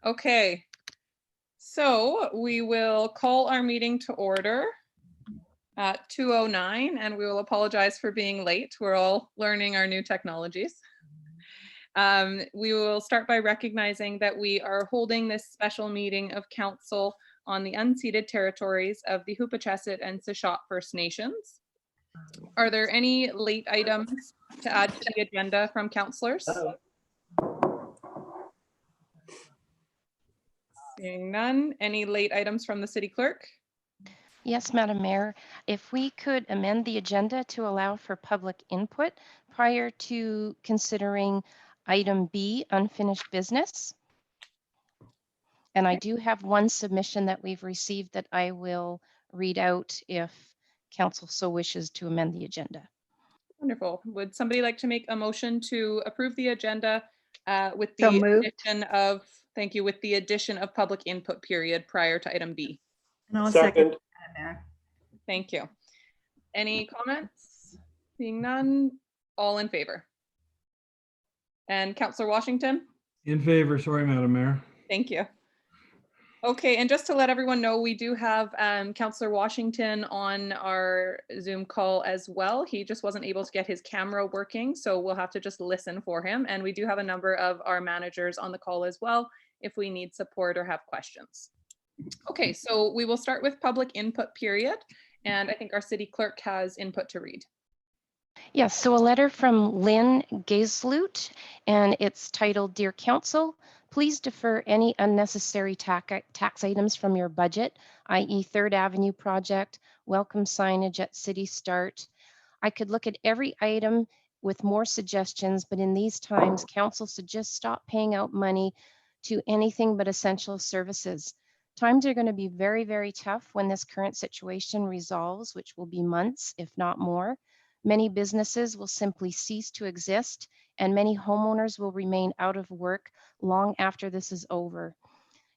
Okay, so we will call our meeting to order at 2:09, and we will apologize for being late. We're all learning our new technologies. We will start by recognizing that we are holding this special meeting of council on the unceded territories of the Hoopachesset and Sechot First Nations. Are there any late items to add to the agenda from councillors? Seeing none. Any late items from the city clerk? Yes, Madam Mayor, if we could amend the agenda to allow for public input prior to considering item B, unfinished business. And I do have one submission that we've received that I will read out if council so wishes to amend the agenda. Wonderful. Would somebody like to make a motion to approve the agenda with So the moved. addition of, thank you, with the addition of public input period prior to item B? And I'll second, Madam Mayor. Thank you. Any comments? Seeing none, all in favor? And Councillor Washington? In favor, sorry, Madam Mayor. Thank you. Okay, and just to let everyone know, we do have Councillor Washington on our Zoom call as well. He just wasn't able to get his camera working, so we'll have to just listen for him. And we do have a number of our managers on the call as well, if we need support or have questions. Okay, so we will start with public input period. And I think our city clerk has input to read. Yes, so a letter from Lynn Gaisloot, and it's titled, Dear Council, please defer any unnecessary tax items from your budget, i.e. 3rd Avenue project, welcome signage at City Start. I could look at every item with more suggestions, but in these times, council should just stop paying out money to anything but essential services. Times are going to be very, very tough when this current situation resolves, which will be months, if not more. Many businesses will simply cease to exist, and many homeowners will remain out of work long after this is over.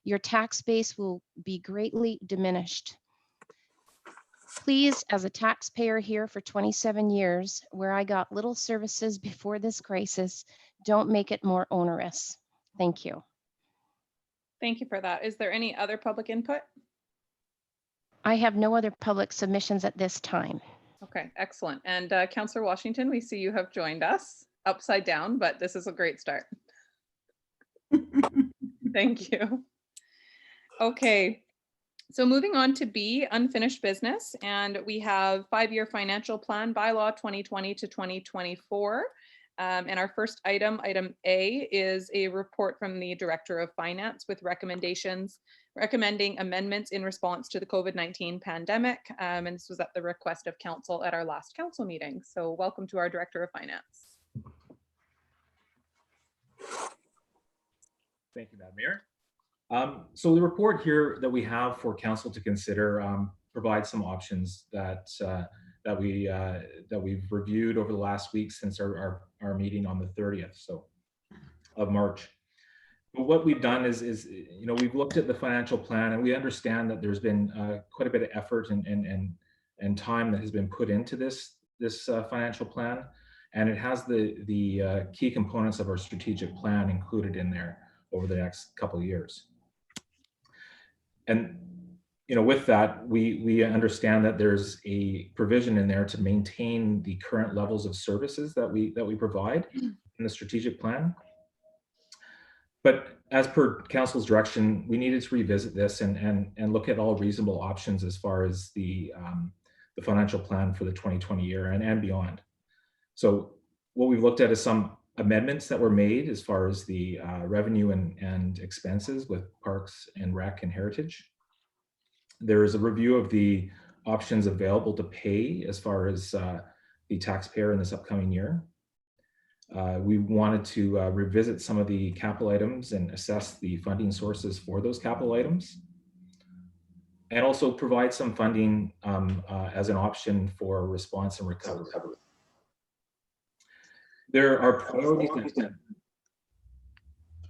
Your tax base will be greatly diminished. Please, as a taxpayer here for 27 years, where I got little services before this crisis, don't make it more onerous. Thank you. Thank you for that. Is there any other public input? I have no other public submissions at this time. Okay, excellent. And Councillor Washington, we see you have joined us upside down, but this is a great start. Thank you. Okay, so moving on to B, unfinished business, and we have 5-year financial plan bylaw 2020 to 2024. And our first item, item A, is a report from the Director of Finance with recommendations recommending amendments in response to the COVID-19 pandemic. And this was at the request of council at our last council meeting. So welcome to our Director of Finance. Thank you, Madam Mayor. So the report here that we have for council to consider provides some options that we've reviewed over the last week since our meeting on the 30th of March. But what we've done is we've looked at the financial plan, and we understand that there's been quite a bit of effort and time that has been put into this financial plan, and it has the key components of our strategic plan included in there over the next couple of years. And with that, we understand that there's a provision in there to maintain the current levels of services that we provide in the strategic plan. But as per council's direction, we needed to revisit this and look at all reasonable options as far as the financial plan for the 2020 year and beyond. So what we've looked at is some amendments that were made as far as the revenue and expenses with Parks and Rec and Heritage. There is a review of the options available to pay as far as the taxpayer in this upcoming year. We wanted to revisit some of the capital items and assess the funding sources for those capital items, and also provide some funding as an option for response and recovery. There are priorities.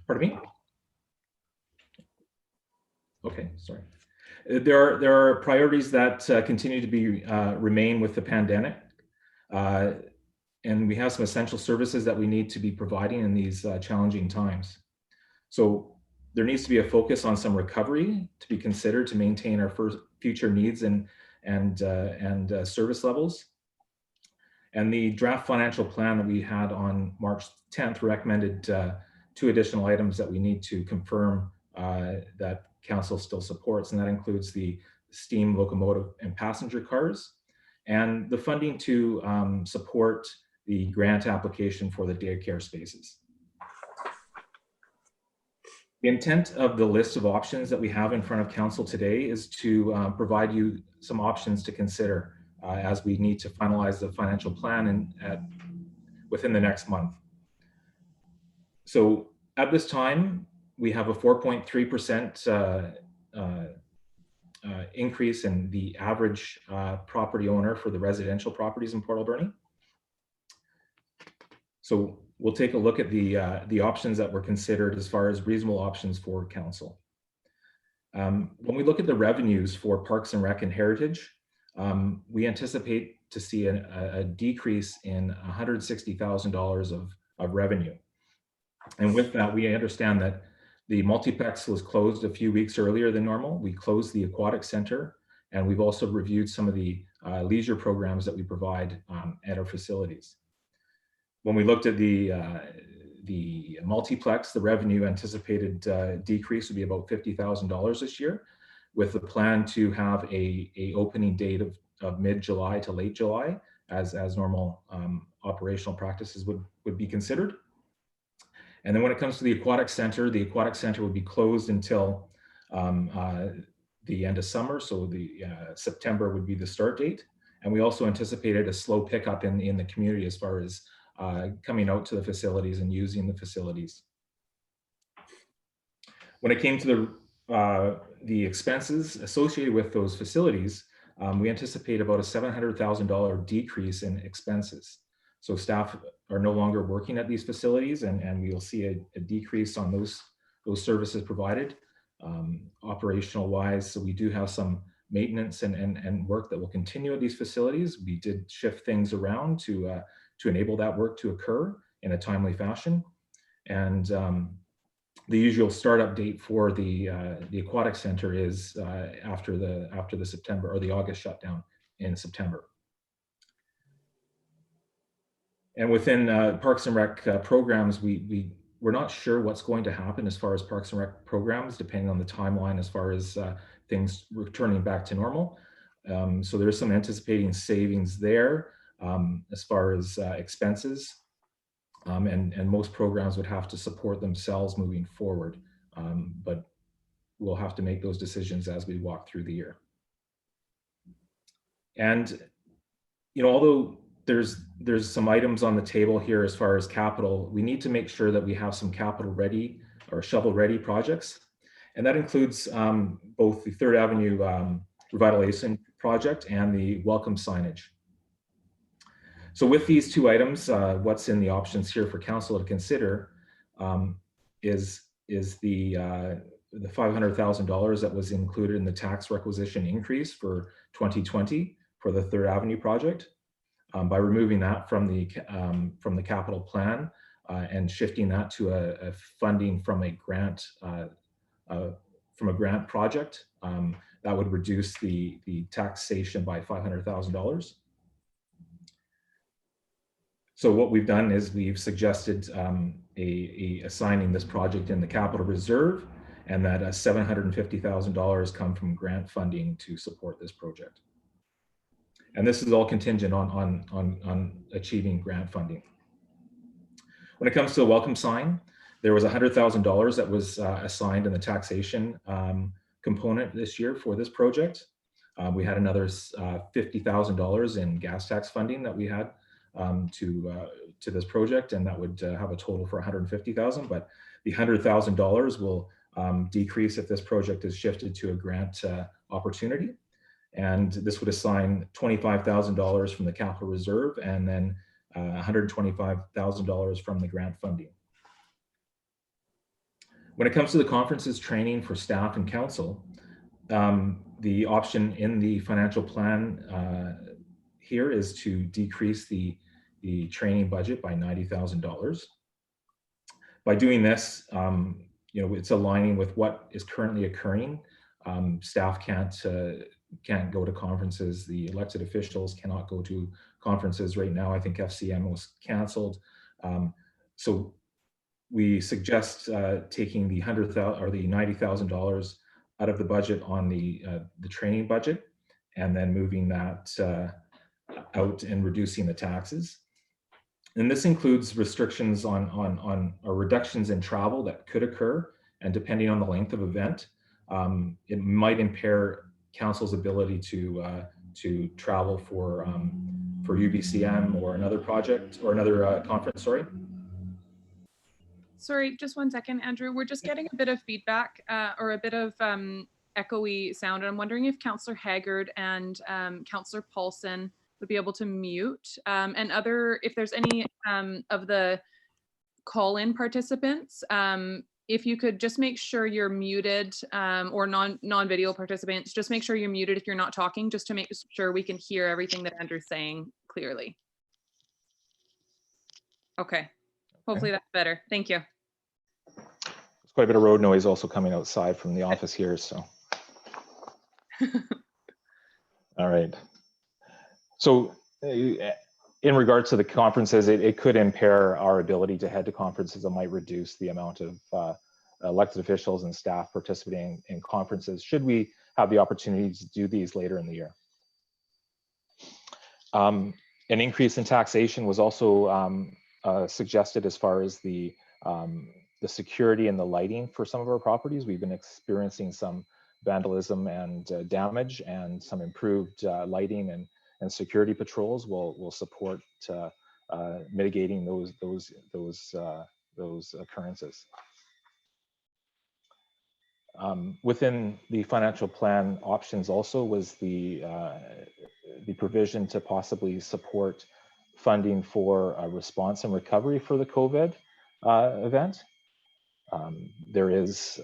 Pardon me? Okay, sorry. There are priorities that continue to be remain with the pandemic, and we have some essential services that we need to be providing in these challenging times. So there needs to be a focus on some recovery to be considered to maintain our future needs and service levels. And the draft financial plan that we had on March 10th recommended 2 additional items that we need to confirm that council still supports, and that includes the steam locomotive and passenger cars, and the funding to support the grant application for the daycare spaces. The intent of the list of options that we have in front of council today is to provide you some options to consider as we need to finalize the financial plan within the next month. So at this time, we have a 4.3% increase in the average property owner for the residential properties in Port Alberni. So we'll take a look at the options that were considered as far as reasonable options for council. When we look at the revenues for Parks and Rec and Heritage, we anticipate to see a decrease in $160,000 of revenue. And with that, we understand that the multiplex was closed a few weeks earlier than normal. We closed the aquatic center, and we've also reviewed some of the leisure programs that we provide at our facilities. When we looked at the multiplex, the revenue anticipated decrease would be about $50,000 this year, with the plan to have a opening date of mid-July to late July, as normal operational practices would be considered. And then when it comes to the aquatic center would be closed until the end of summer, so the September would be the start date. And we also anticipated a slow pickup in the community as far as coming out to the facilities and using the facilities. When it came to the expenses associated with those facilities, we anticipate about a $700,000 decrease in expenses. So staff are no longer working at these facilities, and we will see a decrease on those services provided operational wise. So we do have some maintenance and work that will continue at these facilities. We did shift things around to enable that work to occur in a timely fashion. And the usual startup date for the aquatic center is after the September or the August shutdown in September. And within Parks and Rec programs, we're not sure what's going to happen as far as Parks and Rec programs, depending on the timeline as far as things returning back to normal. So there's some anticipating savings there as far as expenses. And most programs would have to support themselves moving forward, but we'll have to make those decisions as we walk through the year. And although there's some items on the table here as far as capital, we need to make sure that we have some capital ready or shovel ready projects, and that includes both the 3rd Avenue revitalization project and the welcome signage. So with these 2 items, what's in the options here for council to consider is the $500,000 that was included in the tax requisition increase for 2020 for the 3rd Avenue project, by removing that from the capital plan and shifting that to a funding from a grant project that would reduce the taxation by $500,000. So what we've done is we've suggested assigning this project in the capital reserve, and that $750,000 come from grant funding to support this project. And this is all contingent on achieving grant funding. When it comes to the welcome sign, there was $100,000 that was assigned in the taxation component this year for this project. We had another $50,000 in gas tax funding that we had to this project, and that would have a total for $150,000. But the $100,000 will decrease if this project is shifted to a grant opportunity. And this would assign $25,000 from the capital reserve, and then $125,000 from the grant funding. When it comes to the conferences training for staff and council, the option in the financial plan here is to decrease the training budget by $90,000. By doing this, you know, it's aligning with what is currently occurring. Staff can't go to conferences. The elected officials cannot go to conferences right now. I think FCM was canceled. So we suggest taking the $100,000 or the $90,000 out of the budget on the training budget, and then moving that out and reducing the taxes. And this includes restrictions on or reductions in travel that could occur, and depending on the length of event, it might impair council's ability to travel for UBCM or another project or another conference. Sorry, just 1 second, Andrew. We're just getting a bit of feedback or a bit of echoey sound. And I'm wondering if Councillor Haggard and Councillor Paulson would be able to mute, and if there's any of the call-in participants, if you could just make sure you're muted, or non-video participants, just make sure you're muted if you're not talking, just to make sure we can hear everything that Andrew's saying clearly. Okay, hopefully that's better. Thank you. There's quite a bit of road noise also coming outside from the office here, so. All right. So in regards to the conferences, it could impair our ability to head to conferences. It might reduce the amount of elected officials and staff participating in conferences, should we have the opportunity to do these later in the year. An increase in taxation was also suggested as far as the security and the lighting for some of our properties. We've been experiencing some vandalism and damage, and some improved lighting and security patrols will support mitigating those occurrences. Within the financial plan options also was the provision to possibly support funding for response and recovery for the COVID event. There is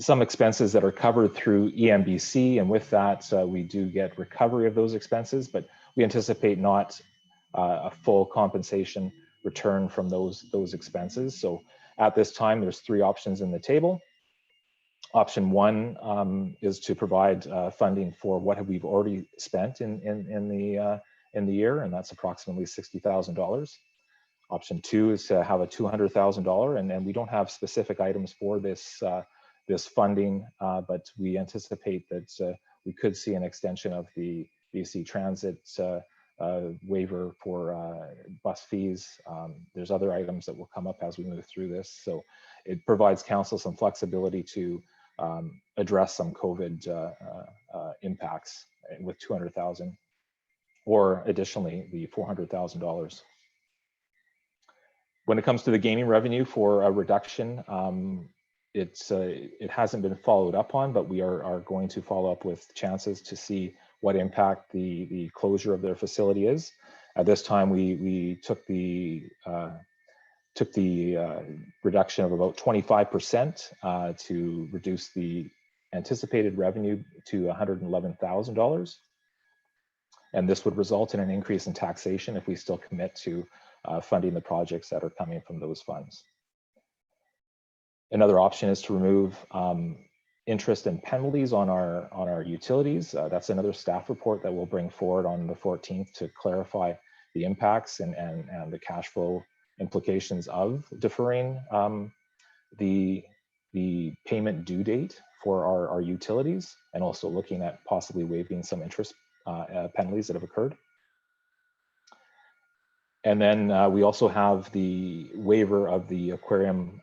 some expenses that are covered through EMBC, and with that we do get recovery of those expenses, but we anticipate not a full compensation return from those expenses. So at this time, there's 3 options in the table. Option 1 is to provide funding for what we've already spent in the year, and that's approximately $60,000. Option 2 is to have a $200,000, and we don't have specific items for this funding, but we anticipate that we could see an extension of the BC Transit waiver for bus fees. There's other items that will come up as we move through this, so it provides council some flexibility to address some COVID impacts with $200,000, or additionally the $400,000. When it comes to the gaming revenue for a reduction, it hasn't been followed up on, but we are going to follow up with chances to see what impact the closure of their facility is. At this time, we took the reduction of about 25% to reduce the anticipated revenue to $111,000. And this would result in an increase in taxation if we still commit to funding the projects that are coming from those funds. Another option is to remove interest and penalties on our utilities. That's another staff report that we'll bring forward on the 14th to clarify the impacts and the cash flow implications of deferring the payment due date for our utilities, and also looking at possibly waiving some interest penalties that have occurred. And then we also have the waiver of the aquarium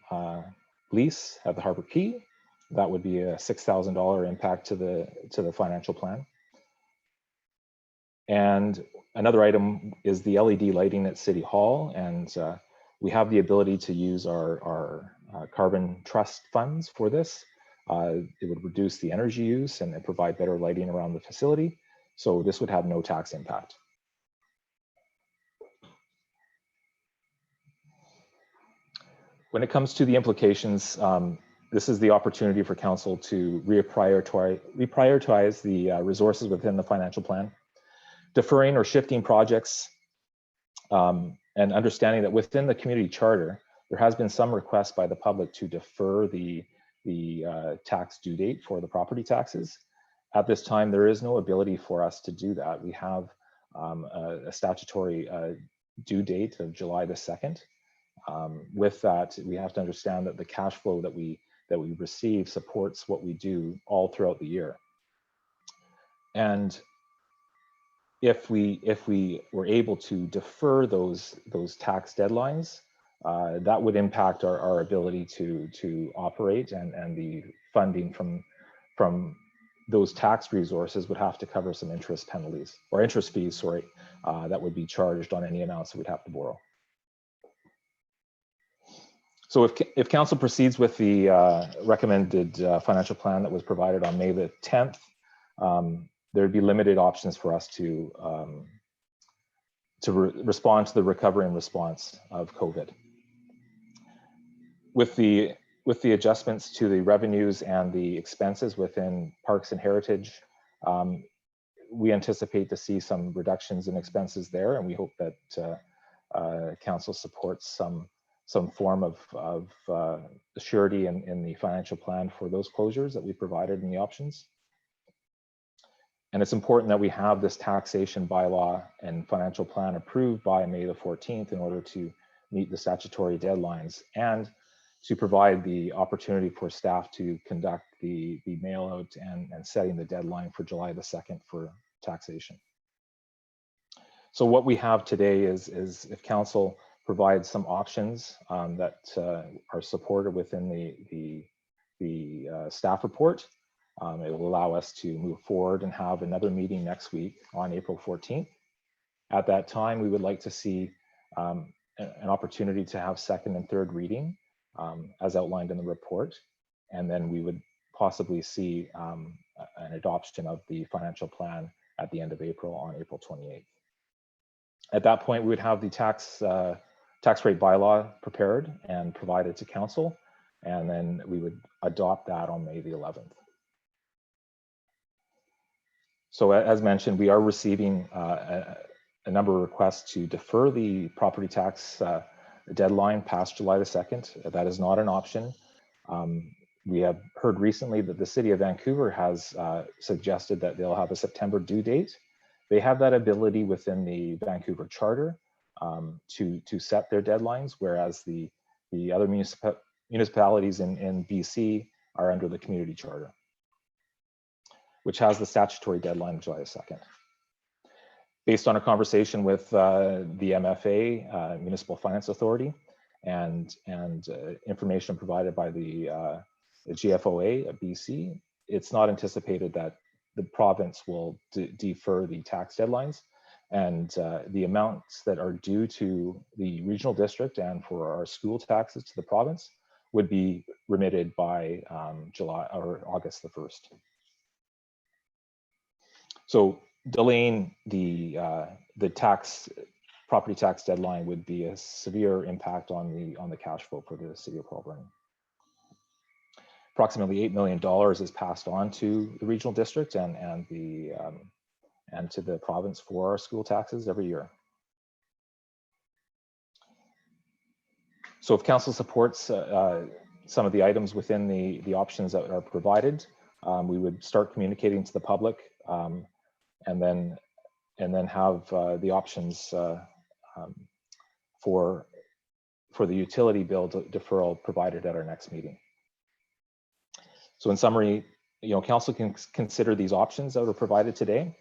lease at the Harbor Quay. That would be a $6,000 impact to the financial plan. And another item is the LED lighting at City Hall, and we have the ability to use our carbon trust funds for this. It would reduce the energy use and provide better lighting around the facility. So this would have no tax impact. When it comes to the implications, this is the opportunity for council to reprioritize the resources within the financial plan, deferring or shifting projects, and understanding that within the community charter, There has been some request by the public to defer the tax due date for the property taxes. At this time, there is no ability for us to do that. We have a statutory due date of July the 2nd. With that, we have to understand that the cash flow that we receive supports what we do all throughout the year. And if we were able to defer those tax deadlines, that would impact our ability to operate, and the funding from those tax resources would have to cover some interest penalties or interest fees, sorry, that would be charged on any amounts that we'd have to borrow. So if council proceeds with the recommended financial plan that was provided on May the 10th, there'd be limited options for us to respond to the recovery and response of COVID. With the adjustments to the revenues and the expenses within Parks and Heritage, we anticipate to see some reductions in expenses there, and we hope that council supports some form of surety in the financial plan for those closures that we provided in the options. And it's important that we have this taxation bylaw and financial plan approved by May the 14th in order to meet the statutory deadlines and to provide the opportunity for staff to conduct the mail out and setting the deadline for July the 2nd for taxation. So what we have today is if council provides some options that are supported within the staff report, it will allow us to move forward and have another meeting next week on April 14th. At that time, we would like to see an opportunity to have second and third reading as outlined in the report. And then we would possibly see an adoption of the financial plan at the end of April on April 28th. At that point, we would have the tax rate bylaw prepared and provided to council, and then we would adopt that on May the 11th. So as mentioned, we are receiving a number of requests to defer the property tax deadline past July the 2nd. That is not an option. We have heard recently that the City of Vancouver has suggested that they'll have a September due date. They have that ability within the Vancouver Charter to set their deadlines, whereas the other municipalities in BC are under the Community Charter, which has the statutory deadline of July 2nd. Based on a conversation with the MFA, Municipal Finance Authority, and information provided by the GFOA of BC, it's not anticipated that the province will defer the tax deadlines, and the amounts that are due to the regional district and for our school taxes to the province would be remitted by July or August the 1st. So delaying the property tax deadline would be a severe impact on the cash flow for the City of Alberni. Approximately $8 million is passed on to the regional district and to the province for our school taxes every year. So if council supports some of the items within the options that are provided, we would start communicating to the public, and then have the options for the utility bill deferral provided at our next meeting. So in summary, council can consider these options that are provided today.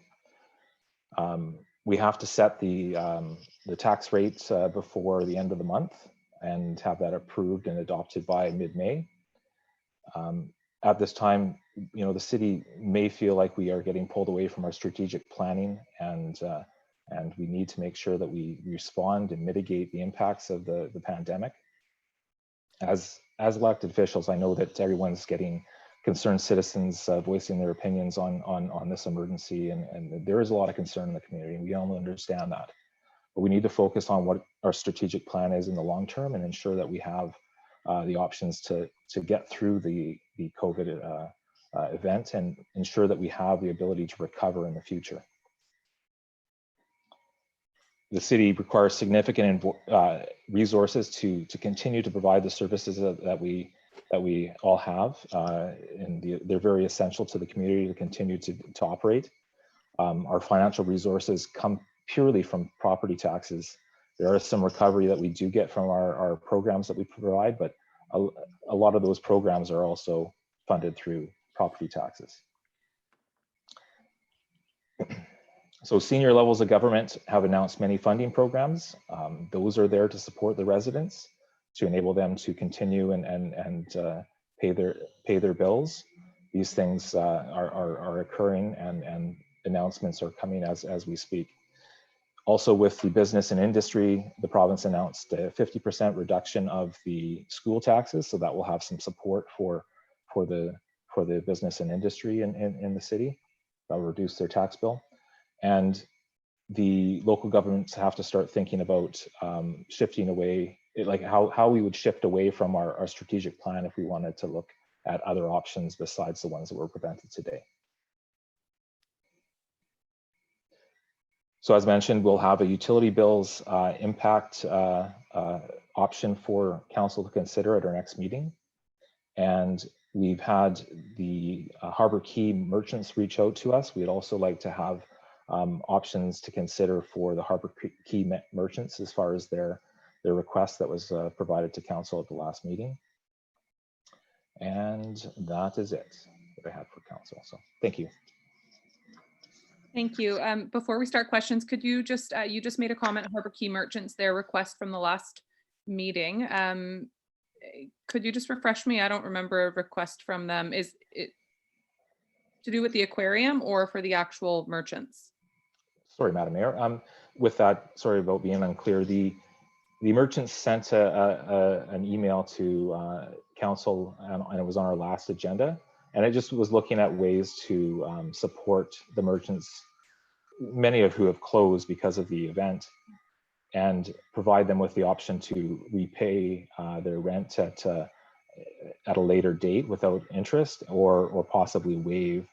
We have to set the tax rate before the end of the month and have that approved and adopted by mid-May. At this time, the city may feel like we are getting pulled away from our strategic planning, and we need to make sure that we respond and mitigate the impacts of the pandemic. As elected officials, I know that everyone's getting concerned citizens voicing their opinions on this emergency, and there is a lot of concern in the community, and we all understand that. But we need to focus on what our strategic plan is in the long term and ensure that we have the options to get through the COVID event and ensure that we have the ability to recover in the future. the city requires significant resources to continue to provide the services that we all have, and they're very essential to the community to continue to operate. Our financial resources come purely from property taxes. There is some recovery that we do get from our programs that we provide, but a lot of those programs are also funded through property taxes. So senior levels of government have announced many funding programs. Those are there to support the residents, to enable them to continue and pay their bills. These things are occurring, and announcements are coming as we speak. Also, with the business and industry, the province announced a 50% reduction of the school taxes, so that will have some support for the business and industry in the city. That will reduce their tax bill. And the local governments have to start thinking about shifting away, like how we would shift away from our strategic plan if we wanted to look at other options besides the ones that were presented today. So as mentioned, we'll have a utility bills impact option for council to consider at our next meeting. And we've had the Harbor Key merchants reach out to us. We'd also like to have options to consider for the Harbor Key merchants as far as their request that was provided to council at the last meeting. And that is it that I have for council. So thank you. Thank you. Before we start questions, could you just, you just made a comment, Harbor Key merchants, their request from the last meeting. Could you just refresh me? I don't remember a request from them. Is it to do with the aquarium or for the actual merchants? Sorry, Madam Mayor. With that, sorry about being unclear. The merchants sent an email to council, and it was on our last agenda. And it just was looking at ways to support the merchants, many of who have closed because of the event, and provide them with the option to repay their rent at a later date without interest, or possibly waive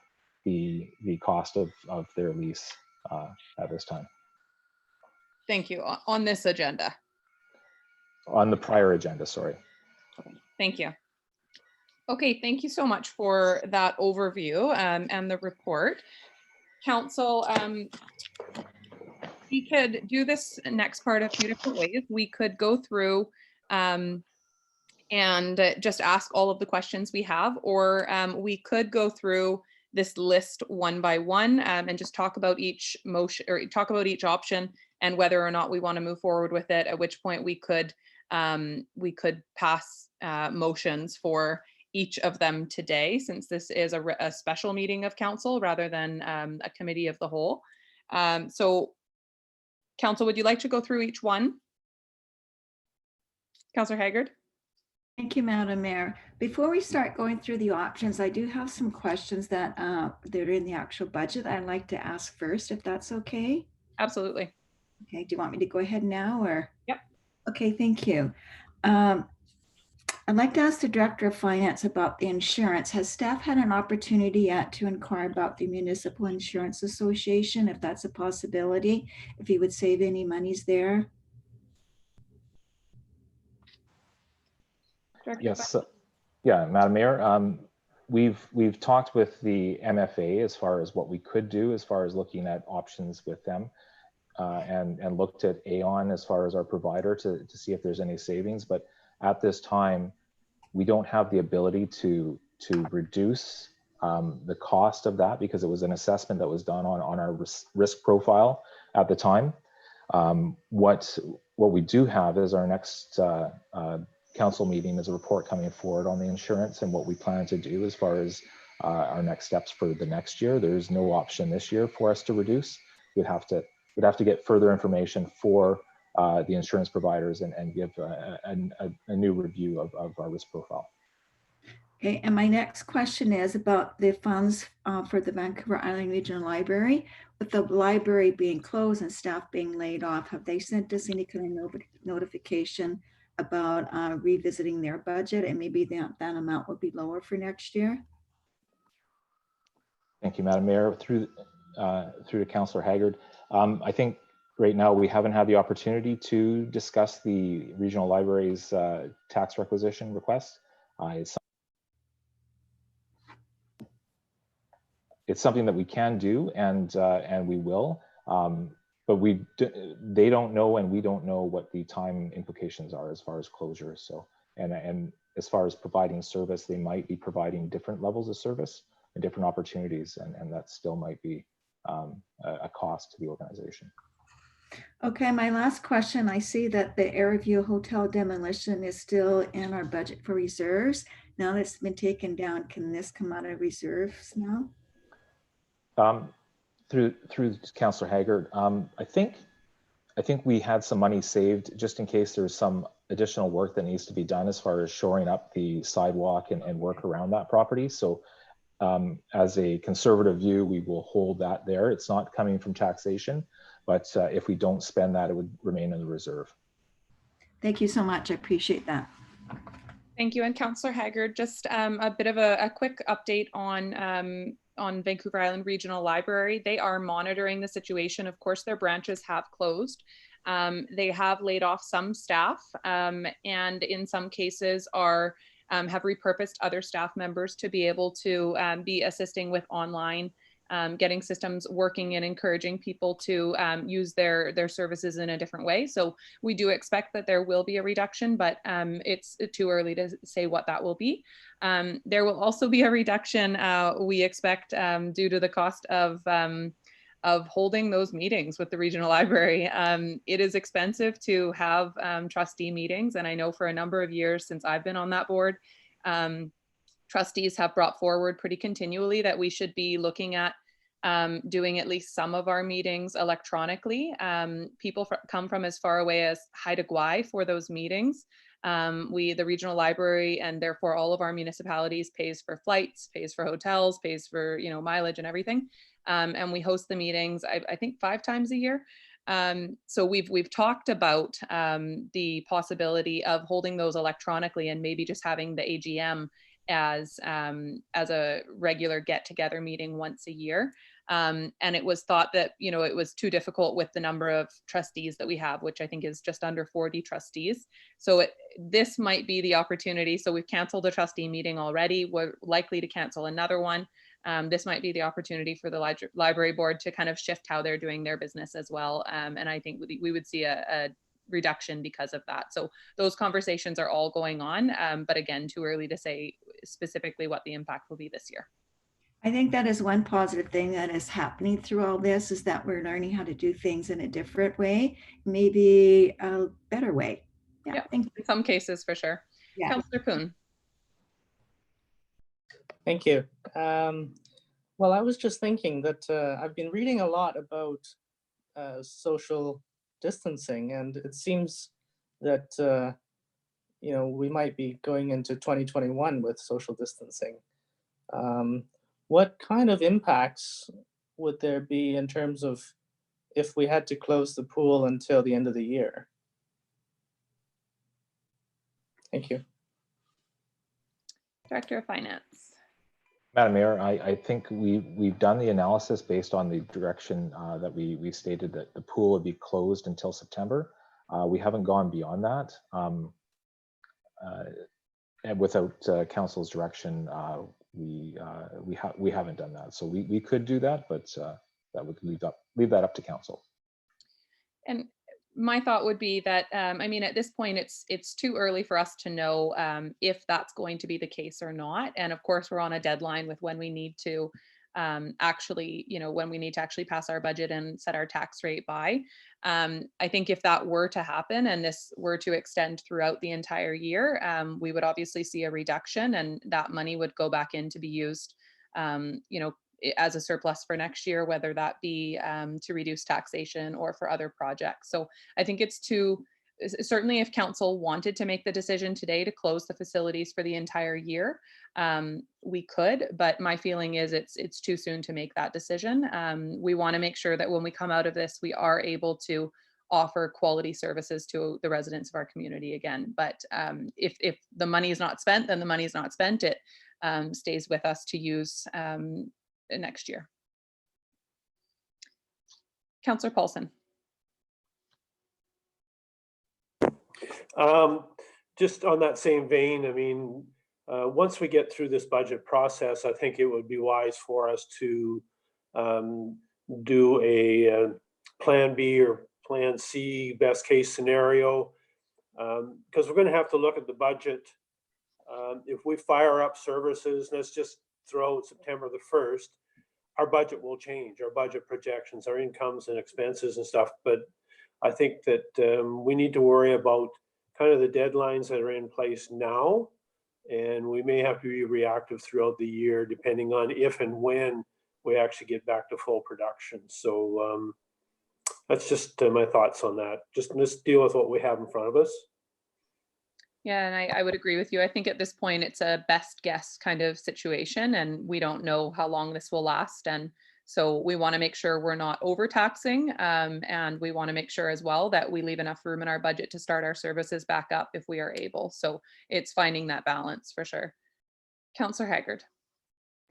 the cost of their lease at this time. Thank you. On this agenda. On the prior agenda, sorry. Okay, thank you. Okay, thank you so much for that overview and the report. Council, we could do this next part a few different ways. We could go through and just ask all of the questions we have, or we could go through this list one by one and just talk about each motion, or talk about each option and whether or not we want to move forward with it, at which point we could pass motions for each of them today, since this is a special meeting of council rather than a committee of the whole. So council, would you like to go through each one? Councillor Haggard? Thank you, Madam Mayor. Before we start going through the options, I do have some questions that are in the actual budget I'd like to ask first, if that's okay. Absolutely. Okay, do you want me to go ahead now, or? Yep. Okay, thank you. I'd like to ask the Director of Finance about the insurance. Has staff had an opportunity yet to inquire about the Municipal Insurance Association, if that's a possibility, if you would save any monies there? Yes, yeah, Madam Mayor. We've talked with the MFA as far as what we could do as far as looking at options with them, and looked at Aon as far as our provider to see if there's any savings. But at this time, we don't have the ability to reduce the cost of that, because it was an assessment that was done on our risk profile at the time. What we do have is our next council meeting is a report coming forward on the insurance and what we plan to do as far as our next steps for the next year. There's no option this year for us to reduce. We'd have to get further information for the insurance providers and give a new review of our risk profile. Okay, and my next question is about the funds for the Vancouver Island Regional Library. With the library being closed and staff being laid off, have they sent us any kind of notification about revisiting their budget, and maybe that amount would be lower for next year? Thank you, Madam Mayor. Through to Councillor Haggard. I think right now, we haven't had the opportunity to discuss the regional library's tax requisition request. It's something that we can do, and we will. But they don't know, and we don't know what the time implications are as far as closure. So, and as far as providing service, they might be providing different levels of service and different opportunities, and that still might be a cost to the organization. Okay, my last question. I see that the Airview Hotel demolition is still in our budget for reserves. Now that it's been taken down, can this come out of reserves now? Through Councillor Haggard, I think we had some money saved just in case there's some additional work that needs to be done as far as shoring up the sidewalk and work around that property. So as a conservative view, we will hold that there. It's not coming from taxation, but if we don't spend that, it would remain in the reserve. Thank you so much. I appreciate that. Thank you. And Councillor Haggard, just a bit of a quick update on Vancouver Island Regional Library. They are monitoring the situation. Of course, their branches have closed. They have laid off some staff, and in some cases have repurposed other staff members to be able to be assisting with online, getting systems working and encouraging people to use their services in a different way. So we do expect that there will be a reduction, but it's too early to say what that will be. There will also be a reduction, we expect, due to the cost of holding those meetings with the regional library. It is expensive to have trustee meetings, and I know for a number of years since I've been on that board, trustees have brought forward pretty continually that we should be looking at doing at least some of our meetings electronically. People come from as far away as Haida Gwaii for those meetings. The regional library, and therefore all of our municipalities, pays for flights, pays for hotels, pays for mileage and everything. And we host the meetings, I think 5 times a year. So we've talked about the possibility of holding those electronically and maybe just having the AGM as a regular get-together meeting once a year. And it was thought that it was too difficult with the number of trustees that we have, which I think is just under 40 trustees. So this might be the opportunity. So we've canceled a trustee meeting already. We're likely to cancel another one. This might be the opportunity for the library board to kind of shift how they're doing their business as well. And I think we would see a reduction because of that. So those conversations are all going on. But again, too early to say specifically what the impact will be this year. I think that is one positive thing that is happening through all this, is that we're learning how to do things in a different way, maybe a better way. Yeah, in some cases for sure. Yeah. Councillor Poon. Thank you. Well, I was just thinking that I've been reading a lot about social distancing, and it seems that we might be going into 2021 with social distancing. What kind of impacts would there be in terms of if we had to close the pool until the end of the year? Thank you. Director of Finance. Madam Mayor, I think we've done the analysis based on the direction that we stated that the pool would be closed until September. We haven't gone beyond that. And without council's direction, we haven't done that. So we could do that, but that would leave that up to council. And my thought would be that, I mean, at this point, it's too early for us to know if that's going to be the case or not. And of course, we're on a deadline with when we need to actually pass our budget and set our tax rate by. I think if that were to happen and this were to extend throughout the entire year, we would obviously see a reduction, and that money would go back in to be used, as a surplus for next year, whether that be to reduce taxation or for other projects. So I think certainly if council wanted to make the decision today to close the facilities for the entire year, we could, but my feeling is it's too soon to make that decision. We want to make sure that when we come out of this, we are able to offer quality services to the residents of our community again. But if the money is not spent, then the money is not spent. It stays with us to use next year. Councillor Paulson. Just on that same vein, I mean, once we get through this budget process, I think it would be wise for us to do a plan B or plan C best case scenario, because we're going to have to look at the budget. If we fire up services, let's just throw September the 1st, our budget will change, our budget projections, our incomes and expenses and stuff. But I think that we need to worry about kind of the deadlines that are in place now, and we may have to be reactive throughout the year depending on if and when we actually get back to full production. So that's just my thoughts on that. Just let's deal with what we have in front of us. Yeah, and I would agree with you. I think at this point it's a best guess kind of situation, and we don't know how long this will last. And so we want to make sure we're not overtaxing, and we want to make sure as well that we leave enough room in our budget to start our services back up if we are able. So it's finding that balance for sure. Councillor Haggard.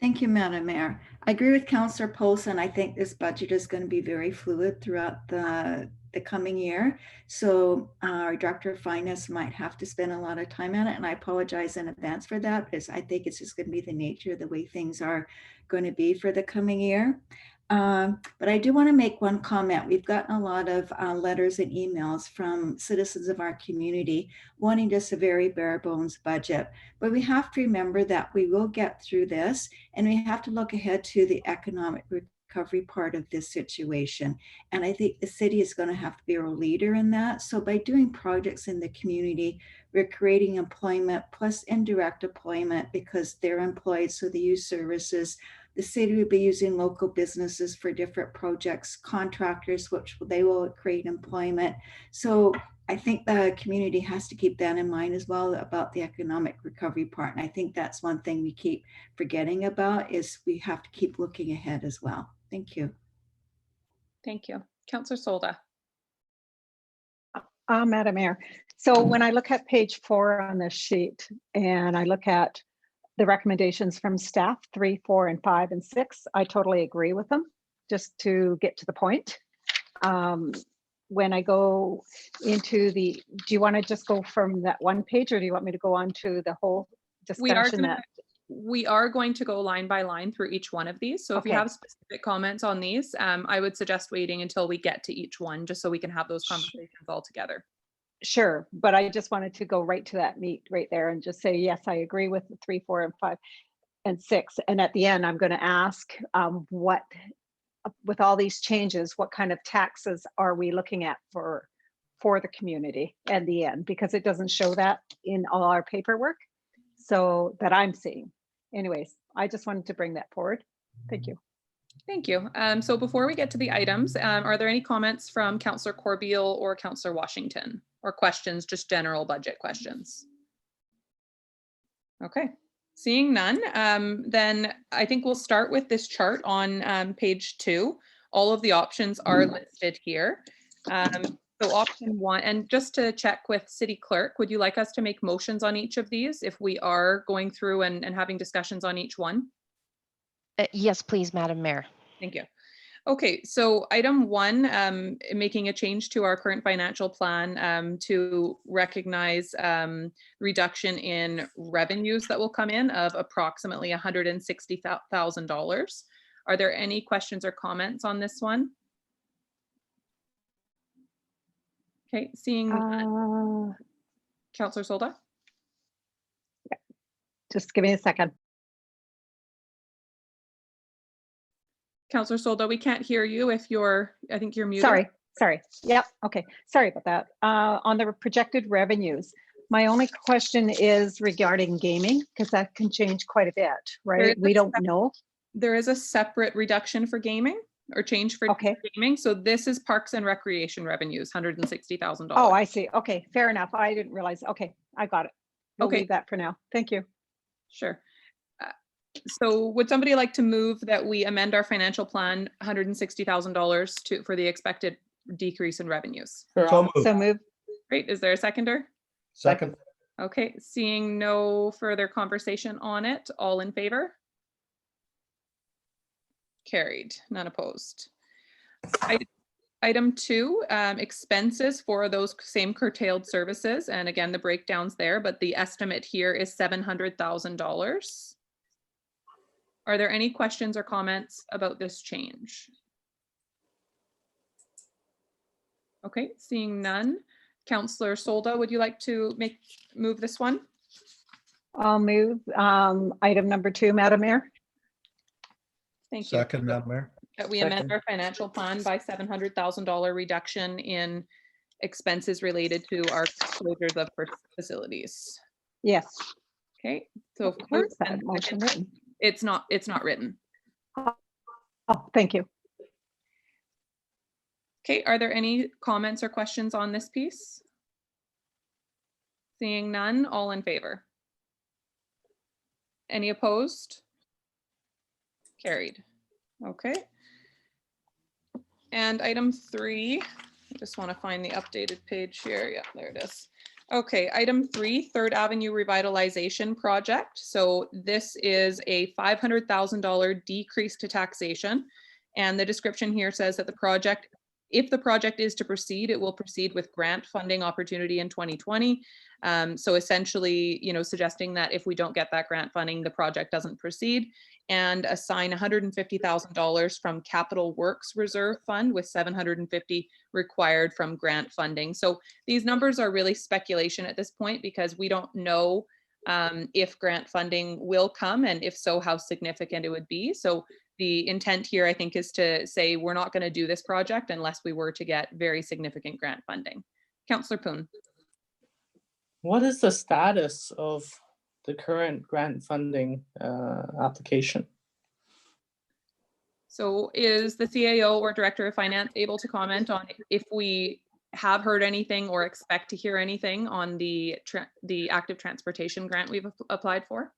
Thank you, Madam Mayor. I agree with Councillor Polson. I think this budget is going to be very fluid throughout the coming year. So our Director of Finance might have to spend a lot of time on it. And I apologize in advance for that, because I think it's just going to be the nature of the way things are going to be for the coming year. But I do want to make one comment. We've gotten a lot of letters and emails from citizens of our community wanting just a very bare bones budget. But we have to remember that we will get through this, and we have to look ahead to the economic recovery part of this situation. And I think the city is going to have to be a leader in that. So by doing projects in the community, we're creating employment plus indirect employment because they're employed, so they use services. The city will be using local businesses for different projects, contractors, which they will create employment. So I think the community has to keep that in mind as well about the economic recovery part. And I think that's one thing we keep forgetting about, is we have to keep looking ahead as well. Thank you. Thank you. Councillor Solda. Madam Mayor, so when I look at page 4 on this sheet and I look at the recommendations from staff 3, 4, and 5, and 6, I totally agree with them. Just to get to the point, when I go into the, do you want to just go from that one page, or do you want me to go on to the whole discussion? We are going to go line by line through each one of these. So if you have specific comments on these, I would suggest waiting until we get to each one, just so we can have those conversations all together. Sure, but I just wanted to go right to that meat right there and just say, yes, I agree with the 3, 4, and 5, and 6. And at the end, I'm going to ask what, with all these changes, what kind of taxes are we looking at for the community at the end? Because it doesn't show that in all our paperwork, so that I'm seeing. Anyways, I just wanted to bring that forward. Thank you. Thank you. So before we get to the items, are there any comments from Councillor Corbeil or Councillor Washington, or questions, just general budget questions? Okay, seeing none, then I think we'll start with this chart on page 2. All of the options are listed here. So option 1, and just to check with City Clerk, would you like us to make motions on each of these if we are going through and having discussions on each one? Yes, please, Madam Mayor. Thank you. Okay, so item 1, making a change to our current financial plan to recognize reduction in revenues that will come in of approximately $160,000. Are there any questions or comments on this one? Okay, seeing Councillor Solda. Yeah. Just give me a second. Councillor Solda, we can't hear you if you're, I think you're muted. Sorry. Yep. Okay. Sorry about that. On the projected revenues, my only question is regarding gaming, because that can change quite a bit, right? We don't know. There is a separate reduction for gaming, or change for gaming. So this is Parks and Recreation revenues, $160,000. Oh, I see. Okay, fair enough. I didn't realize. Okay, I got it. We'll leave that for now. Thank you. Sure. So would somebody like to move that we amend our financial plan $160,000 for the expected decrease in revenues? So moved. Great. Is there a seconder? Second. Okay. Seeing no further conversation on it, all in favor? Carried. None opposed. Item 2, expenses for those same curtailed services. And again, the breakdown's there, but the estimate here is $700,000. Are there any questions or comments about this change? Okay, seeing none. Councillor Solda, would you like to move this one? I'll move item number 2, Madam Mayor. Thank you. Second, Madam Mayor. That we amend Second. our financial plan by $700,000 reduction in expenses related to our closures of facilities. Yes. Okay, so Where's first that and motion second, written? it's not written. Oh, thank you. Okay, are there any comments or questions on this piece? Seeing none, all in favor? Any opposed? Carried. Okay. And item 3, I just want to find the updated page here. Yeah, there it is. Okay, item 3, Third Avenue Revitalization Project. So this is a $500,000 decrease to taxation. And the description here says that the project, if the project is to proceed, it will proceed with grant funding opportunity in 2020. So essentially, suggesting that if we don't get that grant funding, the project doesn't proceed, and assign $150,000 from Capital Works Reserve Fund with $750 required from grant funding. So these numbers are really speculation at this point because we don't know if grant funding will come, and if so, how significant it would be. So the intent here, I think, is to say we're not going to do this project unless we were to get very significant grant funding. Councillor Poon. What is the status of the current grant funding application? So is the CAO or Director of Finance able to comment on if we have heard anything or expect to hear anything on the active transportation grant we've applied for?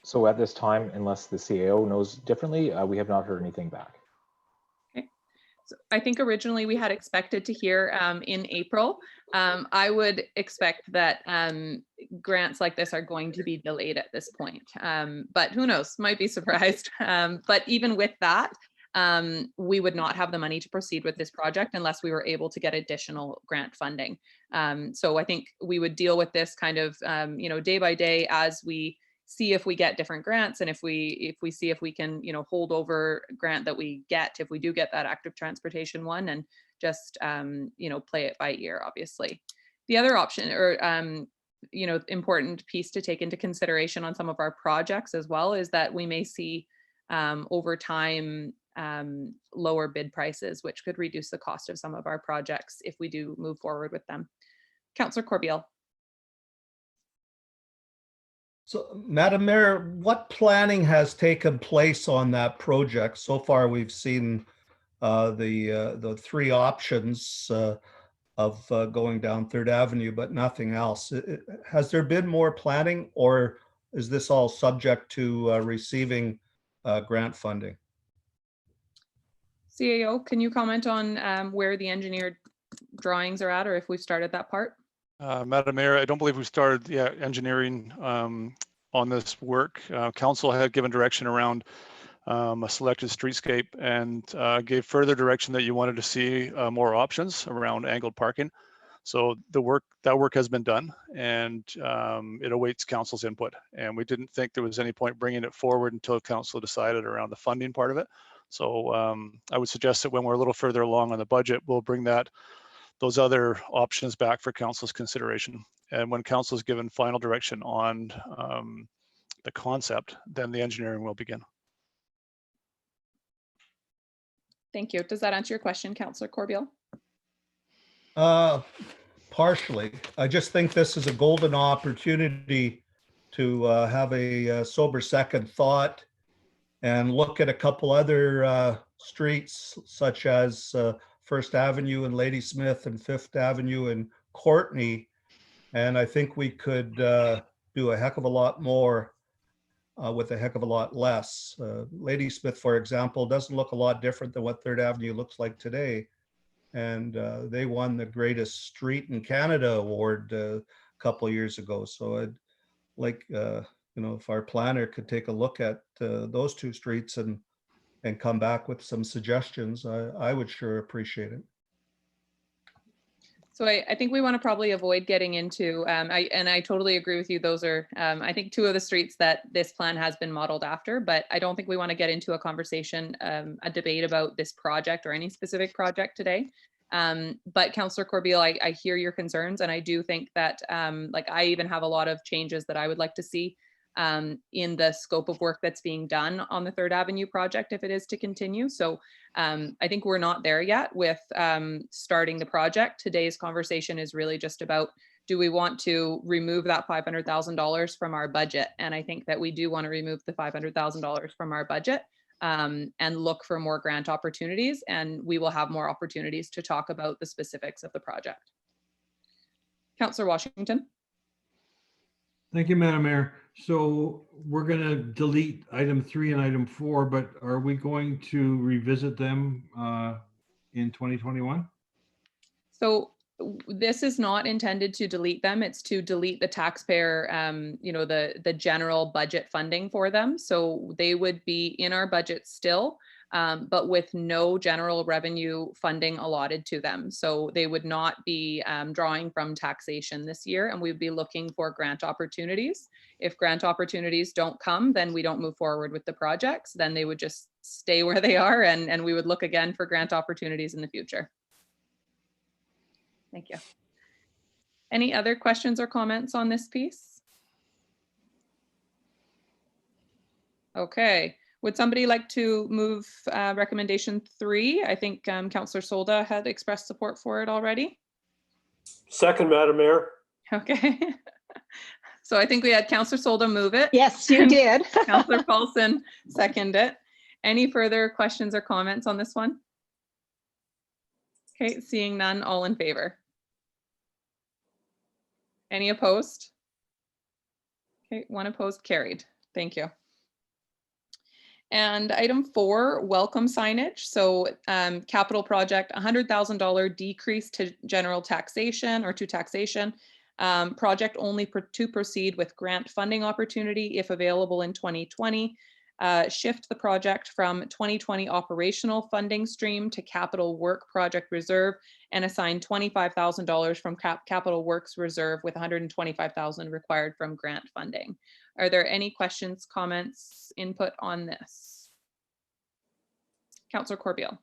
So at this time, unless the CAO knows differently, we have not heard anything back. So I think originally we had expected to hear in April. I would expect that grants like this are going to be delayed at this point, but who knows, might be surprised. But even with that, we would not have the money to proceed with this project unless we were able to get additional grant funding. So I think we would deal with this kind of day by day as we see if we get different grants, and if we see if we can hold over grant that we get, if we do get that active transportation one, and just play it by ear. Obviously the other option, or important piece to take into consideration on some of our projects as well, is that we may see over time lower bid prices, which could reduce the cost of some of our projects if we do move forward with them. Councillor Corbeil. So, Madam Mayor, what planning has taken place on that project? So far, we've seen the 3 options of going down Third Avenue, but nothing else. Has there been more planning, or is this all subject to receiving grant funding? CAO, can you comment on where the engineered drawings are at, or if we've started that part? Madam Mayor, I don't believe we started engineering on this work. Council had given direction around a selected streetscape and gave further direction that you wanted to see more options around angled parking. So that work has been done, and it awaits council's input. And we didn't think there was any point bringing it forward until council decided around the funding part of it. So I would suggest that when we're a little further along on the budget, we'll bring those other options back for council's consideration. And when council is given final direction on the concept, then the engineering will begin. Thank you. Does that answer your question, Councillor Corbeil? Partially. I just think this is a golden opportunity to have a sober second thought and look at a couple other streets, such as First Avenue and Ladysmith and Fifth Avenue and Courtney. And I think we could do a heck of a lot more with a heck of a lot less. Ladysmith, for example, doesn't look a lot different than what Third Avenue looks like today. And they won the greatest street in Canada award a couple of years ago. So I'd like, if our planner could take a look at those two streets and come back with some suggestions, I would sure appreciate it. So I think we want to probably avoid getting into, I totally agree with you. Those are, I think, two of the streets that this plan has been modeled after, but I don't think we want to get into a conversation, a debate about this project or any specific project today. But Councillor Corbeil, I hear your concerns, and I do think that, like, I even have a lot of changes that I would like to see in the scope of work that's being done on the 3rd Avenue project if it is to continue. So I think we're not there yet with starting the project. Today's conversation is really just about, do we want to remove that $500,000 from our budget? And I think that we do want to remove the $500,000 from our budget and look for more grant opportunities, and we will have more opportunities to talk about the specifics of the project. Councillor Washington. Thank you, Madam Mayor. So we're going to delete item 3 and item 4, but are we going to revisit them in 2021? So this is not intended to delete them. It's to delete the taxpayer, the general budget funding for them. So they would be in our budget still, but with no general revenue funding allotted to them. So they would not be drawing from taxation this year, and we'd be looking for grant opportunities. If grant opportunities don't come, then we don't move forward with the projects. Then they would just stay where they are, and we would look again for grant opportunities in the future. Thank you. Any other questions or comments on this piece? Okay. Would somebody like to move recommendation 3? I think Councillor Solda had expressed support for it already. Second, Madam Mayor. Okay. So I think we had Councillor Solda move it. Yes, you did. Councillor Paulson second it. Any further questions or comments on this one? Okay, seeing none, all in favor? Any opposed? Okay, 1 opposed, carried. Thank you. And item 4, welcome signage. So capital project, $100,000 decrease to general taxation or to taxation. Project only to proceed with grant funding opportunity if available in 2020. Shift the project from 2020 operational funding stream to capital work project reserve, and assign $25,000 from capital works reserve with $125,000 required from grant funding. Are there any questions, comments, input on this? Councillor Corbeil.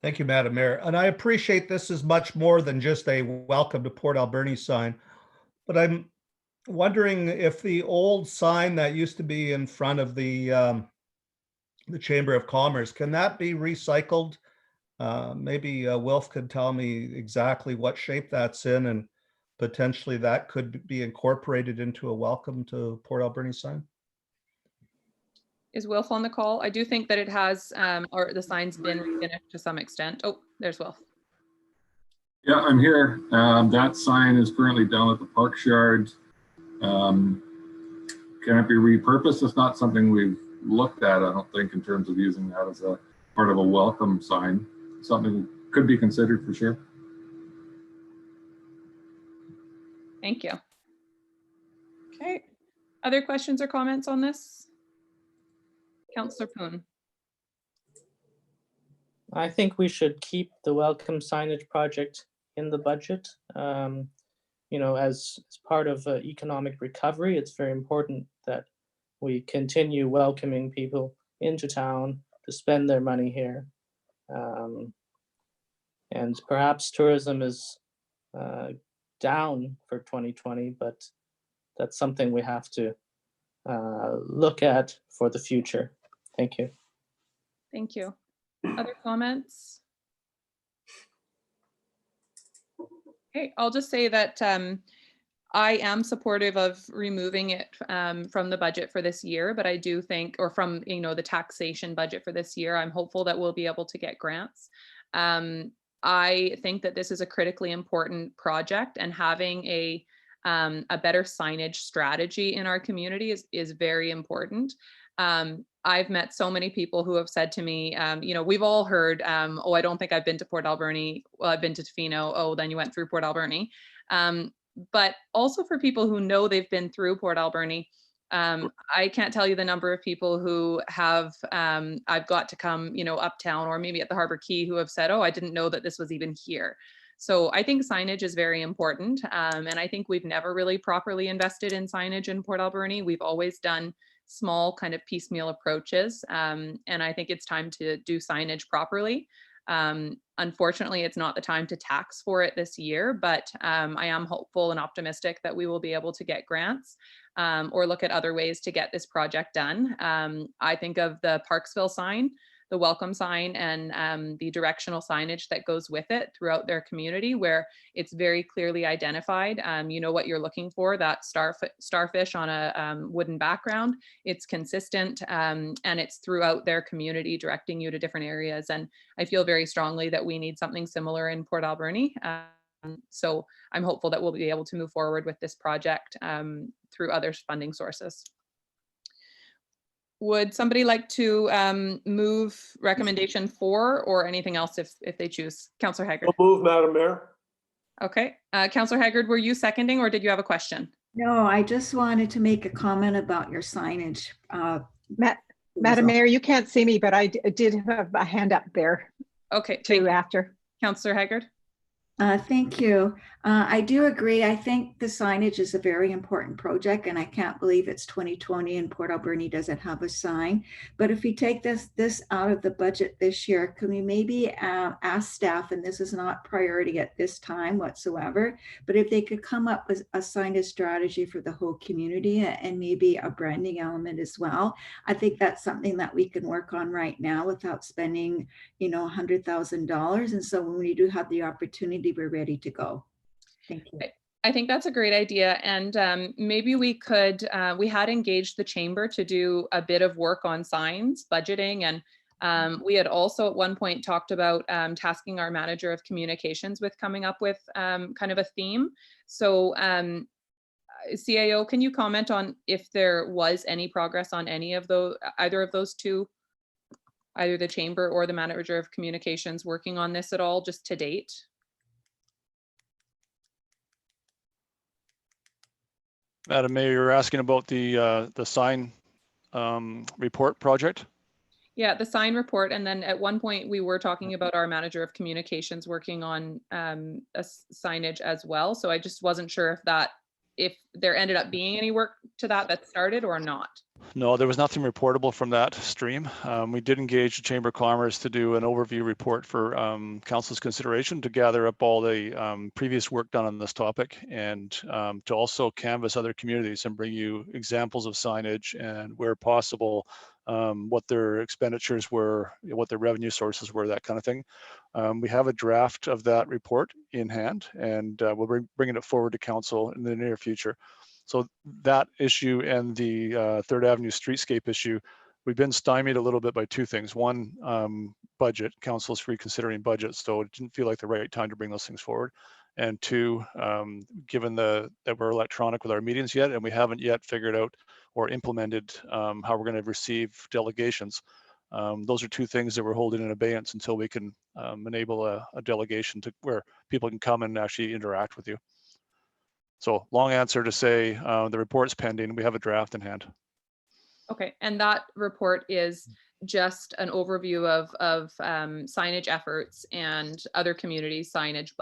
Thank you, Madam Mayor. And I appreciate this is much more than just a welcome to Port Alberni sign, but I'm wondering if the old sign that used to be in front of the Chamber of Commerce, can that be recycled? Maybe Wilf could tell me exactly what shape that's in, and potentially that could be incorporated into a welcome to Port Alberni sign. Is Wilf on the call? I do think that it has, or the sign's been refinished to some extent. Oh, there's Wilf. Yeah, I'm here. That sign is currently down at the Parks Yard. Can it be repurposed? It's not something we've looked at, I don't think, in terms of using that as a part of a welcome sign. Something could be considered for sure. Thank you. Okay. Other questions or comments on this? Councillor Poon. I think we should keep the welcome signage project in the budget. As part of economic recovery, it's very important that we continue welcoming people into town to spend their money here. And perhaps tourism is down for 2020, but that's something we have to look at for the future. Thank you. Thank you. Other comments? Okay, I'll just say that I am supportive of removing it from the budget for this year, but I do think, or from the taxation budget for this year, I'm hopeful that we'll be able to get grants. I think that this is a critically important project, and having a better signage strategy in our community is very important. I've met so many people who have said to me, we've all heard, oh, I don't think I've been to Port Alberni. Well, I've been to Tofino. Oh, then you went through Port Alberni. but also for people who know they've been through Port Alberni. I can't tell you the number of people who have, I've got to come, you know, uptown or maybe at the Harbor Quay who have said, oh, I didn't know that this was even here. So I think signage is very important. And I think we've never really properly invested in signage in Port Alberni. We've always done small kind of piecemeal approaches. And I think it's time to do signage properly. Unfortunately, it's not the time to tax for it this year, but I am hopeful and optimistic that we will be able to get grants or look at other ways to get this project done. I think of the Parksville sign, the welcome sign, and the directional signage that goes with it throughout their community, where it's very clearly identified. You know what you're looking for, that starfish on a wooden background. It's consistent and it's throughout their community, directing you to different areas. And I feel very strongly that we need something similar in Port Alberni. So I'm hopeful that we'll be able to move forward with this project through other funding sources. Would somebody like to move recommendation 4 or anything else if they choose? Councillor Haggard. I'll move, Madam Mayor. Okay. Councillor Haggard, were you seconding or did you have a question? No, I just wanted to make a comment about your signage. Madam Mayor, you can't see me, but I did have a hand up there. Okay. Too after. Councillor Haggard. Thank you. I do agree. I think the signage is a very important project, and I can't believe it's 2020 and Port Alberni doesn't have a sign. But if we take this out of the budget this year, can we maybe ask staff, and this is not priority at this time whatsoever, but if they could come up with a signage strategy for the whole community and maybe a branding element as well. I think that's something that we can work on right now without spending, you know, $100,000. And so when we do have the opportunity, we're ready to go. Thank you. I think that's a great idea. And maybe we could, we had engaged the chamber to do a bit of work on signs, budgeting. And we had also at one point talked about tasking our manager of communications with coming up with kind of a theme. So CAO, can you comment on if there was any progress on any of those, either of those two, either the chamber or the manager of communications working on this at all, just to date? Madam Mayor, you're asking about the sign report project? Yeah, the sign report. And then at one point we were talking about our manager of communications working on a signage as well. So I just wasn't sure if there ended up being any work to that started or not. No, there was nothing reportable from that stream. We did engage the Chamber of Commerce to do an overview report for Council's consideration to gather up all the previous work done on this topic and to also canvass other communities and bring you examples of signage and where possible, what their expenditures were, what their revenue sources were, that kind of thing. We have a draft of that report in hand and we'll be bringing it forward to Council in the near future. So that issue and the 3rd Avenue streetscape issue, we've been stymied a little bit by two things. One, budget, Council's reconsidering budget, so it didn't feel like the right time to bring those things forward. And two, given that we're electronic with our meetings yet, and we haven't yet figured out or implemented how we're going to receive delegations. Those are two things that we're holding in abeyance until we can enable a delegation to where people can come and actually interact with you. So long answer to say the report's pending. We have a draft in hand. Okay, and that report is just an overview of signage efforts and other communities' signage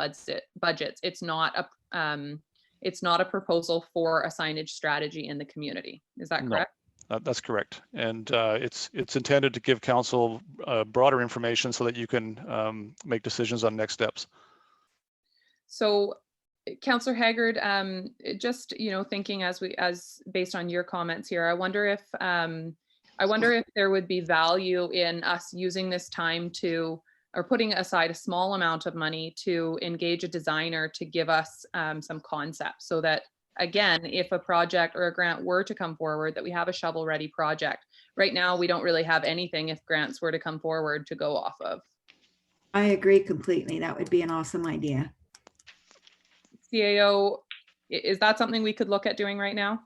budgets. It's not a proposal for a signage strategy in the community. Is that correct? No, that's correct. And it's intended to give Council broader information so that you can make decisions on next steps. So, Councillor Haggard, just thinking as based on your comments here, I wonder if there would be value in us using this time or putting aside a small amount of money to engage a designer to give us some concepts, so that again, if a project or a grant were to come forward, that we have a shovel-ready project. Right now, we don't really have anything if grants were to come forward to go off of. I agree completely. That would be an awesome idea. CAO, is that something we could look at doing right now?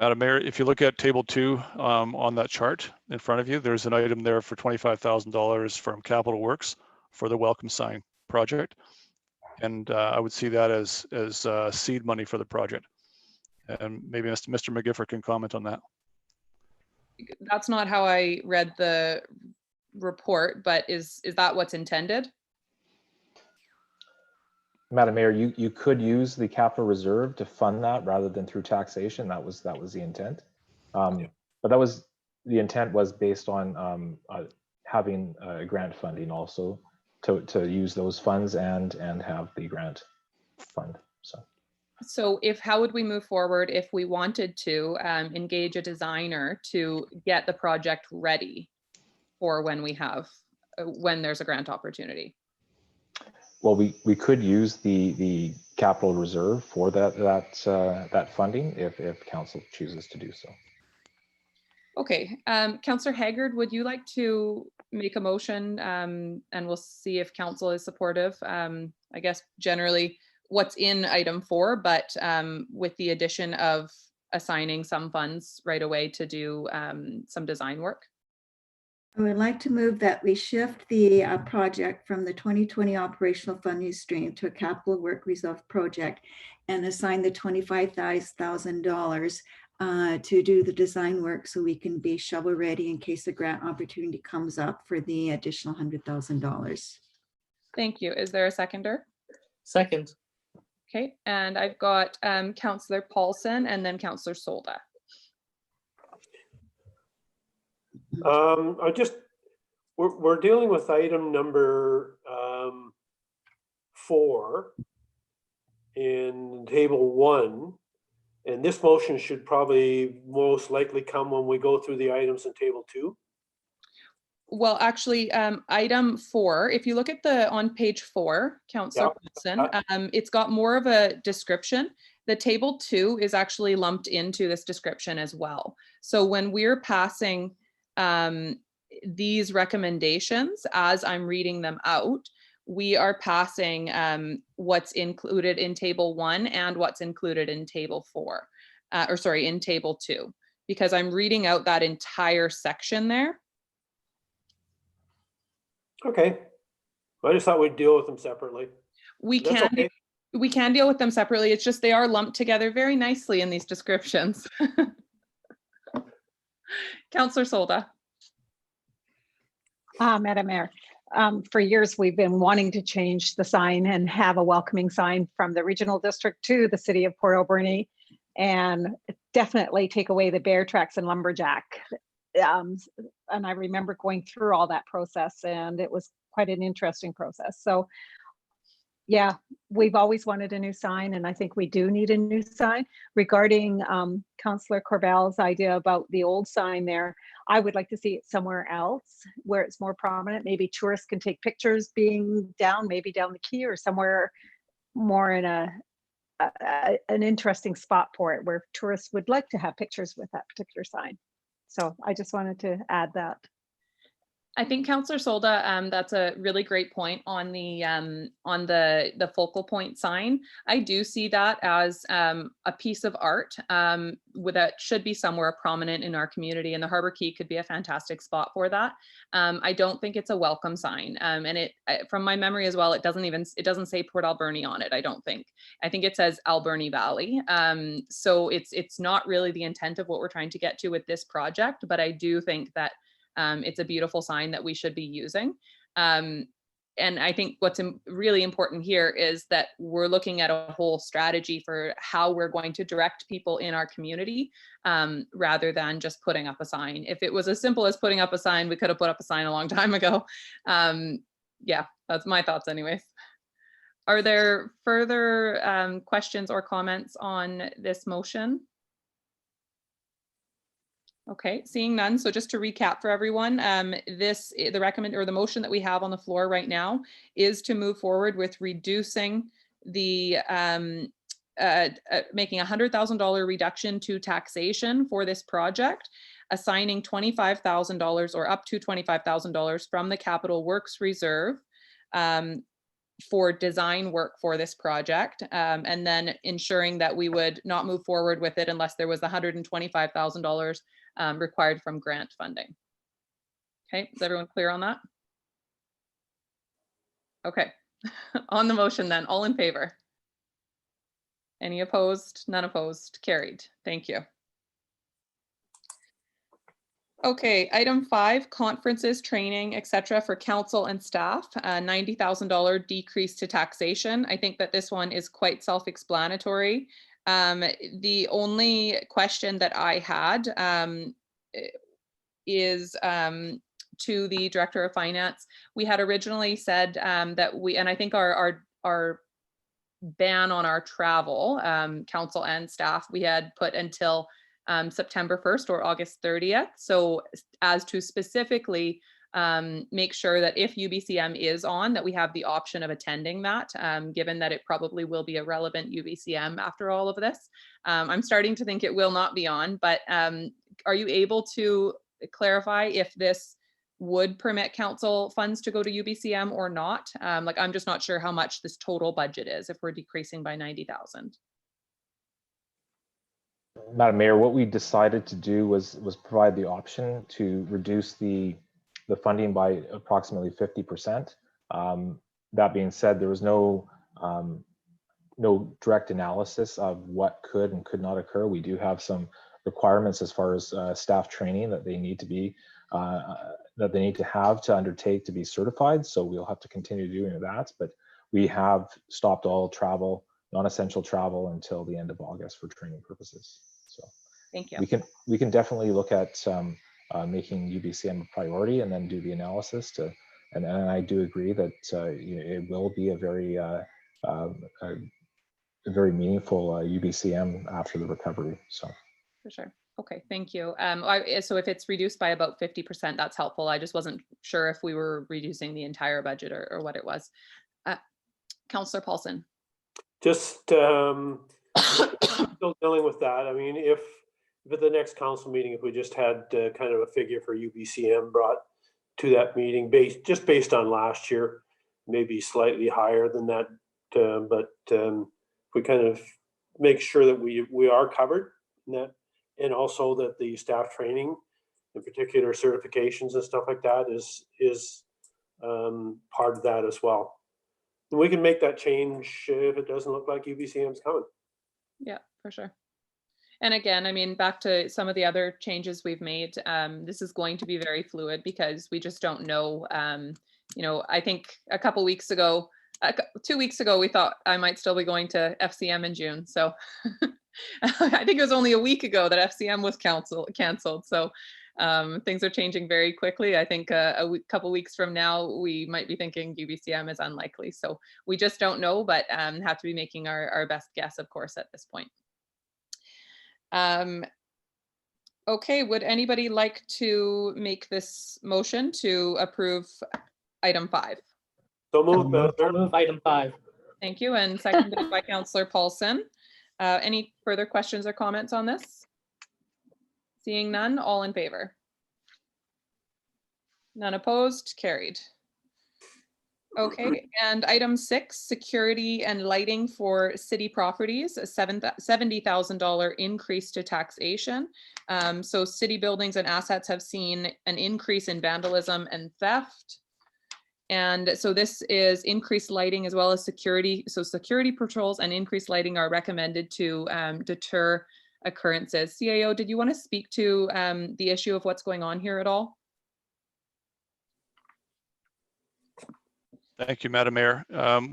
Madam Mayor, if you look at table 2 on that chart in front of you, there's an item there for $25,000 from Capital Works for the welcome sign project. And I would see that as seed money for the project. And maybe Mr. McGiffert can comment on that. That's not how I read the report, but is that what's intended? Madam Mayor, you could use the capital reserve to fund that rather than through taxation. That was the intent. But that was the intent was based on having grant funding also to use those funds and have the grant fund. So how would we move forward if we wanted to engage a designer to get the project ready for when when there's a grant opportunity? Well, we could use the capital reserve for that funding if council chooses to do so. Okay, Councillor Haggard, would you like to make a motion and we'll see if council is supportive? I guess generally what's in item 4, but with the addition of assigning some funds right away to do some design work. I would like to move that we shift the project from the 2020 operational funding stream to a capital work reserve project and assign the $25,000 to do the design work so we can be shovel ready in case a grant opportunity comes up for the additional $100,000. Thank you. Is there a seconder? Second. Okay, and I've got Councillor Paulson and then Councillor Solda. We're dealing with item number 4 in table 1, and this motion should probably most likely come when we go through the items in table 2. Well, actually, item 4, if you look at on page 4, Councillor Paulson, it's got more of a description. The table 2 is actually lumped into this description as well. So when we're passing these recommendations, as I'm reading them out, we are passing what's included in table 1 and what's included in table 4, in table 2, because I'm reading out that entire section there. Okay, I just thought we'd deal with them separately. We can deal with them separately. It's just they are lumped together very nicely in these descriptions. Councillor Solda. Madam Mayor, for years we've been wanting to change the sign and have a welcoming sign from the regional district to the city of Port Alberni, and definitely take away the bear tracks and lumberjack. And I remember going through all that process, and it was quite an interesting process. So yeah, we've always wanted a new sign, and I think we do need a new sign. Regarding Councillor Corbell's idea about the old sign there, I would like to see it somewhere else where it's more prominent. Maybe tourists can take pictures being down, maybe down the quay or somewhere more in an interesting spot for it, where tourists would like to have pictures with that particular sign. So I just wanted to add that. I think Councillor Solda, that's a really great point on the focal point sign. I do see that as a piece of art that should be somewhere prominent in our community, and the Harbor Quay could be a fantastic spot for that. I don't think it's a welcome sign, and from my memory as well, it doesn't say Port Alberni on it. I don't think. I think it says Alberni Valley. So it's not really the intent of what we're trying to get to with this project, but I do think that it's a beautiful sign that we should be using. And I think what's really important here is that we're looking at a whole strategy for how we're going to direct people in our community rather than just putting up a sign. If it was as simple as putting up a sign, we could have put up a sign a long time ago. Yeah, that's my thoughts anyways. Are there further questions or comments on this motion? Okay, seeing none. So just to recap for everyone, the motion that we have on the floor right now is to move forward with reducing the making $100,000 reduction to taxation for this project, assigning $25,000 or up to $25,000 from the Capital Works Reserve for design work for this project, and then ensuring that we would not move forward with it unless there was $125,000 required from grant funding. Okay, is everyone clear on that? Okay, On the motion then, all in favor? Any opposed? None opposed? Carried. Thank you. Okay, item 5, conferences, training, etc. for council and staff, $90,000 decrease to taxation. I think that this one is quite self-explanatory. The only question that I had is to the Director of Finance. We had originally said that and I think our ban on our travel, council and staff, we had put until September 1st or August 30th. So as to specifically make sure that if UBCM is on, that we have the option of attending that, given that it probably will be a relevant UBCM after all of this. I'm starting to think it will not be on, but are you able to clarify if this would permit council funds to go to UBCM or not? Like, I'm just not sure how much this total budget is if we're decreasing by 90,000. Madam Mayor, what we decided to do was provide the option to reduce the funding by approximately 50%. That being said, there was no direct analysis of what could and could not occur. We do have some requirements as far as staff training that they need to be that they need to have to undertake to be certified. So we'll have to continue doing that. But we have stopped all travel, non-essential travel, until the end of August for training purposes. So thank you. We can definitely look at making UBCM a priority and then do the analysis to. And I do agree that it will be a very meaningful UBCM after the recovery. So for sure. Okay, thank you. So if it's reduced by about 50%, that's helpful. I just wasn't sure if we were reducing the entire budget or what it was. Councillor Paulson. Just still dealing with that. I mean, if at the next council meeting, if we just had kind of a figure for UBCM brought to that meeting based on last year, maybe slightly higher than that, but we kind of make sure that we are covered in that. And also that the staff training, in particular certifications and stuff like that, is part of that as well. And we can make that change if it doesn't look like UBCM's coming. Yeah, for sure. And again, I mean, back to some of the other changes we've made, this is going to be very fluid because we just don't know. You know, I think a couple weeks ago, 2 weeks ago, we thought I might still be going to FCM in June. So I think it was only a week ago that FCM was canceled. So things are changing very quickly. I think couple weeks from now, we might be thinking UBCM is unlikely. So we just don't know, but have to be making our best guess, of course, at this point. Okay, would anybody like to make this motion to approve item 5? So move item 5. Thank you, and seconded by Councillor Paulson. Any further questions or comments on this? Seeing none, all in favor? None opposed, carried. Okay, and item 6, security and lighting for city properties, a $70,000 increase to taxation. So city buildings and assets have seen an increase in vandalism and theft. And so this is increased lighting as well as security. So security patrols and increased lighting are recommended to deter occurrences. CAO, did you want to speak to the issue of what's going on here at all? Thank you, Madam Mayor.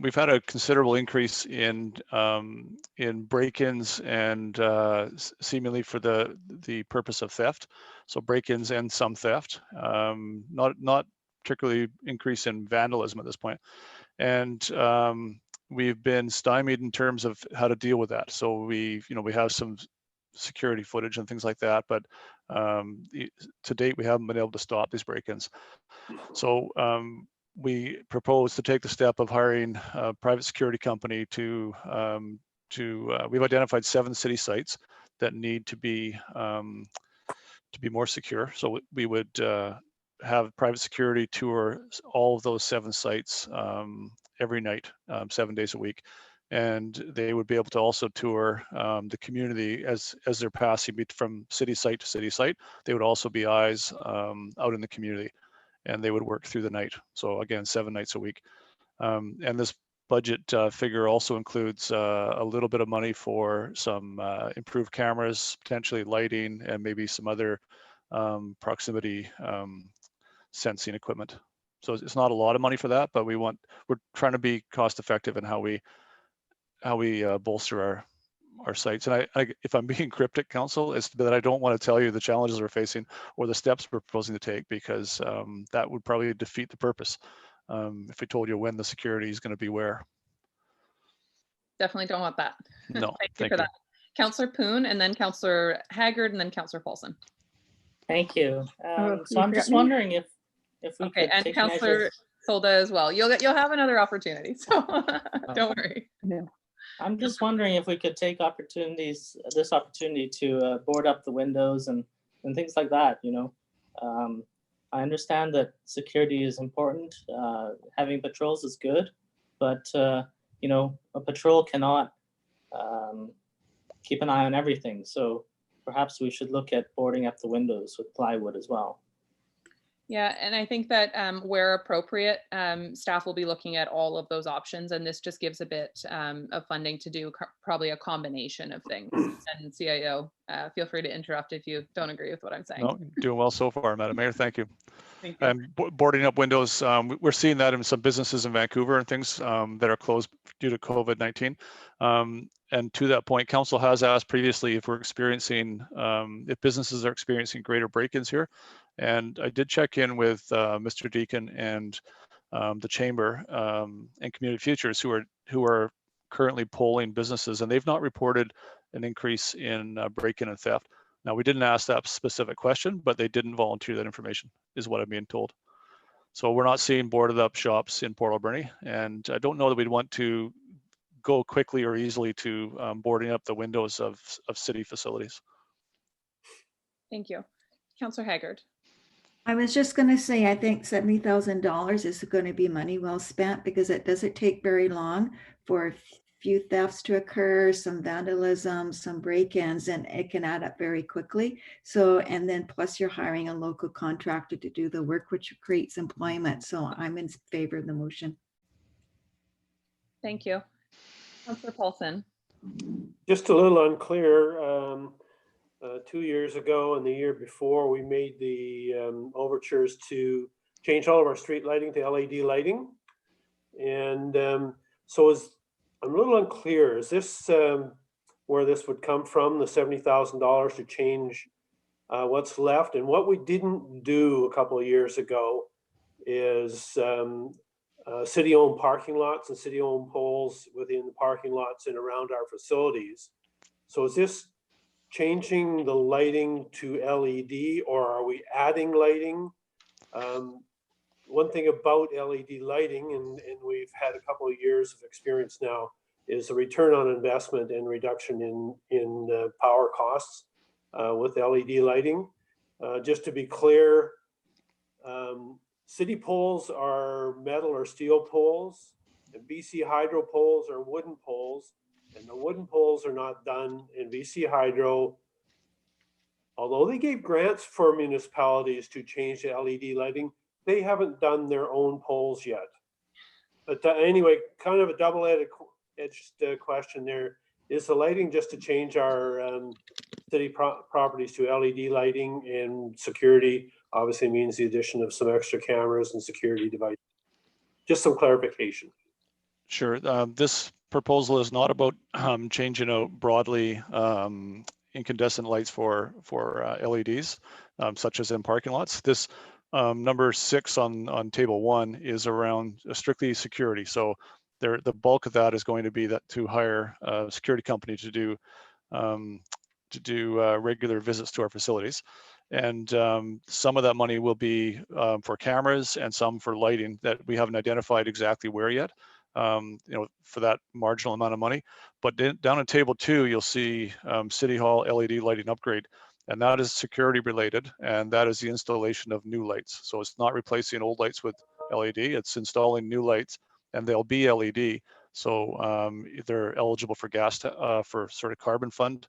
We've had a considerable increase in break-ins and seemingly for the purpose of theft. So break-ins and some theft, not particularly increase in vandalism at this point. And we've been stymied in terms of how to deal with that. So we have some security footage and things like that, but to date, we haven't been able to stop these break-ins. So we propose to take the step of hiring a private security company we've identified 7 city sites that need to be more secure. So we would have private security tour all of those 7 sites every night, 7 days a week. And they would be able to also tour the community as they're passing from city site to city site. They would also be eyes out in the community, and they would work through the night. So again, 7 nights a week. And this budget figure also includes a little bit of money for some improved cameras, potentially lighting, and maybe some other proximity sensing equipment. So it's not a lot of money for that, but we're trying to be cost effective in how we bolster our sites. And if I'm being cryptic, Council, it's that I don't want to tell you the challenges we're facing or the steps we're proposing to take, because that would probably defeat the purpose if we told you when the security is going to be where. Definitely don't want that. No, Thank you for that. Councillor Poon, and then Councillor Haggard, and then Councillor Paulson. Thank you. Oh, So you I'm just forgot me? wondering if we Okay, could and take Councillor measures. Solda as well. You'll have another opportunity, so don't worry. No. I'm just wondering if we could take this opportunity to board up the windows and things like that, you know. I understand that security is important. Having patrols is good, but you know, a patrol cannot keep an eye on everything. So perhaps we should look at boarding up the windows with plywood as well. Yeah, and I think that where appropriate, staff will be looking at all of those options, and this just gives a bit of funding to do probably a combination of things. And CIO, feel free to interrupt if you don't agree with what I'm saying. No, doing well so far, Madam Mayor. Thank you. Thank you. And boarding up windows, we're seeing that in some businesses in Vancouver and things that are closed due to COVID-19. And to that point, Council has asked previously if we're experiencing, if businesses are experiencing greater break-ins here. And I did check in with Mr. Deacon and the Chamber and Community Futures, who are currently polling businesses, and they've not reported an increase in break-in and theft. Now, we didn't ask that specific question, but they didn't volunteer that information, is what I'm being told. So we're not seeing boarded up shops in Port Alberni, and I don't know that we'd want to go quickly or easily to boarding up the windows of city facilities. Thank you. Councillor Haggard. I was just going to say, I think $70,000 is going to be money well spent, because it doesn't take very long for a few thefts to occur, some vandalism, some break-ins, and it can add up very quickly. So, and then plus you're hiring a local contractor to do the work, which creates employment. So I'm in favor of the motion. Thank you. Councillor Paulson. Just a little unclear. 2 years ago and the year before, we made the overtures to change all of our street lighting to LED lighting. And so I'm a little unclear. Is this where this would come from, the $70,000 to change what's left? And what we didn't do a couple of years ago is city-owned parking lots and city-owned poles within the parking lots and around our facilities. So is this changing the lighting to LED, or are we adding lighting? One thing about LED lighting, and we've had a couple of years of experience now, is the return on investment and reduction in power costs with LED lighting. Just to be clear, city poles are metal or steel poles, and BC Hydro poles are wooden poles. And the wooden poles are not done in BC Hydro. Although they gave grants for municipalities to change to LED lighting, they haven't done their own poles yet. But anyway, kind of a double-edged question there. Is the lighting just to change our city properties to LED lighting, and security obviously means the addition of some extra cameras and security devices? Just some clarification. Sure. This proposal is not about changing out broadly incandescent lights for LEDs, such as in parking lots. This number 6 on table 1 is around strictly security. So the bulk of that is going to be that to hire a security company to do regular visits to our facilities. And some of that money will be for cameras and some for lighting that we haven't identified exactly where yet. For that marginal amount of money. But down on table 2, you'll see City Hall LED lighting upgrade, and that is security related, and that is the installation of new lights. So it's not replacing old lights with LED, it's installing new lights, and they'll be LED. So they're eligible for for sort of carbon funds,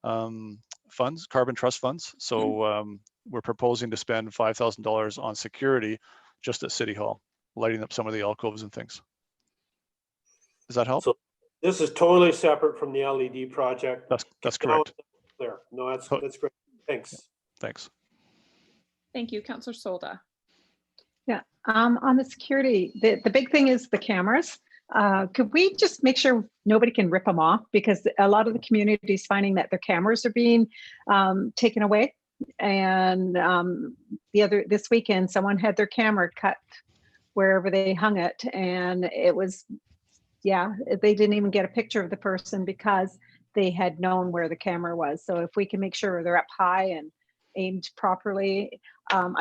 carbon trust funds. So we're proposing to spend $5,000 on security just at City Hall, lighting up some of the alcoves and things. Does that help? So this is totally separate from the LED project. That's Now correct. it's clear. No, that's Oh. great. Thanks. Thanks. Thank you, Councillor Solda. Yeah, on the security, the big thing is the cameras. Could we just make sure nobody can rip them off? Because a lot of the community is finding that their cameras are being taken away. And this weekend, someone had their camera cut wherever they hung it. And it was, yeah, they didn't even get a picture of the person because they had known where the camera was. So if we can make sure they're up high and aimed properly, I'm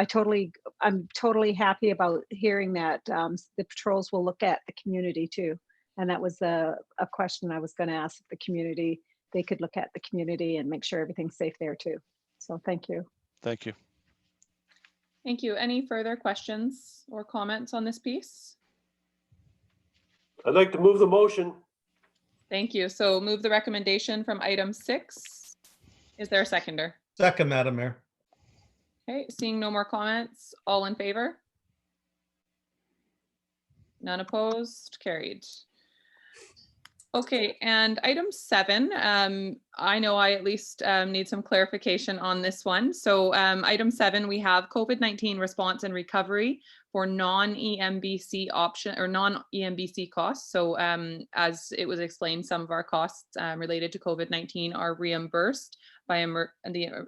totally happy about hearing that the patrols will look at the community too. And that was a question I was going to ask the community. They could look at the community and make sure everything's safe there too. So thank you. Thank you. Thank you. Any further questions or comments on this piece? I'd like to move the motion. Thank you. So move the recommendation from item 6. Is there a seconder? Second, Madam Mayor. Okay, seeing no more comments, all in favor? None opposed, carried. Okay, and item 7, I know I at least need some clarification on this one. So item 7, we have COVID-19 response and recovery for non-EMBC option or non-EMBC costs. So as it was explained, some of our costs related to COVID-19 are reimbursed by the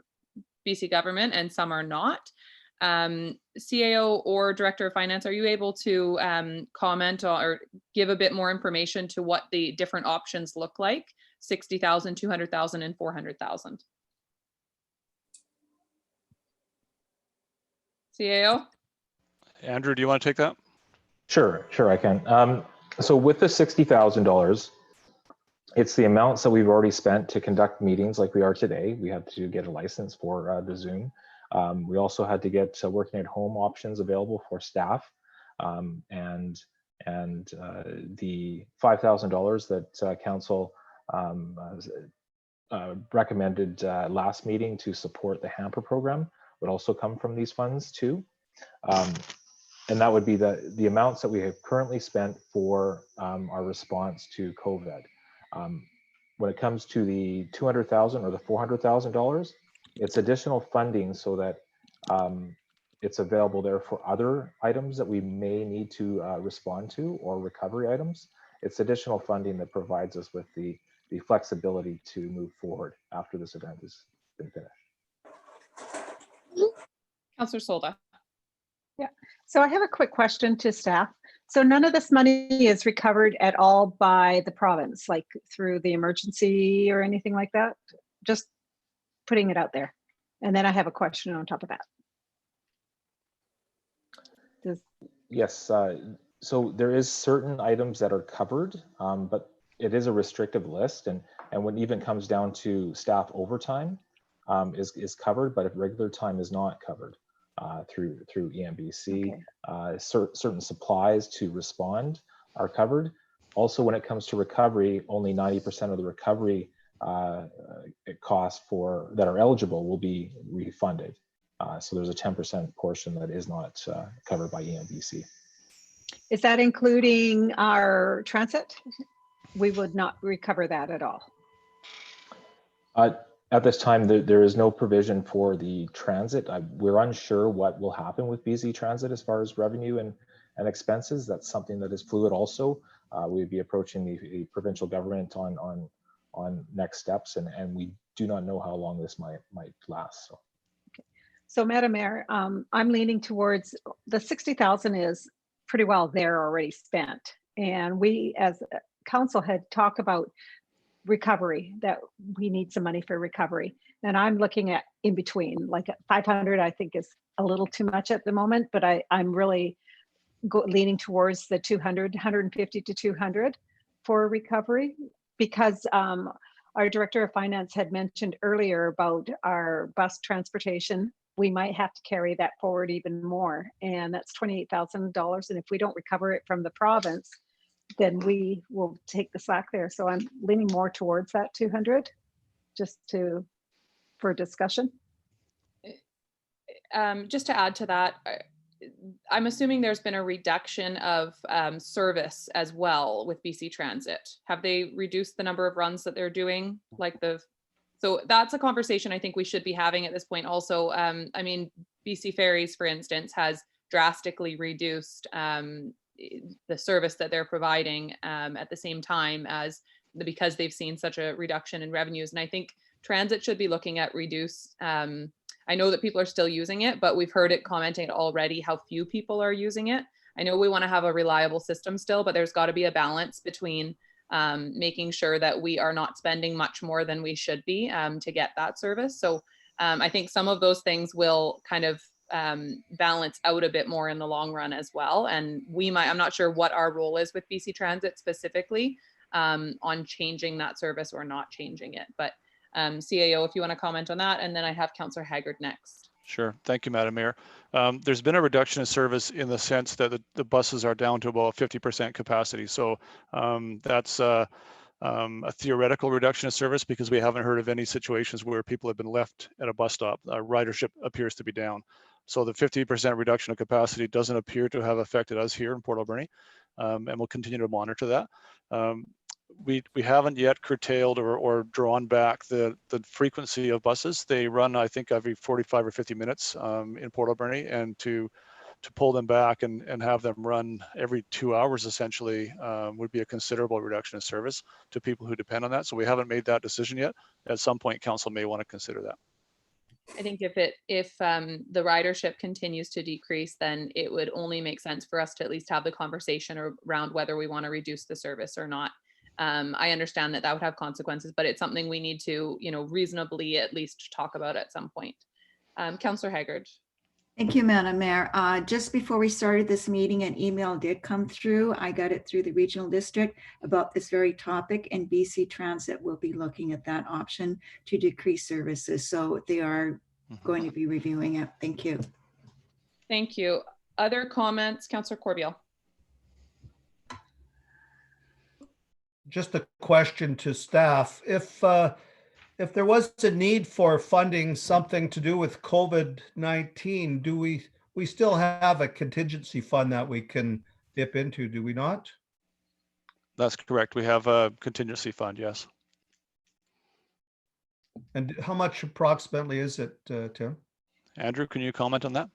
BC government and some are not. CAO or Director of Finance, are you able to comment or give a bit more information to what the different options look like? 60,000, 200,000, and 400,000. CAO? Andrew, do you want to take that? Sure, I can. So with the $60,000, it's the amounts that we've already spent to conduct meetings like we are today. We had to get a license for the Zoom. We also had to get working at home options available for staff, and the $5,000 that council recommended last meeting to support the hamper program would also come from these funds too. And that would be the amounts that we have currently spent for our response to COVID. When it comes to the $200,000 or the $400,000, it's additional funding so that it's available there for other items that we may need to respond to or recovery items. It's additional funding that provides us with the flexibility to move forward after this event has been finished. Councillor Solda. Yeah, so I have a quick question to staff. So none of this money is recovered at all by the province, like through the emergency or anything like that? Just putting it out there. And then I have a question on top of that. Yes, so there is certain items that are covered, but it is a restrictive list, and when it even comes down to staff overtime is covered, but if regular time is not covered through EMBC. Okay. Certain supplies to respond are covered. Also, when it comes to recovery, only 90% of the recovery costs that are eligible will be refunded. So there's a 10% portion that is not covered by EMBC. Is that including our transit? We would not recover that at all. At this time, there is no provision for the transit. We're unsure what will happen with BC Transit as far as revenue and expenses. That's something that is fluid also. We'd be approaching the provincial government on next steps, and we do not know how long this might last. So. So, Madam Mayor, I'm leaning towards the 60,000 is pretty well there already spent. And we as a council had talked about recovery, that we need some money for recovery. And I'm looking at in between, like 500 I think is a little too much at the moment, but I'm really leaning towards the 200, 150 to 200 for recovery, because our Director of Finance had mentioned earlier about our bus transportation. We might have to carry that forward even more, and that's $28,000. And if we don't recover it from the province, then we will take the slack there. So I'm leaning more towards that 200, just for discussion. Just to add to that, I'm assuming there's been a reduction of service as well with BC Transit. Have they reduced the number of runs that they're doing? So that's a conversation I think we should be having at this point also. I mean, BC Ferries, for instance, has drastically reduced the service that they're providing at the same time as because they've seen such a reduction in revenues. And I think transit should be looking at reduce. I know that people are still using it, but we've heard it commenting already how few people are using it. I know we want to have a reliable system still, but there's got to be a balance between making sure that we are not spending much more than we should be to get that service. So I think some of those things will kind of balance out a bit more in the long run as well. And I'm not sure what our role is with BC Transit specifically on changing that service or not changing it. But CAO, if you want to comment on that, and then I have Councillor Haggard next. Sure. Thank you, Madam Mayor. There's been a reduction in service in the sense that the buses are down to about 50% capacity. So that's a theoretical reduction of service because we haven't heard of any situations where people have been left at a bus stop. Ridership appears to be down. So the 50% reduction of capacity doesn't appear to have affected us here in Port Alberni, and we'll continue to monitor that. We haven't yet curtailed or drawn back the frequency of buses. They run, I think, every 45 or 50 minutes in Port Alberni, and to pull them back and have them run every 2 hours essentially would be a considerable reduction in service to people who depend on that. So we haven't made that decision yet. At some point, council may want to consider that. I think if the ridership continues to decrease, then it would only make sense for us to at least have the conversation around whether we want to reduce the service or not. I understand that would have consequences, but it's something we need to, reasonably at least talk about at some point. Councillor Haggard. Thank you, Madam Mayor. Just before we started this meeting, an email did come through. I got it through the regional district about this very topic, and BC Transit will be looking at that option to decrease services. So they are going to be reviewing it. Thank you. Thank you. Other comments, Councillor Corbeil? Just a question to staff. If there was a need for funding something to do with COVID-19, do we still have a contingency fund that we can dip into, do we not? That's correct. We have a contingency fund, yes. And how much approximately is it, Tim? Andrew, can you comment on that?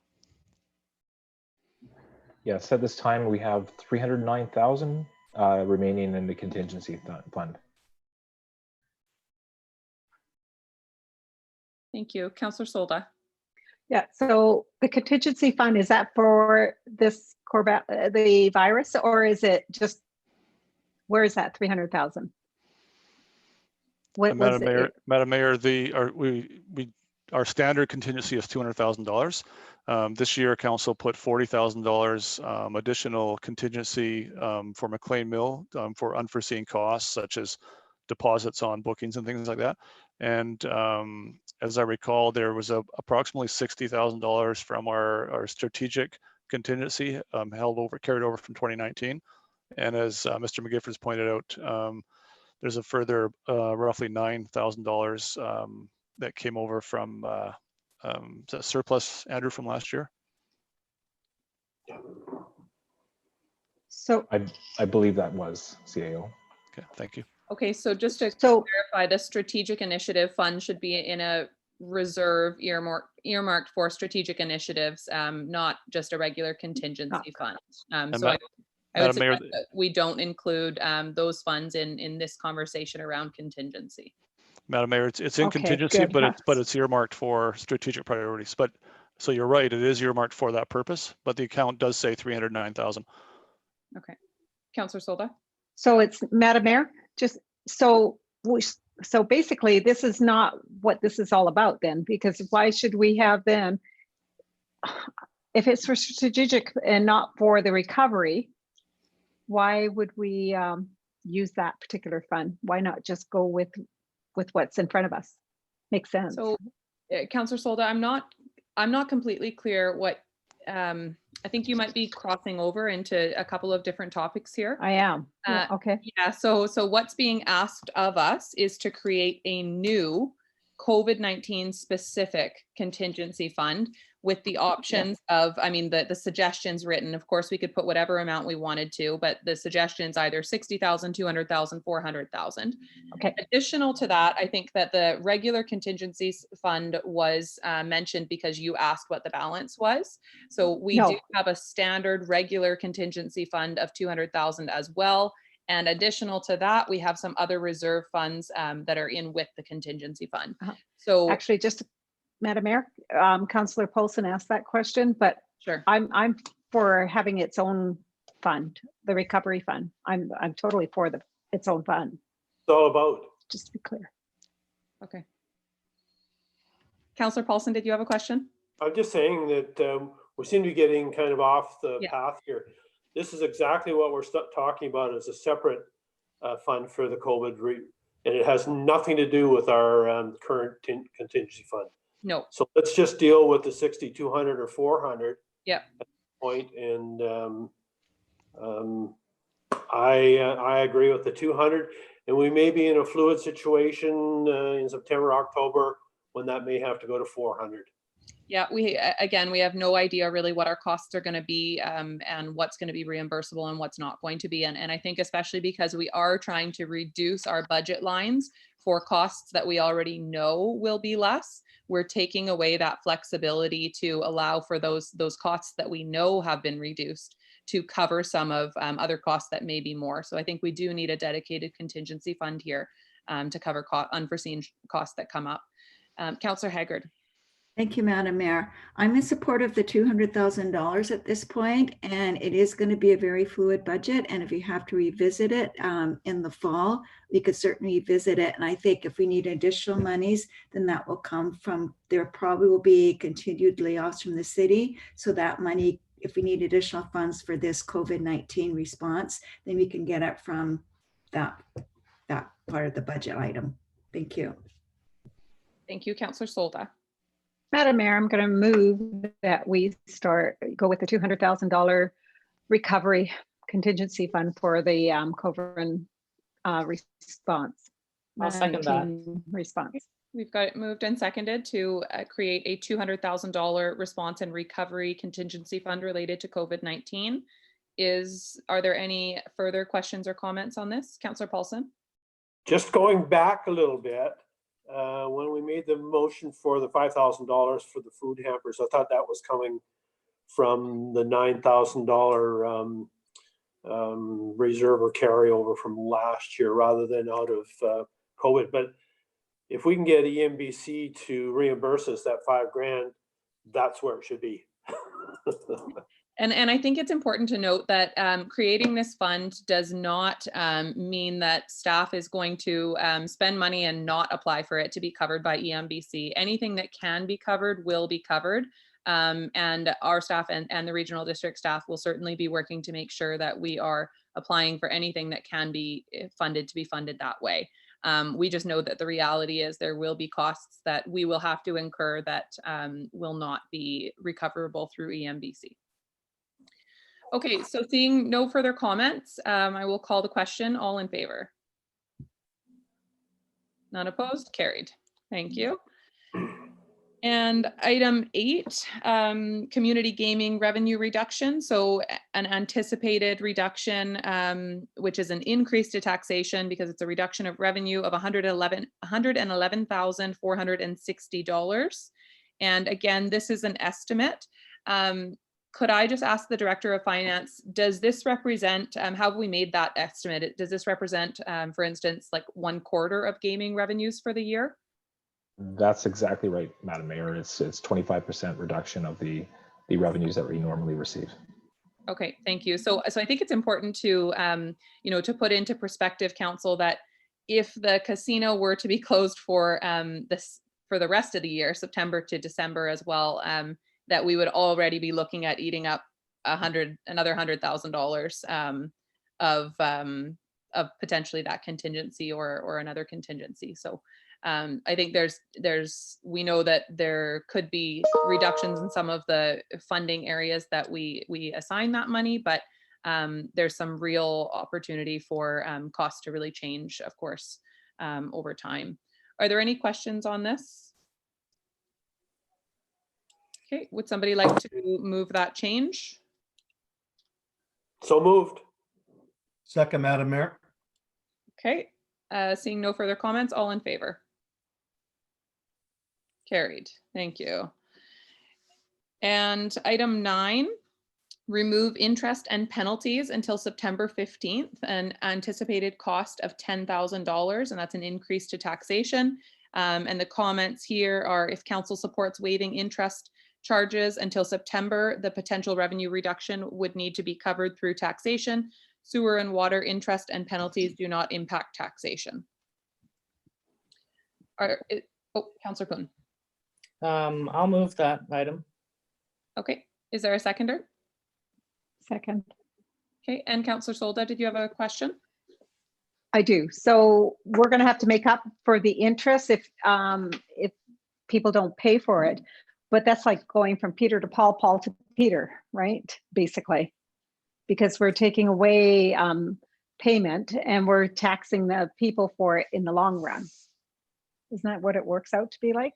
Yes, at this time we have 309,000 remaining in the contingency fund. Thank you. Councillor Solda. Yeah, so the contingency fund, is that for this the virus, or is it just, where is that 300,000? Madam Mayor, our standard contingency is $200,000. This year, council put $40,000 additional contingency for McLean Mill for unforeseen costs, such as deposits on bookings and things like that. And as I recall, there was approximately $60,000 from our strategic contingency carried over from 2019. And as Mr. McGiffers pointed out, there's a further roughly $9,000 that came over from the surplus, Andrew, from last year. So I believe that was CAO. Okay, thank you. Okay, so just to clarify, the strategic initiative fund should be in a reserve earmarked for strategic initiatives, not just a regular contingency fund. So I would suggest that we don't include those funds in this conversation around contingency. Madam Mayor, it's in contingency, but it's earmarked for strategic priorities. But so you're right, it is earmarked for that purpose, but the account does say 309,000. Okay, Councillor Solda. So it's, Madam Mayor, just so basically this is not what this is all about then, because why should we have then, if it's for strategic and not for the recovery, why would we use that particular fund? Why not just go with what's in front of us? Makes sense. So Councillor Solda, I'm not completely clear what I think you might be crossing over into a couple of different topics here. I am. Okay. Yeah. So what's being asked of us is to create a new COVID-19 specific contingency fund with the options of, I mean, the suggestions written. Of course, we could put whatever amount we wanted to, but the suggestions either 60,000, 200,000, 400,000. Okay. Additional to that, I think that the regular contingencies fund was mentioned because you asked what the balance was. So we No. do have a standard regular contingency fund of 200,000 as well. And additional to that, we have some other reserve funds that are in with the contingency fund. So Actually, just Madam Mayor, Councillor Paulson asked that question, but sure. I'm for having its own fund, the recovery fund. I'm totally for its own fund. It's all about. Just to be clear. Okay. Councillor Paulson, did you have a question? I'm just saying that we seem to be getting kind of off the path here. This is exactly what we're talking about as a separate fund for the COVID, and it has nothing to do with our current contingency fund. No. So let's just deal with the 60, 200 or 400 at this point. And I agree with the 200, and we may be in a fluid situation in September, October, when that may have to go to 400. Yeah, we have no idea really what our costs are going to be and what's going to be reimbursable and what's not going to be. And I think especially because we are trying to reduce our budget lines for costs that we already know will be less, we're taking away that flexibility to allow for those costs that we know have been reduced to cover some of other costs that may be more. So I think we do need a dedicated contingency fund here to cover unforeseen costs that come up. Councillor Haggard. Thank you, Madam Mayor. I'm in support of the $200,000 at this point, and it is going to be a very fluid budget. And if you have to revisit it in the fall, we could certainly revisit it. And I think if we need additional monies, then that will come from, there probably will be continued layoffs from the city. So that money, if we need additional funds for this COVID-19 response, then we can get it from that part of the budget item. Thank you. Thank you, Councillor Solda. Madam Mayor, I'm going to move that we go with the $200,000 recovery contingency fund for the COVID response. I'll second that. Response. We've got it moved and seconded to create a $200,000 response and recovery contingency fund related to COVID-19. Are there any further questions or comments on this? Councillor Paulson? Just going back a little bit, when we made the motion for the $5,000 for the food hampers, I thought that was coming from the $9,000 reserve or carryover from last year rather than out of COVID. But if we can get EMBC to reimburse us that $5,000, that's where it should be. And I think it's important to note that creating this fund does not mean that staff is going to spend money and not apply for it to be covered by EMBC. Anything that can be covered will be covered. And our staff and the regional district staff will certainly be working to make sure that we are applying for anything that can be funded to be funded that way. We just know that the reality is there will be costs that we will have to incur that will not be recoverable through EMBC. Okay, so seeing no further comments, I will call the question. All in favor? None opposed? Carried. Thank you. And item 8, community gaming revenue reduction. So an anticipated reduction, which is an increase to taxation because it's a reduction of revenue of $111,460. And again, this is an estimate. Could I just ask the Director of Finance, does this represent, how have we made that estimate? Does this represent, for instance, like 1/4 of gaming revenues for the year? That's exactly right, Madam Mayor. It's 25% reduction of the revenues that we normally receive. Okay, thank you. So I think it's important to, to put into perspective, Council, that if the casino were to be closed for the rest of the year, September to December as well, that we would already be looking at eating up another $100,000 of potentially that contingency or another contingency. So I think we know that there could be reductions in some of the funding areas that we assign that money, but there's some real opportunity for costs to really change, of course, over time. Are there any questions on this? Okay, would somebody like to move that change? So moved. Second, Madam Mayor. Okay, seeing no further comments, all in favor? Carried, thank you. And item 9, remove interest and penalties until September 15th, an anticipated cost of $10,000, and that's an increase to taxation. And the comments here are, if council supports waiving interest charges until September, the potential revenue reduction would need to be covered through taxation. Sewer and water interest and penalties do not impact taxation. Oh, Councillor Poon. I'll move that item. Okay, is there a seconder? Second. Okay, and Councillor Solda, did you have a question? I do. So we're going to have to make up for the interest if people don't pay for it. But that's like going from Peter to Paul, Paul to Peter, right? Basically, because we're taking away payment and we're taxing the people for it in the long run. Isn't that what it works out to be like?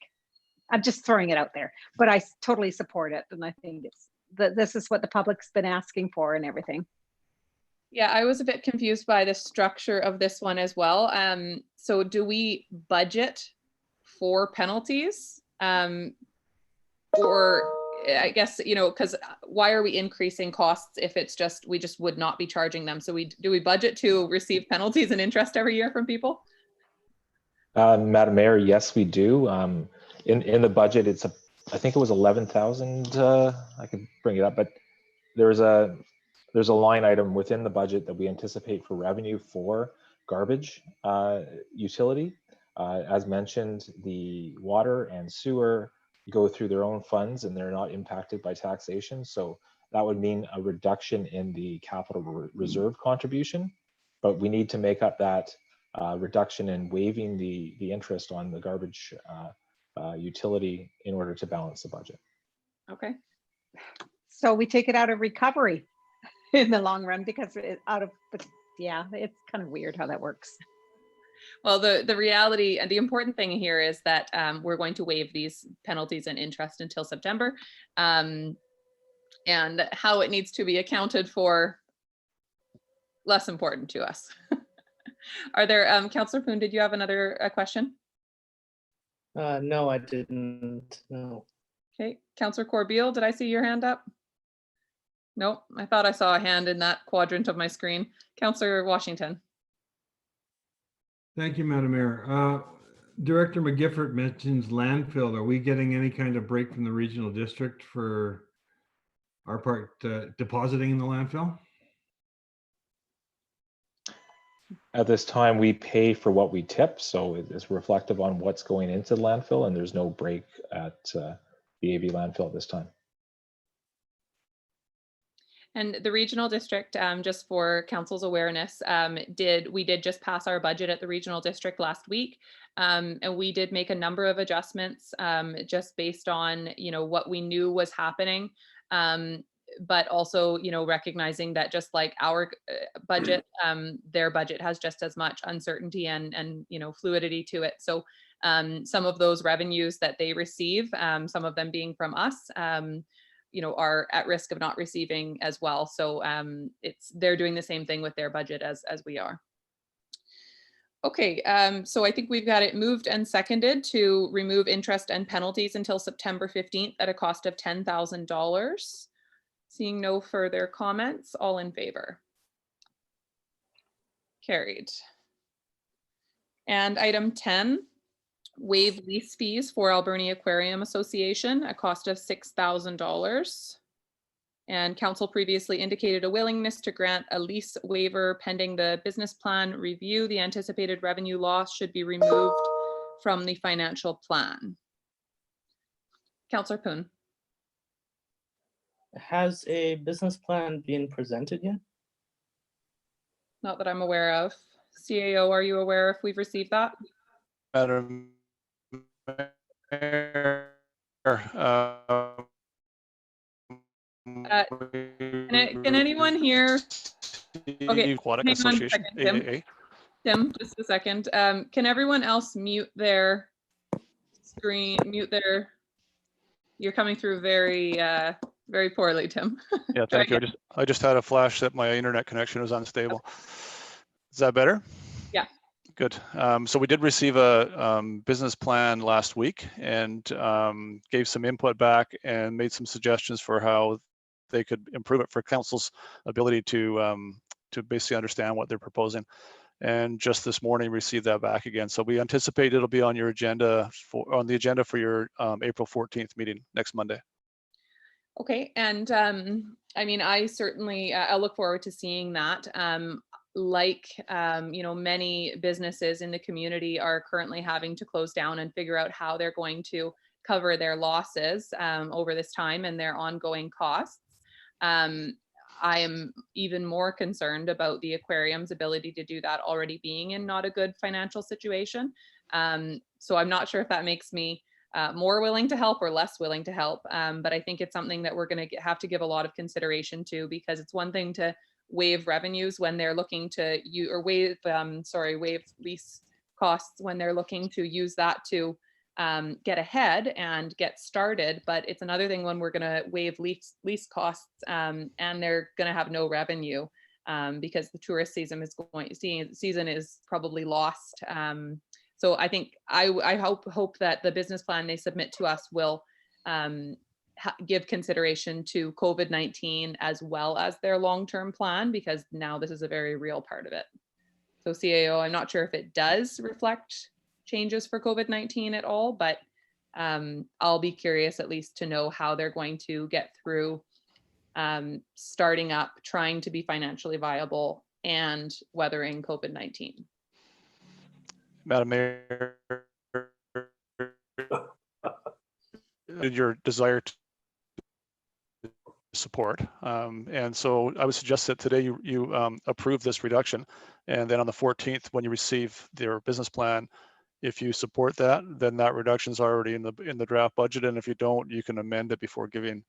I'm just throwing it out there, but I totally support it. And I think it's this is what the public's been asking for and everything. Yeah, I was a bit confused by the structure of this one as well. So do we budget for penalties? Or I guess, you know, because why are we increasing costs if it's just, we just would not be charging them? So do we budget to receive penalties and interest every year from people? Madam Mayor, yes, we do. In the budget, I think it was 11,000. I could bring it up, but there's a line item within the budget that we anticipate for revenue for garbage utility. As mentioned, the water and sewer go through their own funds and they're not impacted by taxation. So that would mean a reduction in the capital reserve contribution, but we need to make up that reduction in waiving the interest on the garbage utility in order to balance the budget. Okay. So we take it out of recovery in the long run because it's out of, yeah, it's kind of weird how that works. Well, the reality and the important thing here is that we're going to waive these penalties and interest until September, and how it needs to be accounted for, less important to us. Are there, Councillor Poon, did you have another question? No, I didn't. No. Okay, Councillor Corbeil, did I see your hand up? Nope, I thought I saw a hand in that quadrant of my screen. Councillor Washington. Thank you, Madam Mayor. Director McGiffert mentions landfill. Are we getting any kind of break from the regional district for our part depositing in the landfill? At this time, we pay for what we tip, so it is reflective on what's going into the landfill, and there's no break at the AV landfill at this time. And the regional district, just for council's awareness, we did just pass our budget at the regional district last week, and we did make a number of adjustments just based on, you know, what we knew was happening, but also, you know, recognizing that just like our budget, their budget has just as much uncertainty and you know, fluidity to it. So some of those revenues that they receive, some of them being from us, you know, are at risk of not receiving as well. So they're doing the same thing with their budget as we are. Okay, so I think we've got it moved and seconded to remove interest and penalties until September 15th at a cost of $10,000. Seeing no further comments, all in favor? Carried. And item 10, waive lease fees for Alberni Aquarium Association, a cost of $6,000. And council previously indicated a willingness to grant a lease waiver pending the business plan review. The anticipated revenue loss should be removed from the financial plan. Councillor Poon. Has a business plan been presented yet? Not that I'm aware of. CAO, are you aware if we've received that? Madam Mayor, can anyone here? Okay, Aquatic hang on a Association, second, Tim. AAA. Tim, just a second. Can everyone else mute their screen, you're coming through very, very poorly, Tim. Yeah, Try thank you. again. I just had a flash that my internet connection was unstable. Is that better? Yeah. Good. So we did receive a business plan last week and gave some input back and made some suggestions for how they could improve it for council's ability to basically understand what they're proposing. And just this morning received that back again. So we anticipate it'll be on your agenda on the agenda for your April 14th meeting next Monday. Okay, and I mean, I certainly I look forward to seeing that. Like you know, many businesses in the community are currently having to close down and figure out how they're going to cover their losses over this time and their ongoing costs. I am even more concerned about the aquarium's ability to do that, already being in not a good financial situation. So I'm not sure if that makes me more willing to help or less willing to help. But I think it's something that we're going to have to give a lot of consideration to, because it's one thing to waive revenues when they're looking to waive lease costs when they're looking to use that to get ahead and get started. But it's another thing when we're going to waive lease costs and they're going to have no revenue because the tourist season is probably lost. So I think I hope that the business plan they submit to us will give consideration to COVID-19 as well as their long-term plan, because now this is a very real part of it. So CAO, I'm not sure if it does reflect changes for COVID-19 at all, but I'll be curious at least to know how they're going to get through starting up, trying to be financially viable and weathering COVID-19. Madam Mayor, your desire to support. And so I would suggest that today you approve this reduction. And then on the 14th, when you receive their business plan, if you support that, then that reduction is already in the draft budget. And if you don't, you can amend it before giving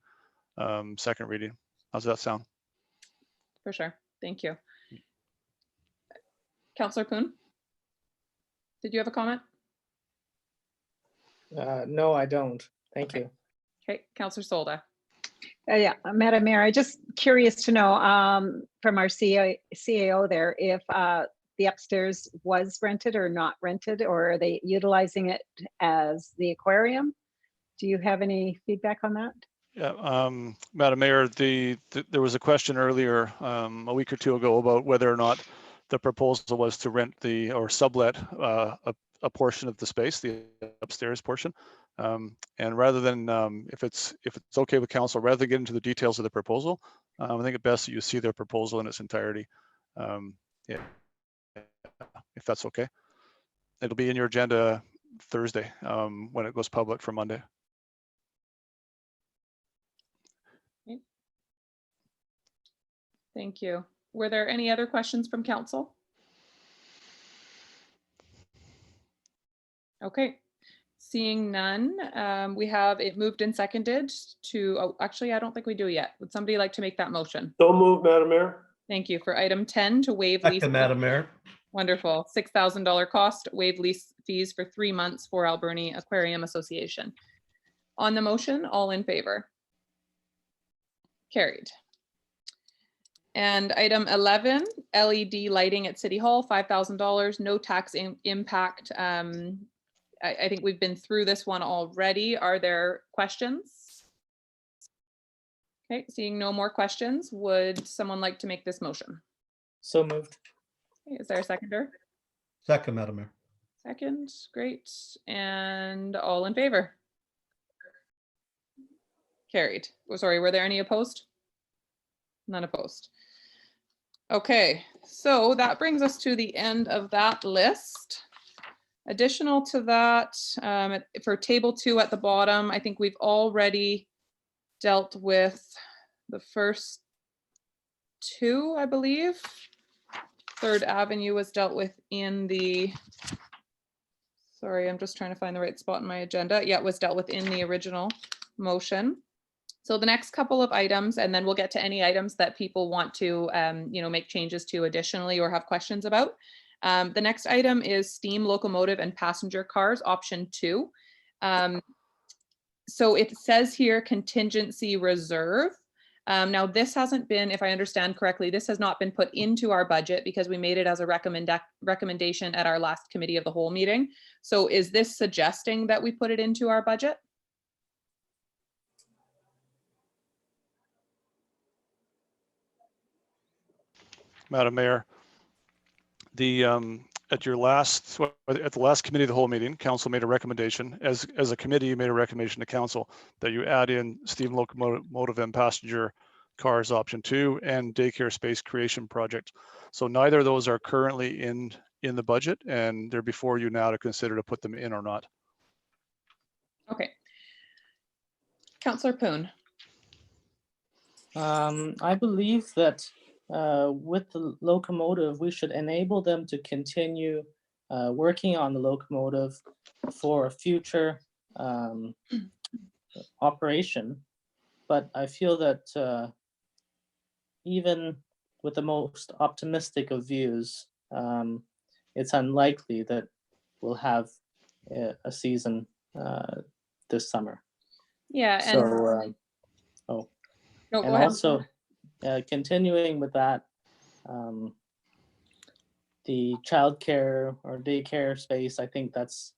second reading. How's that sound? For sure. Thank you. Councillor Poon, did you have a comment? No, I don't. Thank you. Okay, Councillor Solda. Yeah, Madam Mayor, I'm just curious to know from our CAO there if the upstairs was rented or not rented, or are they utilizing it as the aquarium? Do you have any feedback on that? Yeah, Madam Mayor, there was a question earlier a week or two ago about whether or not the proposal was to rent or sublet a portion of the space, the upstairs portion. And rather than, if it's okay with council, rather than get into the details of the proposal, I think it's best that you see their proposal in its entirety. Yeah, if that's okay. It'll be in your agenda Thursday when it goes public for Monday. Thank you. Were there any other questions from council? Okay, seeing none, we have it moved and seconded to, oh, actually, I don't think we do yet. Would somebody like to make that motion? So moved, Madam Mayor. Thank you. For item 10 to waive lease. Madam Mayor. Wonderful. $6,000 cost, waive lease fees for 3 months for Alberni Aquarium Association. On the motion, all in favor? Carried. And item 11, LED lighting at City Hall, $5,000, no tax impact. I think we've been through this one already. Are there questions? Okay, seeing no more questions, would someone like to make this motion? So moved. Okay, is there a seconder? Second, Madam Mayor. Second, great. And all in favor? Carried. Oh, sorry, were there any opposed? None opposed. Okay, so that brings us to the end of that list. Additional to that, for table 2 at the bottom, I think we've already dealt with the first 2, I believe. Third Avenue was dealt with in the, sorry, I'm just trying to find the right spot in my agenda. Yeah, it was dealt with in the original motion. So the next couple of items, and then we'll get to any items that people want to, make changes to additionally or have questions about. The next item is steam locomotive and passenger cars, option 2. So it says here contingency reserve. Now this hasn't been, if I understand correctly, this has not been put into our budget because we made it as a recommendation at our last committee of the whole meeting. So is this suggesting that we put it into our budget? Madam Mayor, the at the last committee of the whole meeting, council made a recommendation. As a committee, you made a recommendation to council that you add in steam locomotive and passenger cars option 2 and daycare space creation project. So neither of those are currently in the budget, and they're before you now to consider to put them in or not. Okay. Councillor Poon. I believe that with the locomotive, we should enable them to continue working on the locomotive for a future operation. But I feel that even with the most optimistic of views, it's unlikely that we'll have a season this summer. Yeah, and So, no, and go ahead. also continuing with that, the childcare or daycare space, I think that's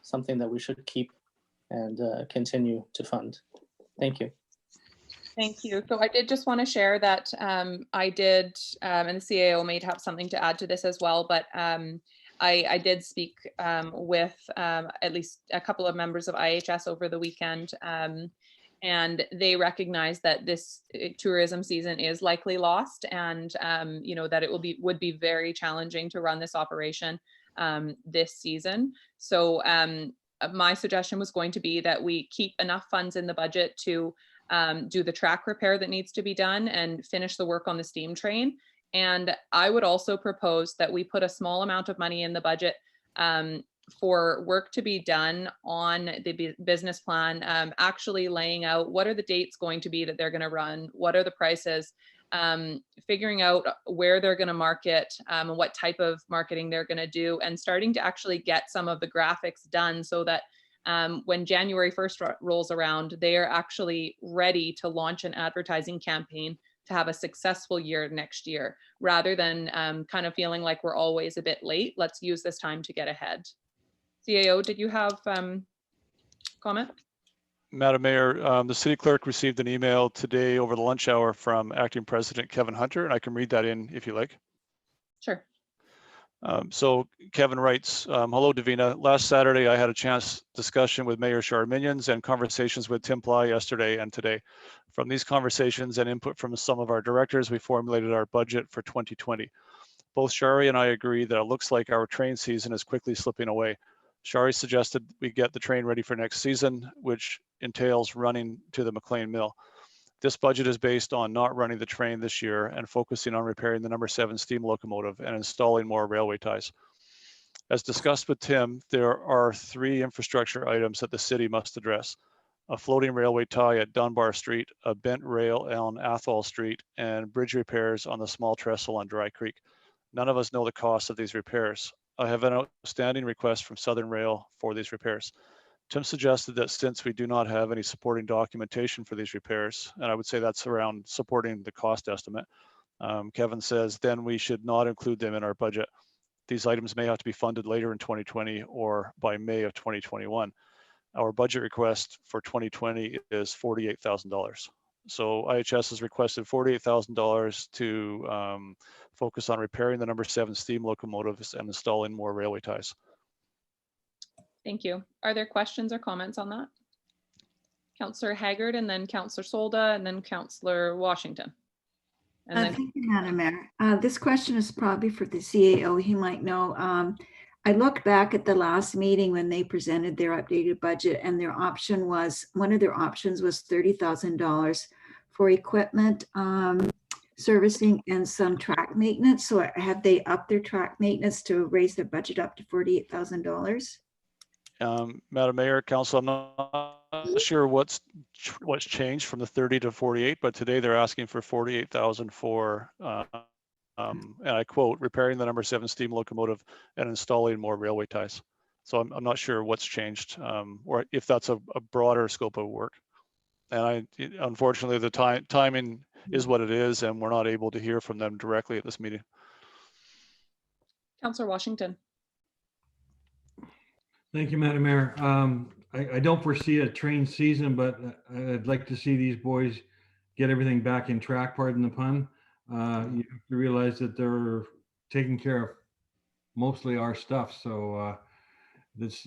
something that we should keep and continue to fund. Thank you. Thank you. So I did just want to share that I did, and the CAO may have something to add to this as well, but I did speak with at least a couple of members of IHS over the weekend, and they recognize that this tourism season is likely lost, and you know, that it would be very challenging to run this operation this season. So my suggestion was going to be that we keep enough funds in the budget to do the track repair that needs to be done and finish the work on the steam train. And I would also propose that we put a small amount of money in the budget for work to be done on the business plan, actually laying out what are the dates going to be that they're going to run, what are the prices, figuring out where they're going to market, what type of marketing they're going to do, and starting to actually get some of the graphics done so that when January 1st rolls around, they are actually ready to launch an advertising campaign to have a successful year next year, rather than kind of feeling like we're always a bit late. Let's use this time to get ahead. CAO, did you have comment? Madam Mayor, the city clerk received an email today over the lunch hour from Acting President Kevin Hunter, and I can read that in if you like. Sure. So Kevin writes, hello, Davina. Last Saturday, I had a chance discussion with Mayor Charminions and conversations with Tim Ply yesterday and today. From these conversations and input from some of our directors, we formulated our budget for 2020. Both Shari and I agree that it looks like our train season is quickly slipping away. Shari suggested we get the train ready for next season, which entails running to the McLean Mill. This budget is based on not running the train this year and focusing on repairing the number 7 steam locomotive and installing more railway ties. As discussed with Tim, there are 3 infrastructure items that the city must address: a floating railway tie at Dunbar Street, a bent rail on Athol Street, and bridge repairs on the small trestle on Dry Creek. None of us know the cost of these repairs. I have an outstanding request from Southern Rail for these repairs. Tim suggested that since we do not have any supporting documentation for these repairs, and I would say that's around supporting the cost estimate, Kevin says then we should not include them in our budget. These items may have to be funded later in 2020 or by May of 2021. Our budget request for 2020 is $48,000. So IHS has requested $48,000 to focus on repairing the number 7 steam locomotives and installing more railway ties. Thank you. Are there questions or comments on that? Councillor Haggard, and then Councillor Solda, and then Councillor Washington. And then Thank you, Madam Mayor. This question is probably for the CAO. He might know. I looked back at the last meeting when they presented their updated budget, and their option was, one of their options was $30,000 for equipment servicing and some track maintenance. So have they upped their track maintenance to raise their budget up to $48,000? Madam Mayor, Council, I'm not sure what's changed from the 30 to 48, but today they're asking for 48,000 for and I quote, repairing the number 7 steam locomotive and installing more railway ties. So I'm not sure what's changed, or if that's a broader scope of work. And unfortunately, the timing is what it is, and we're not able to hear from them directly at this meeting. Councillor Washington. Thank you, Madam Mayor. I don't foresee a train season, but I'd like to see these boys get everything back in track, pardon the pun. You have to realize that they're taking care of mostly our stuff. So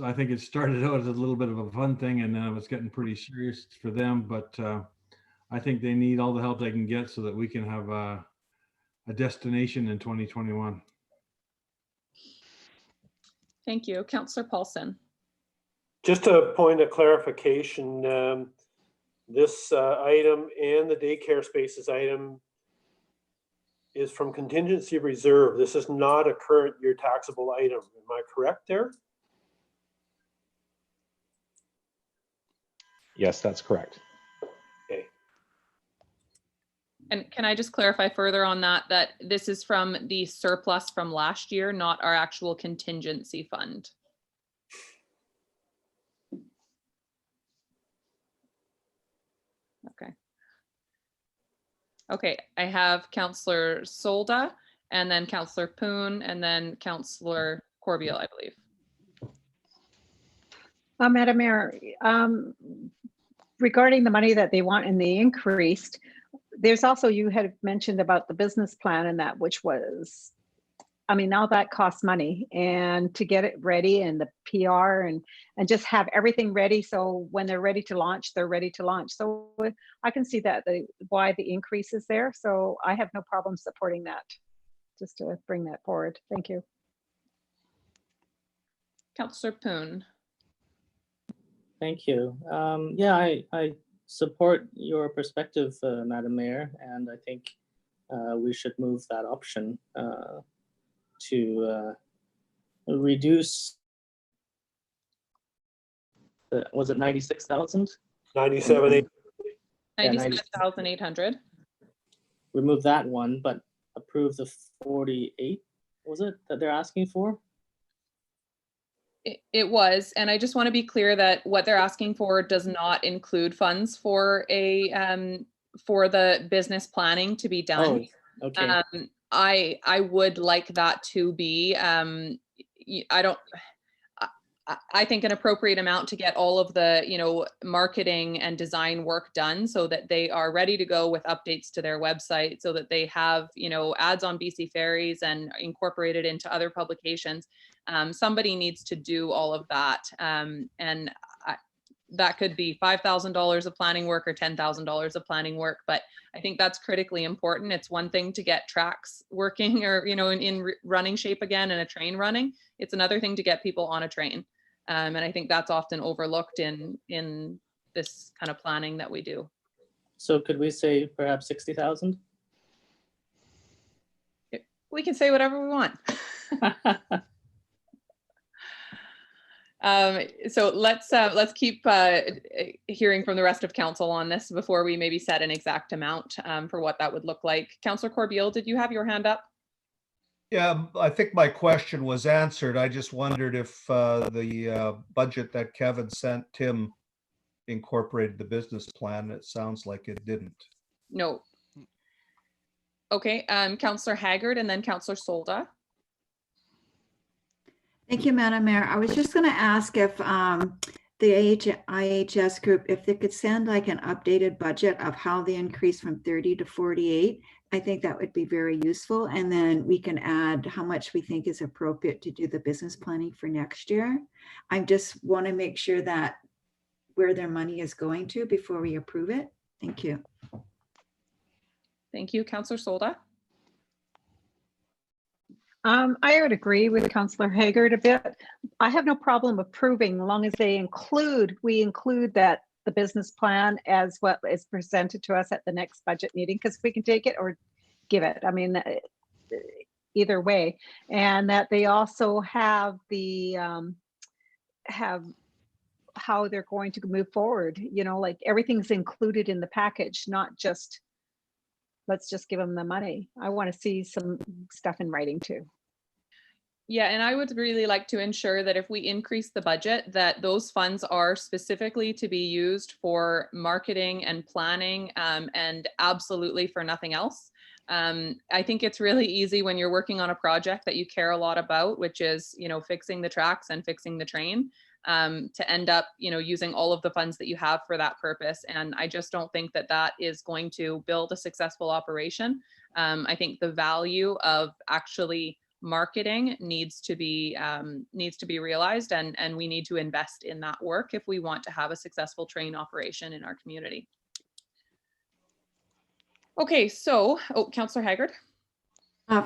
I think it started out as a little bit of a fun thing, and then it was getting pretty serious for them. But I think they need all the help they can get so that we can have a destination in 2021. Thank you. Councillor Paulson. Just a point of clarification, this item and the daycare spaces item is from contingency reserve. This is not a current year taxable item. Am I correct there? Yes, that's correct. Okay. And can I just clarify further on that, that this is from the surplus from last year, not our actual contingency fund? Okay. Okay, I have Councillor Solda and then Councillor Poon and then Councillor Corbeil, I believe. Madam Mayor, regarding the money that they want and the increased, there's also, you had mentioned about the business plan and that, which was, I mean, now that costs money, and to get it ready and the PR and just have everything ready. So when they're ready to launch, they're ready to launch. So I can see that why the increase is there. So I have no problem supporting that, just to bring that forward. Thank you. Councillor Poon. Thank you. Yeah, I support your perspective, Madam Mayor, and I think we should move that option to reduce, was it 96,000? 97,800. 97,800. Remove that one, but approve the 48, was it, that they're asking for? It was, and I just want to be clear that what they're asking for does not include funds for for the business planning to be done. Oh, okay. I would like that to be, I think an appropriate amount to get all of the, marketing and design work done so that they are ready to go with updates to their website, so that they have, ads on BC Ferries and incorporated into other publications. Somebody needs to do all of that. And that could be $5,000 of planning work or $10,000 of planning work, but I think that's critically important. It's one thing to get tracks working or, in running shape again and a train running. It's another thing to get people on a train. And I think that's often overlooked in this kind of planning that we do. So could we say perhaps 60,000? We can say whatever we want. So let's keep hearing from the rest of council on this before we maybe set an exact amount for what that would look like. Councillor Corbeil, did you have your hand up? Yeah, I think my question was answered. I just wondered if the budget that Kevin sent Tim incorporated the business plan. It sounds like it didn't. No. Okay, Councillor Haggard and then Councillor Solda. Thank you, Madam Mayor. I was just going to ask if the IHS group, if they could send like an updated budget of how they increased from 30 to 48. I think that would be very useful. And then we can add how much we think is appropriate to do the business planning for next year. I just want to make sure that where their money is going to before we approve it. Thank you. Thank you, Councillor Solda. I would agree with Councillor Haggard a bit. I have no problem approving as long as we include that the business plan as what is presented to us at the next budget meeting, because we can take it or give it. I mean, either way. And that they also have the have how they're going to move forward, like everything's included in the package, not just let's just give them the money. I want to see some stuff in writing too. Yeah, and I would really like to ensure that if we increase the budget, that those funds are specifically to be used for marketing and planning, and absolutely for nothing else. I think it's really easy when you're working on a project that you care a lot about, which is, you know, fixing the tracks and fixing the train, to end up, you know, using all of the funds that you have for that purpose. And I just don't think that that is going to build a successful operation. I think the value of actually marketing needs to be realized, and we need to invest in that work if we want to have a successful train operation in our community. Okay, so, oh, Councillor Haggard.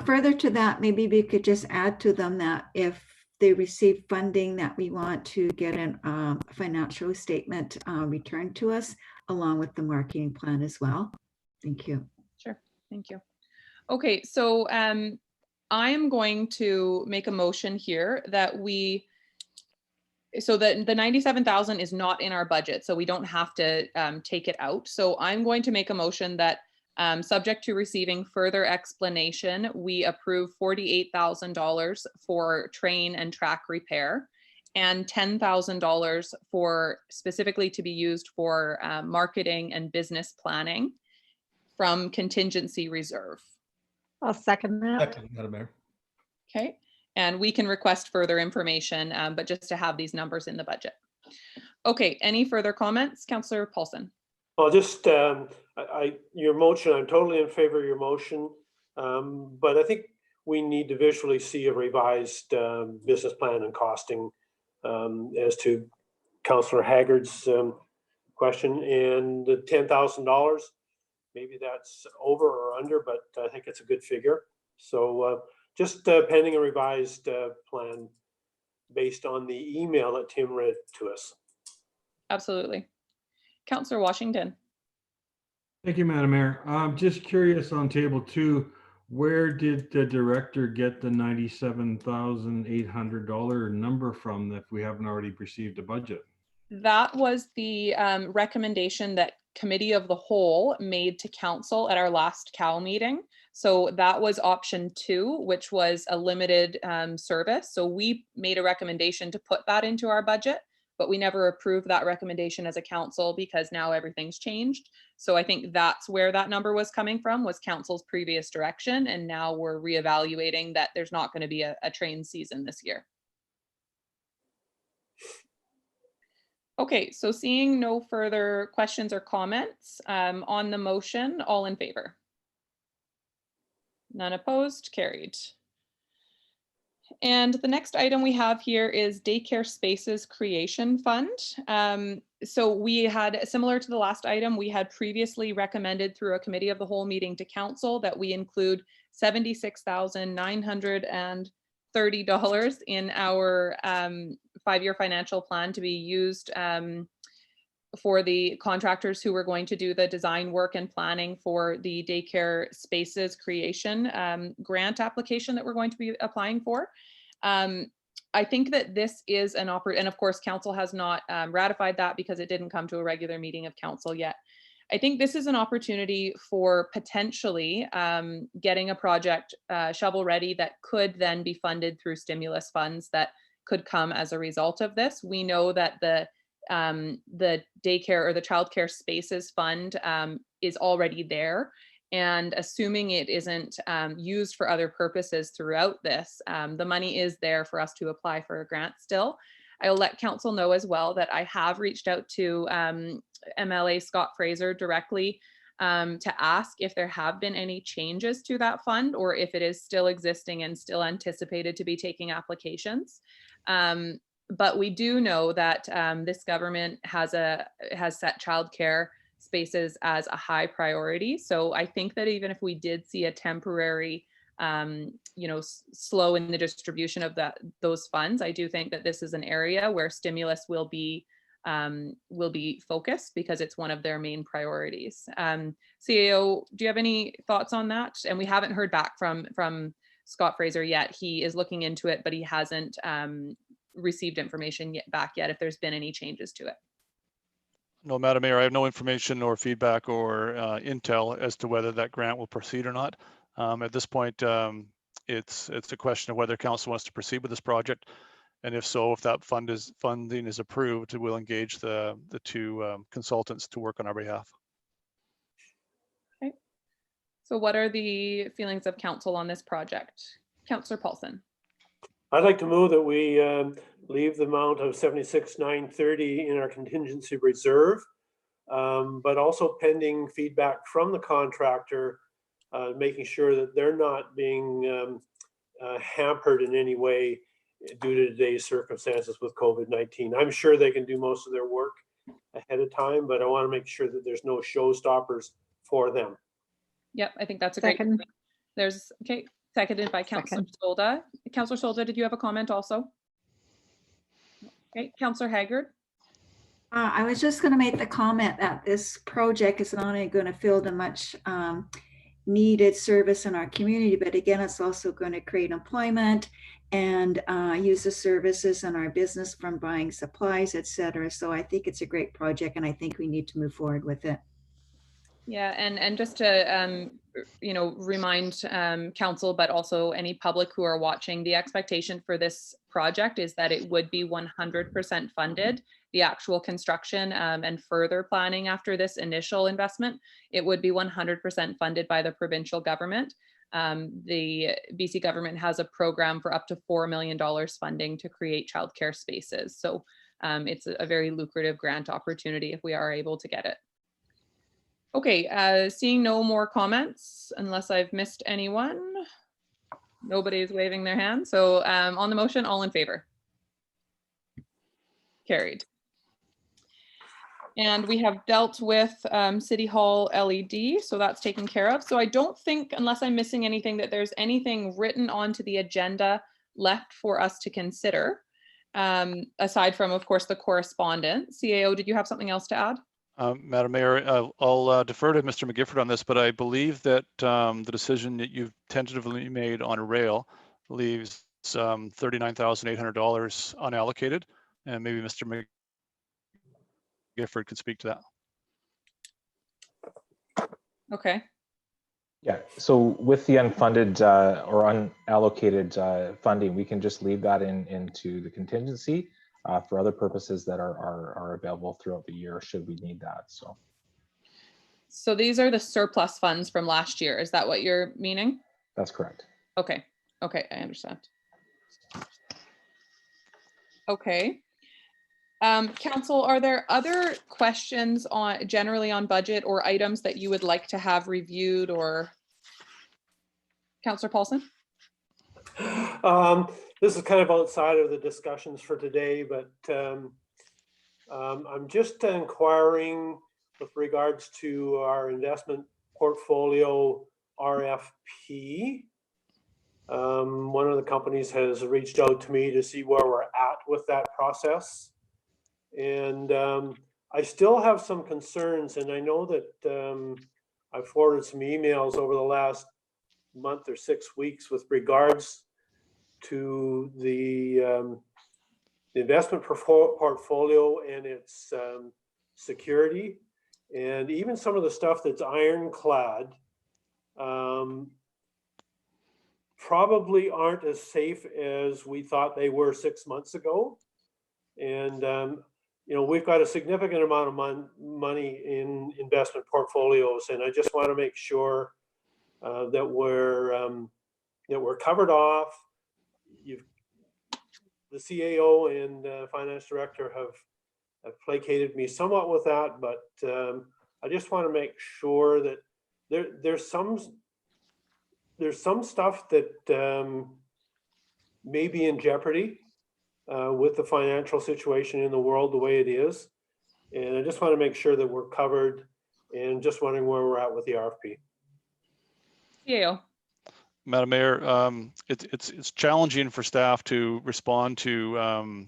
Further to that, maybe we could just add to them that if they receive funding, that we want to get a financial statement returned to us along with the marketing plan as well. Thank you. Sure, thank you. Okay, so I'm going to make a motion here that so the 97,000 is not in our budget, so we don't have to take it out. So I'm going to make a motion that subject to receiving further explanation, we approve $48,000 for train and track repair and $10,000 for specifically to be used for marketing and business planning from contingency reserve. I'll second that. Second, Madam Mayor. Okay, and we can request further information, but just to have these numbers in the budget. Okay, any further comments? Councillor Paulson. Well, just your motion, I'm totally in favor of your motion, but I think we need to visually see a revised business plan and costing as to Councillor Haggard's question, and the $10,000. Maybe that's over or under, but I think it's a good figure. So just pending a revised plan based on the email that Tim read to us. Absolutely. Councillor Washington. Thank you, Madam Mayor. I'm just curious on table 2, where did the director get the $97,800 number from if we haven't already received a budget? That was the recommendation that Committee of the Whole made to Council at our last COW meeting. So that was option 2, which was a limited service. So we made a recommendation to put that into our budget, but we never approved that recommendation as a council because now everything's changed. So I think that's where that number was coming from, was Council's previous direction. And now we're reevaluating that there's not going to be a train season this year. Okay, so seeing no further questions or comments on the motion, all in favor? None opposed, carried. And the next item we have here is Daycare Spaces Creation Fund. So we had, similar to the last item, we had previously recommended through a Committee of the Whole meeting to Council that we include $76,930 in our 5-year financial plan to be used for the contractors who were going to do the design work and planning for the daycare spaces creation grant application that we're going to be applying for. I think that this is an and of course council has not ratified that because it didn't come to a regular meeting of council yet. I think this is an opportunity for potentially getting a project shovel ready that could then be funded through stimulus funds that could come as a result of this. We know that the daycare or the childcare spaces fund is already there, and assuming it isn't used for other purposes throughout this, the money is there for us to apply for a grant still. I'll let council know as well that I have reached out to MLA Scott Fraser directly to ask if there have been any changes to that fund or if it is still existing and still anticipated to be taking applications. But we do know that this government has set childcare spaces as a high priority. So I think that even if we did see a temporary, slow in the distribution of those funds, I do think that this is an area where stimulus will be focused because it's one of their main priorities. CAO, do you have any thoughts on that? And we haven't heard back from Scott Fraser yet. He is looking into it, but he hasn't received information back yet if there's been any changes to it. No, Madam Mayor, I have no information or feedback or intel as to whether that grant will proceed or not. At this point, it's a question of whether council wants to proceed with this project. And if so, if that funding is approved, we'll engage the two consultants to work on our behalf. Okay. So what are the feelings of council on this project? Councillor Paulson. I'd like to move that we leave the amount of 76,930 in our contingency reserve, but also pending feedback from the contractor, making sure that they're not being hampered in any way due to today's circumstances with COVID-19. I'm sure they can do most of their work ahead of time, but I want to make sure that there's no showstoppers for them. Yep, I think that's a great point. There's, okay, seconded by Councillor Solda. Councillor Solda, did you have a comment also? Okay, Councillor Haggard. I was just going to make the comment that this project is not only going to fill the much needed service in our community, but again, it's also going to create employment and use the services in our business from buying supplies, etc. So I think it's a great project, and I think we need to move forward with it. Yeah, and just to remind council, but also any public who are watching, the expectation for this project is that it would be 100% funded. The actual construction and further planning after this initial investment, it would be 100% funded by the provincial government. The BC government has a program for up to $4 million funding to create childcare spaces. So it's a very lucrative grant opportunity if we are able to get it. Okay, seeing no more comments, unless I've missed anyone. Nobody's waving their hand. So on the motion, all in favor? Carried. And we have dealt with City Hall LED, so that's taken care of. So I don't think, unless I'm missing anything, that there's anything written onto the agenda left for us to consider, aside from, of course, the correspondence. CAO, did you have something else to add? Madam Mayor, I'll defer to Mr. McGifford on this, but I believe that the decision that you've tentatively made on rail leaves $39,800 unallocated, and maybe Mr. McGifford could speak to that. Okay. Yeah, so with the unfunded or unallocated funding, we can just leave that into the contingency for other purposes that are available throughout the year should we need that. So these are the surplus funds from last year. Is that what you're meaning? That's correct. Okay. Okay, I understand. Okay. Council, are there other questions generally on budget or items that you would like to have reviewed, or Councillor Paulson? This is kind of outside of the discussions for today, but I'm just inquiring with regards to our investment portfolio RFP. One of the companies has reached out to me to see where we're at with that process. And I still have some concerns, and I know that I've forwarded some emails over the last month or 6 weeks with regards to the investment portfolio and its security, and even some of the stuff that's ironclad probably aren't as safe as we thought they were 6 months ago. And you know, we've got a significant amount of money in investment portfolios, and I just want to make sure that we're covered off. The CAO and finance director have placated me somewhat with that, but I just want to make sure that there's some stuff that may be in jeopardy with the financial situation in the world the way it is, and I just want to make sure that we're covered. And just wondering where we're at with the RFP. CAO. Madam Mayor, it's challenging for staff to respond to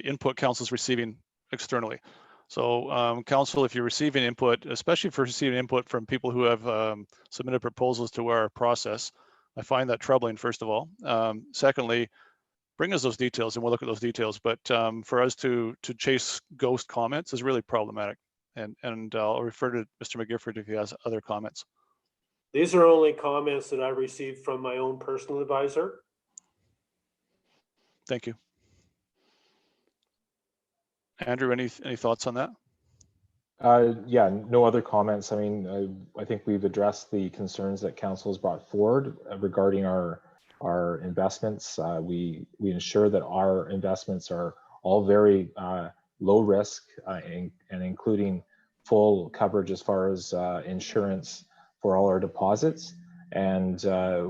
input council's receiving externally. So council, if you're receiving input, especially for receiving input from people who have submitted proposals to our process, I find that troubling, first of all. Secondly, bring us those details and we'll look at those details. But for us to chase ghost comments is really problematic. And I'll refer to Mr. McGifford if he has other comments. These are only comments that I received from my own personal advisor. Thank you. Andrew, any thoughts on that? Yeah, no other comments. I mean, I think we've addressed the concerns that council has brought forward regarding our investments. We ensure that our investments are all very low risk and including full coverage as far as insurance for all our deposits. And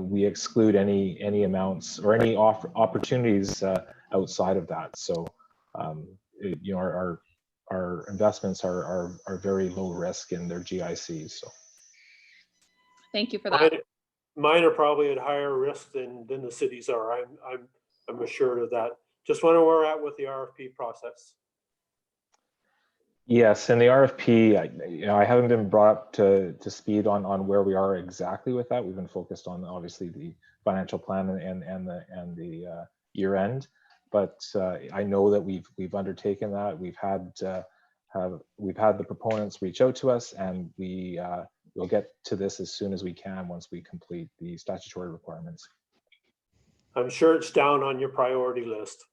we exclude any amounts or any opportunities outside of that. So, you know, our investments are very low risk in their GICs. So Thank you for that. Mine are probably at higher risk than the cities are. I'm assured of that. Just wonder where we're at with the RFP process. yes, and the RFP, I haven't been brought up to speed on where we are exactly with that. We've been focused on obviously the financial plan and the year end. But I know that we've undertaken that. We've had the proponents reach out to us, and we'll get to this as soon as we can once we complete the statutory requirements. I'm sure it's down on your priority list.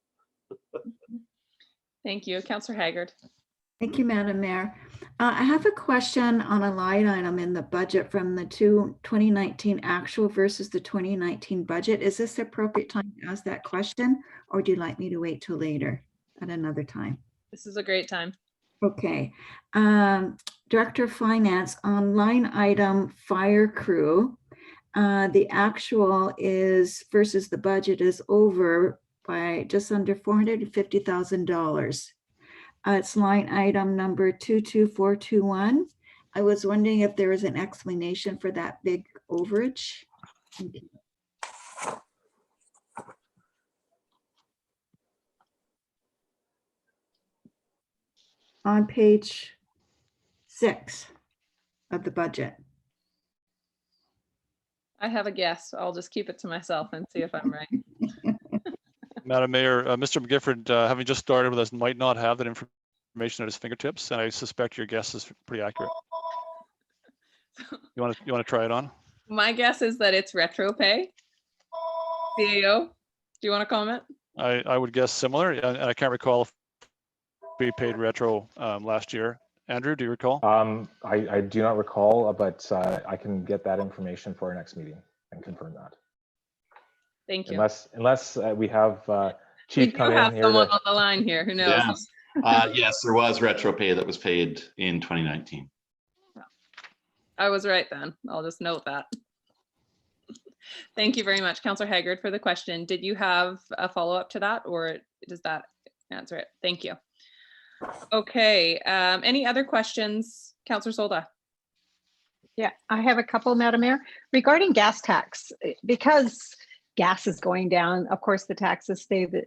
Thank you. Councillor Haggard. Thank you, Madam Mayor. I have a question on a line item in the budget from the 2019 actual versus the 2019 budget. Is this the appropriate time to ask that question, or do you like me to wait till later at another time? This is a great time. Okay. Director of Finance, on line item fire crew, the actual is versus the budget is over by just under $450,000. It's line item number 22421. I was wondering if there was an explanation for that big overage. On page 6 of the budget. I have a guess. I'll just keep it to myself and see if I'm right. Madam Mayor, Mr. McGifford, having just started with us, might not have that information at his fingertips, and I suspect your guess is pretty accurate. You want to try it on? My guess is that it's retro pay. CAO, do you want to comment? I would guess similar, and I can't recall if we paid retro last year. Andrew, do you recall? I do not recall, but I can get that information for our next meeting and confirm that. Thank you. Unless we have We Chief do come in have here. someone on the line here who knows. Yes. Yes, there was retro pay that was paid in 2019. I was right then. I'll just note that. Thank you very much, Councillor Haggard, for the question. Did you have a follow-up to that, or does that answer it? Thank you. Okay, any other questions? Councillor Solda. Yeah, I have a couple, Madam Mayor, regarding gas tax. Because gas is going down, of course, the taxes stay the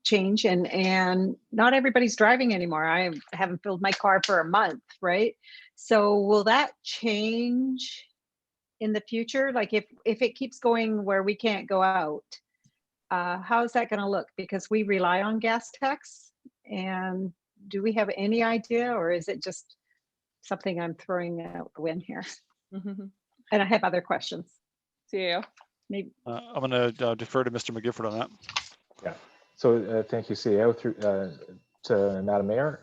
change, and not everybody's driving anymore. I haven't filled my car for a month, right? So will that change in the future? Like if it keeps going where we can't go out, how is that going to look? Because we rely on gas tax, and do we have any idea, or is it just something I'm throwing out the wind here? And I have other questions. CAO. Maybe. I'm going to defer to Mr. McGifford on that. Yeah. So thank you, CEO, through to Madam Mayor.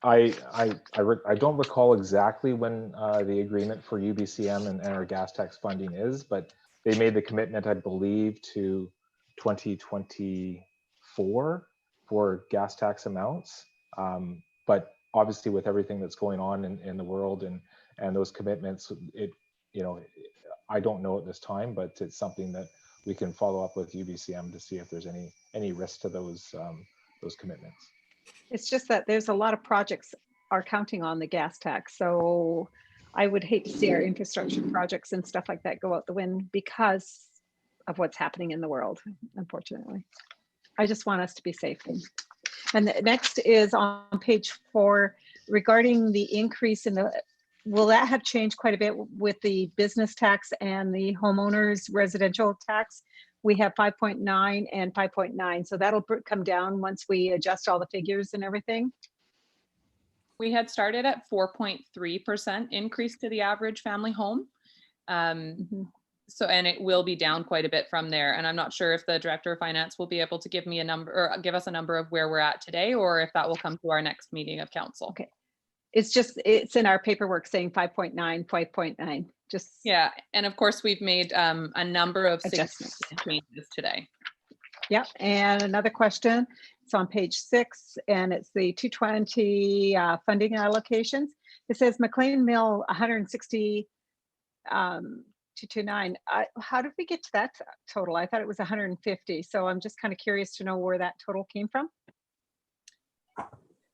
I don't recall exactly when the agreement for UBCM and our gas tax funding is, but they made the commitment, I believe, to 2024 for gas tax amounts. But obviously, with everything that's going on in the world and those commitments, I don't know at this time, but it's something that we can follow up with UBCM to see if there's any risk to those commitments. It's just that there's a lot of projects are counting on the gas tax. So I would hate to see our infrastructure projects and stuff like that go out the wind because of what's happening in the world, unfortunately. I just want us to be safe. And the next is on page 4 regarding the increase in the, will that have changed quite a bit with the business tax and the homeowners residential tax? we have 5.9 and 5.9. So that'll come down once we adjust all the figures and everything. We had started at 4.3% increase to the average family home. So, and it will be down quite a bit from there. And I'm not sure if the director of finance will be able to give me a number or give us a number of where we're at today, or if that will come to our next meeting of council. Okay. It's in our paperwork saying 5.9, 5.9, just. Yeah. And of course, we've made a number of Adjustments. changes today. Yep. And another question. It's on page 6, and it's the 220 funding allocations. It says McLean Mill 160. 229. How did we get to that total? I thought it was 150. So I'm just kind of curious to know where that total came from.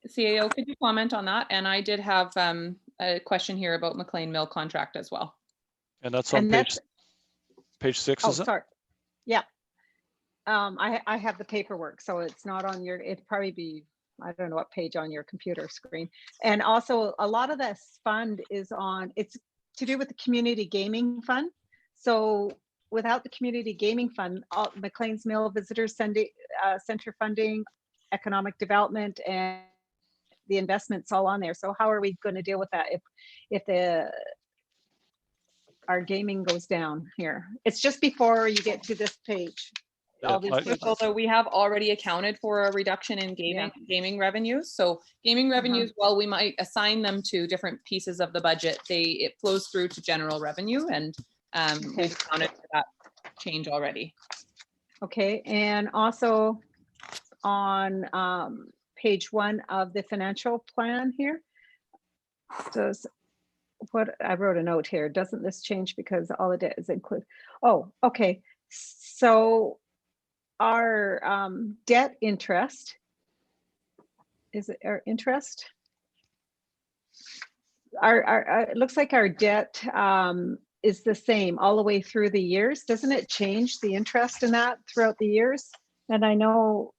CAO, could you comment on that? And I did have a question here about McLean Mill contract as well. And that's on page 6, oh, is it? Sorry. Yeah. I have the paperwork, so it's not on your, it'd probably be, I don't know what page on your computer screen. And also a lot of this fund is on, it's to do with the community gaming fund. So without the community gaming fund, McLean's Mill Visitors Center funding, economic development, and the investments all on there. So how are we going to deal with that if our gaming goes down here? It's just before you get to this page. All these pages. Although we have already accounted for a reduction in gaming revenues. So gaming revenues, while we might assign them to different pieces of the budget, it flows through to general revenue, and we've accounted for that change already. Okay, and also on page 1 of the financial plan here, does what I wrote a note here, doesn't this change because all of it is included? Oh, okay. So our debt interest, is it our interest? It looks like our debt is the same all the way through the years. Doesn't it change the interest in that throughout the years? And I know,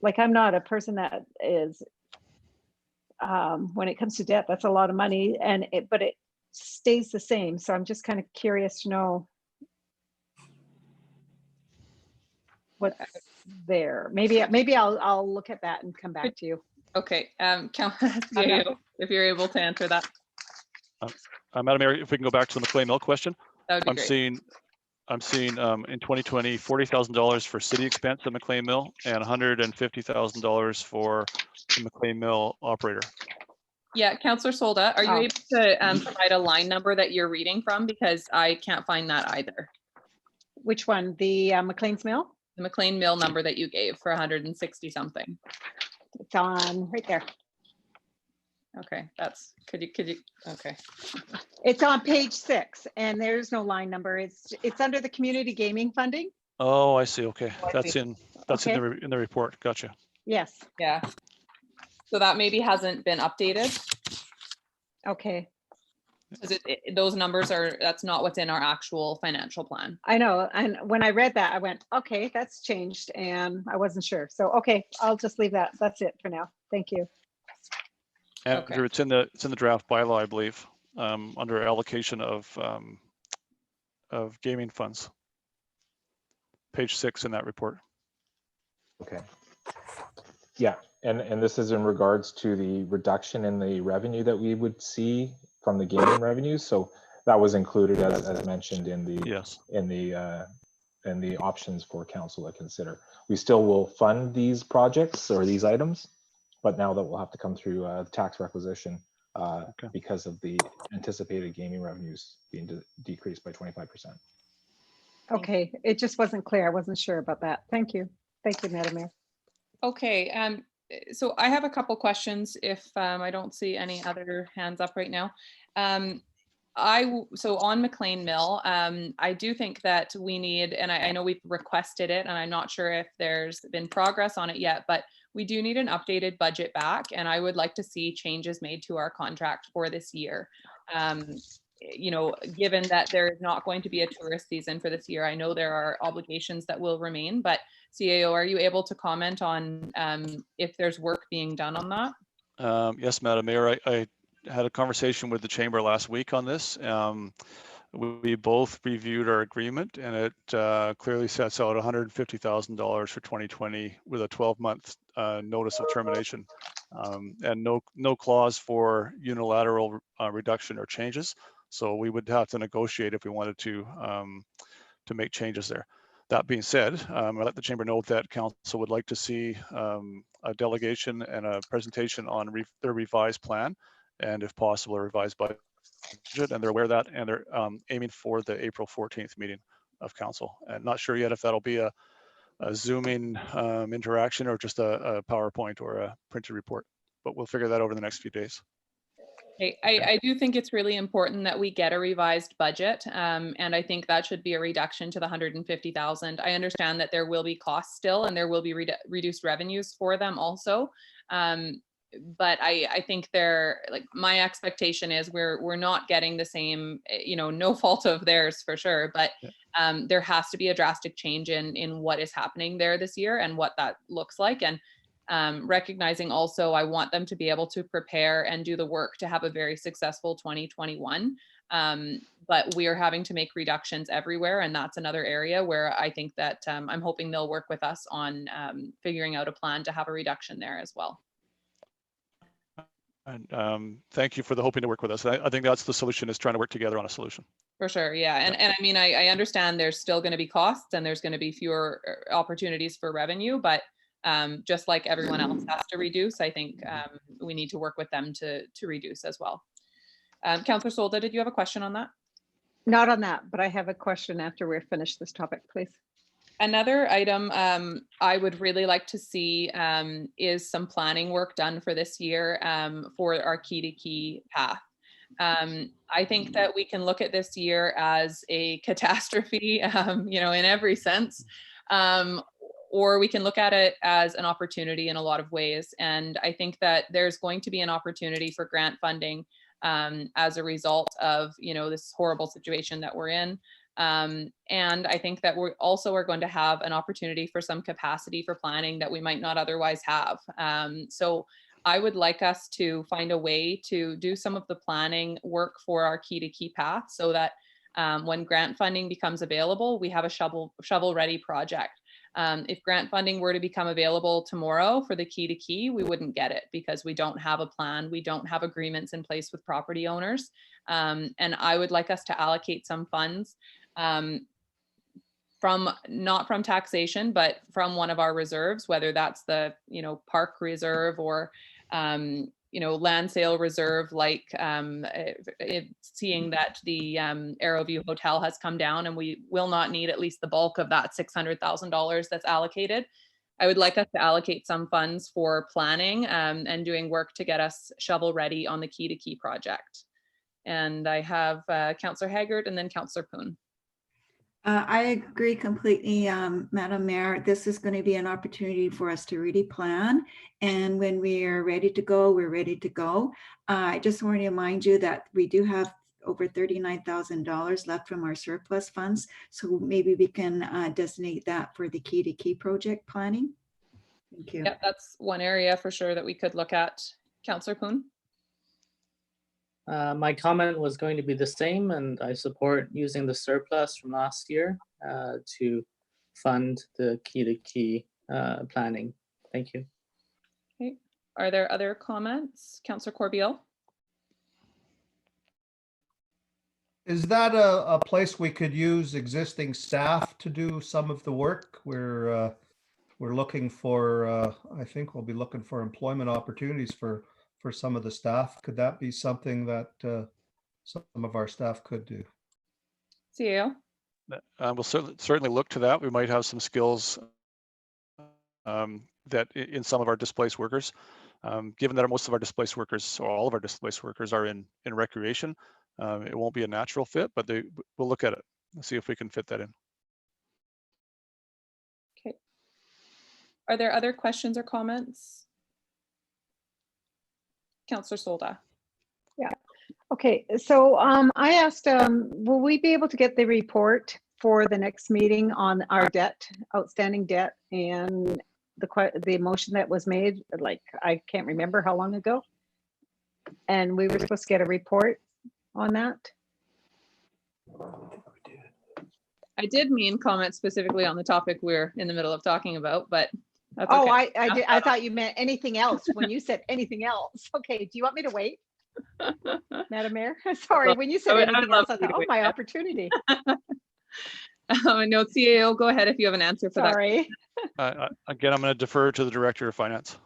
like, I'm not a person that is, when it comes to debt, that's a lot of money, and but it stays the same. So I'm just kind of curious to know what's there. Maybe I'll look at that and come back to you. Okay, if you're able to answer that. Madam Mayor, if we can go back to the McLean Mill question. That would be great. I'm seeing in 2020, $40,000 for city expense at McLean Mill and $150,000 for the McLean Mill operator. Yeah, Councillor Solda, are you able to provide a line number that you're reading from? Because I can't find that either. Which one? The McLean's Mill? The McLean Mill number that you gave for 160 something. It's on right there. Okay, could you, okay. It's on page 6, and there's no line number. It's under the community gaming funding. Oh, I see. Okay, that's see. in the report. Gotcha. Yes. Yeah. So that maybe hasn't been updated. Okay. Because those numbers that's not what's in our actual financial plan. I know, and when I read that, I went, okay, that's changed, and I wasn't sure. So okay, I'll just leave that. That's it for now. Thank you. Andrew, it's in the draft bylaw, I believe, under allocation of gaming funds. Page 6 in that report. Okay. Yeah, and this is in regards to the reduction in the revenue that we would see from the gaming revenues. So that was included as mentioned in the in the options for council to consider. We still will fund these projects or these items, but now that we'll have to come through tax requisition because of the anticipated gaming revenues being decreased by 25%. Okay, it just wasn't clear. I wasn't sure about that. Thank you. Thank you, Madam Mayor. Okay, so I have a couple questions if I don't see any other hands up right now. So on McLean Mill, I do think that we need, and I know we've requested it, and I'm not sure if there's been progress on it yet, but we do need an updated budget back, and I would like to see changes made to our contract for this year. You know, given that there is not going to be a tourist season for this year, I know there are obligations that will remain, but CAO, are you able to comment on if there's work being done on that? Yes, Madam Mayor, I had a conversation with the chamber last week on this. We both reviewed our agreement, and it clearly sets out $150,000 for 2020 with a 12-month notice of termination, and no clause for unilateral reduction or changes. So we would have to negotiate if we wanted to make changes there. That being said, I let the chamber know that council would like to see a delegation and a presentation on their revised plan, and if possible, a revised budget. And they're aware of that, and they're aiming for the April 14th meeting of council. And not sure yet if that'll be a Zooming interaction or just a PowerPoint or a printed report, but we'll figure that over the next few days. I do think it's really important that we get a revised budget, and I think that should be a reduction to the 150,000. I understand that there will be costs still, and there will be reduced revenues for them also. But I think my expectation is we're not getting the same, no fault of theirs for sure, but there has to be a drastic change in what is happening there this year and what that looks like. And recognizing also, I want them to be able to prepare and do the work to have a very successful 2021. But we are having to make reductions everywhere. And that's another area where I think that I'm hoping they'll work with us on figuring out a plan to have a reduction there as well. And thank you for the hoping to work with us. I think that's the solution, is trying to work together on a solution. For sure, yeah. And I mean, I understand there's still going to be costs and there's going to be fewer opportunities for revenue, but just like everyone else has to reduce, I think we need to work with them to reduce as well. Councillor Solda, did you have a question on that? Not on that, but I have a question after we're finished this topic, please. Another item I would really like to see is some planning work done for this year for our key to key path. I think that we can look at this year as a catastrophe, in every sense, or we can look at it as an opportunity in a lot of ways. And I think that there's going to be an opportunity for grant funding as a result of, this horrible situation that we're in. And I think that we also are going to have an opportunity for some capacity for planning that we might not otherwise have. So I would like us to find a way to do some of the planning work for our key to key path so that when grant funding becomes available, we have a shovel ready project. If grant funding were to become available tomorrow for the key to key, we wouldn't get it because we don't have a plan. We don't have agreements in place with property owners. And I would like us to allocate some funds not from taxation, but from one of our reserves, whether that's the, park reserve or, land sale reserve, like seeing that the Arrowview Hotel has come down and we will not need at least the bulk of that $600,000 that's allocated. I would like us to allocate some funds for planning and doing work to get us shovel ready on the key to key project. And I have Councillor Haggard and then Councillor Poon. I agree completely, Madam Mayor. This is going to be an opportunity for us to really plan. And when we are ready to go, we're ready to go. I just want to remind you that we do have over $39,000 left from our surplus funds. So maybe we can designate that for the key to key project planning. Thank you. Yeah, that's one area for sure that we could look at. Councillor Poon. My comment was going to be the same, and I support using the surplus from last year to fund the key to key planning. Thank you. Okay. Are there other comments? Councillor Corbeil. Is that a place we could use existing staff to do some of the work? We're looking for, I think we'll be looking for employment opportunities for some of the staff. Could that be something that some of our staff could do? CEO. We'll certainly look to that. We might have some skills that in some of our displaced workers, given that most of our displaced workers or all of our displaced workers are in recreation, it won't be a natural fit, but we'll look at it and see if we can fit that in. Okay. Are there other questions or comments? Councillor Solda. Yeah. Okay. So I asked, will we be able to get the report for the next meeting on our debt, outstanding debt, and the motion that was made? Like, I can't remember how long ago. And we were supposed to get a report on that. I did mean comment specifically on the topic we're in the middle of talking about, but that's Oh, okay. I thought you meant anything else when you said anything else. Okay, do you want me to wait? Madam Mayor, sorry, when you said I would anything love else, I for you thought, to oh, wait, my yeah. opportunity. No, CAO, go ahead if you have an answer for Sorry. Again, I'm going to defer to the Director of Finance. that.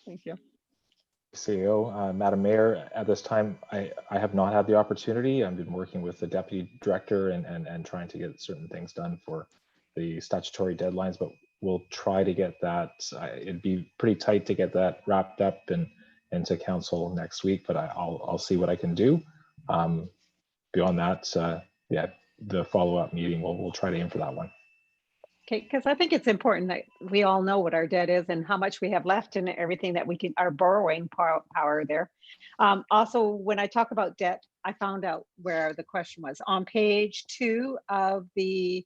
Thank you. CEO, Madam Mayor, at this time, I have not had the opportunity. I've been working with the Deputy Director and trying to get certain things done for the statutory deadlines, but we'll try to get that. It'd be pretty tight to get that wrapped up and into council next week, but I'll see what I can do. Beyond that, yeah, the follow-up meeting, we'll try to aim for that one. Okay, because I think it's important that we all know what our debt is and how much we have left and everything that we can, our borrowing power there. Also, when I talk about debt, I found out where the question was on page 2 of the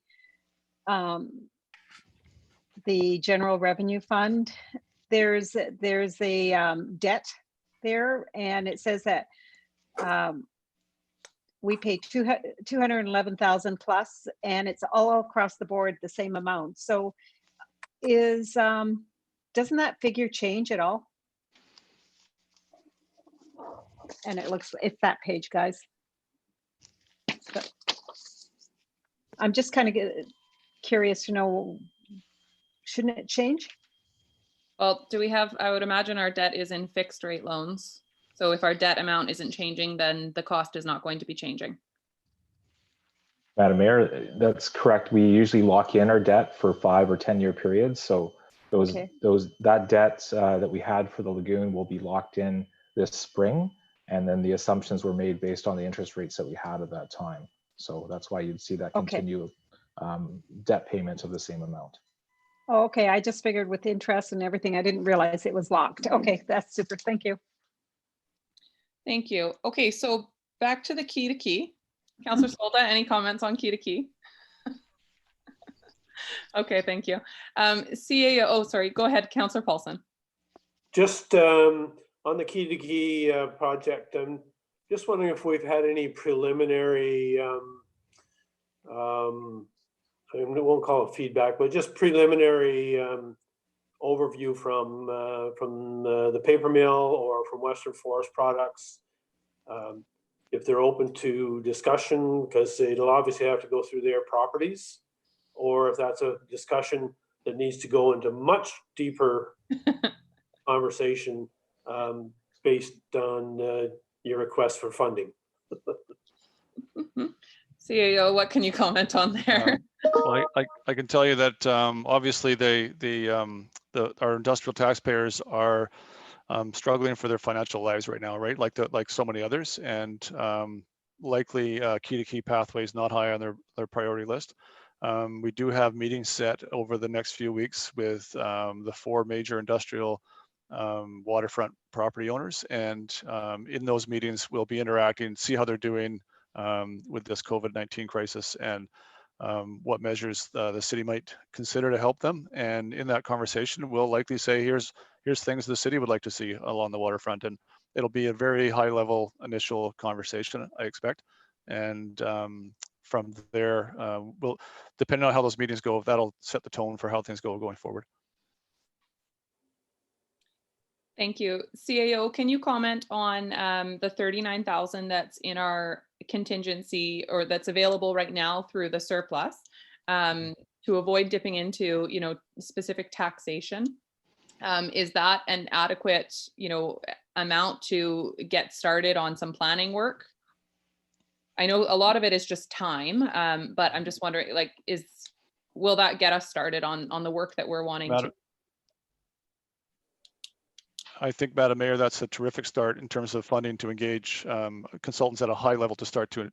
general revenue fund. There's a debt there, and it says that we pay 211,000 plus, and it's all across the board the same amount. So doesn't that figure change at all? And it's that page, guys. But I'm just kind of curious to know, shouldn't it change? Well, I would imagine our debt is in fixed rate loans. So if our debt amount isn't changing, then the cost is not going to be changing. Madam Mayor, that's correct. We usually lock in our debt for 5 or 10 year periods. So that debt that we had for the lagoon will be locked in this spring. And then the assumptions were made based on the interest rates that we had at that time. So that's why you'd see that continued debt payment of the same amount. Oh, okay. I just figured with interest and everything, I didn't realize it was locked. Okay, that's super. Thank you. Thank you. Okay, so back to the key to key. Councillor Solda, any comments on key to key? Okay, thank you. CAO, oh, sorry, go ahead, Councillor Paulson. Just on the key to key project, I'm just wondering if we've had any preliminary, I won't call it feedback, but just preliminary overview from the paper mill or from Western Forest Products, if they're open to discussion, because it'll obviously have to go through their properties, or if that's a discussion that needs to go into much deeper conversation based on your request for funding. CAO, what can you comment on there? Well, I can tell you that obviously our industrial taxpayers are struggling for their financial lives right now, right? Like so many others, and likely key to key pathways not high on their priority list. We do have meetings set over the next few weeks with the 4 major industrial waterfront property owners, and in those meetings we'll be interacting, see how they're doing with this COVID-19 crisis, and what measures the city might consider to help them. And in that conversation, we'll likely say, here's things the city would like to see along the waterfront. And it'll be a very high level initial conversation, I expect. And from there, we'll, depending on how those meetings go, that'll set the tone for how things go going forward. Thank you. CAO, can you comment on the 39,000 that's in our contingency, or that's available right now through the surplus, to avoid dipping into, specific taxation? Is that an adequate, amount to get started on some planning work? I know a lot of it is just time, but I'm just wondering, will that get us started on the work that we're wanting to? I think, Madam Mayor, that's a terrific start in terms of funding to engage consultants at a high level to start to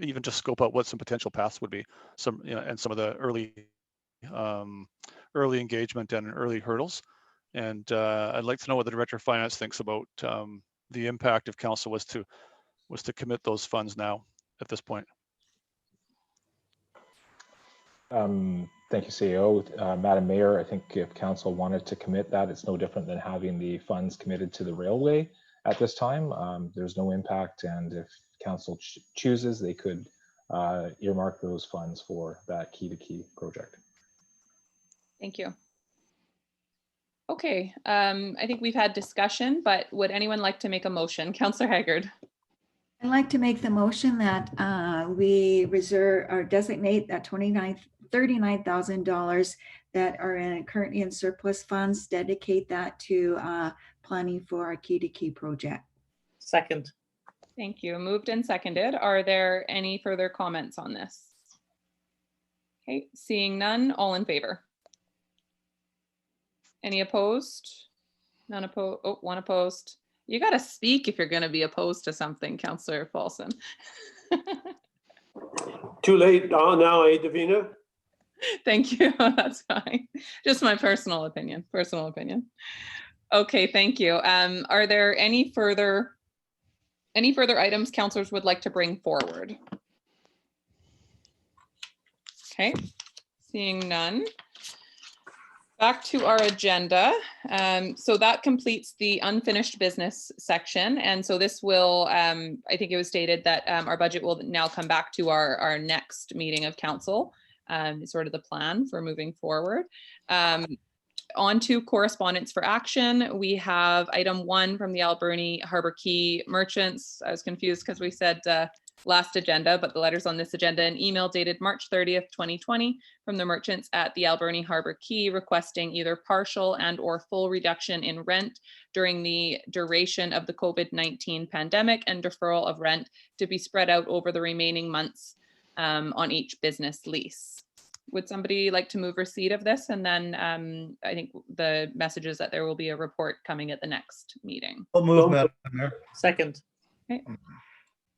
even just scope out what some potential paths would be, and some of the early engagement and early hurdles. And I'd like to know what the Director of Finance thinks about the impact if Council was to commit those funds now at this point. Thank you, CEO. Madam Mayor, I think if Council wanted to commit that, it's no different than having the funds committed to the railway. at this time. There's no impact, and if council chooses, they could earmark those funds for that key-to-key project. Thank you. Okay, I think we've had discussion, but would anyone like to make a motion? Councillor Haggard. I'd like to make the motion that we reserve or designate that $39,000 that are currently in surplus funds, dedicate that to planning for our key-to-key project. Second. Thank you. Moved and seconded. Are there any further comments on this? Okay, seeing none, all in favor? Any opposed? None opposed. Oh, one opposed. You got to speak if you're going to be opposed to something, Councillor Paulson. Too late now, Davina? Thank you. That's fine. Just my personal opinion. Personal opinion. Okay, thank you. Are there any further items councillors would like to bring forward? Okay, seeing none. Back to our agenda. So that completes the unfinished business section. And so this will, I think it was stated that our budget will now come back to our next meeting of council. Sort of the plan for moving forward. On to correspondence for action. We have item 1 from the Alberni Harbor Quay merchants. I was confused because we said last agenda, but the letters on this agenda, an email dated March 30th, 2020 from the merchants at the Alberni Harbor Quay requesting either partial and or full reduction in rent during the duration of the COVID-19 pandemic and deferral of rent to be spread out over the remaining months on each business lease. Would somebody like to move receipt of this? And then I think the message is that there will be a report coming at the next meeting. I'll move, Madam Mayor. Second. Okay.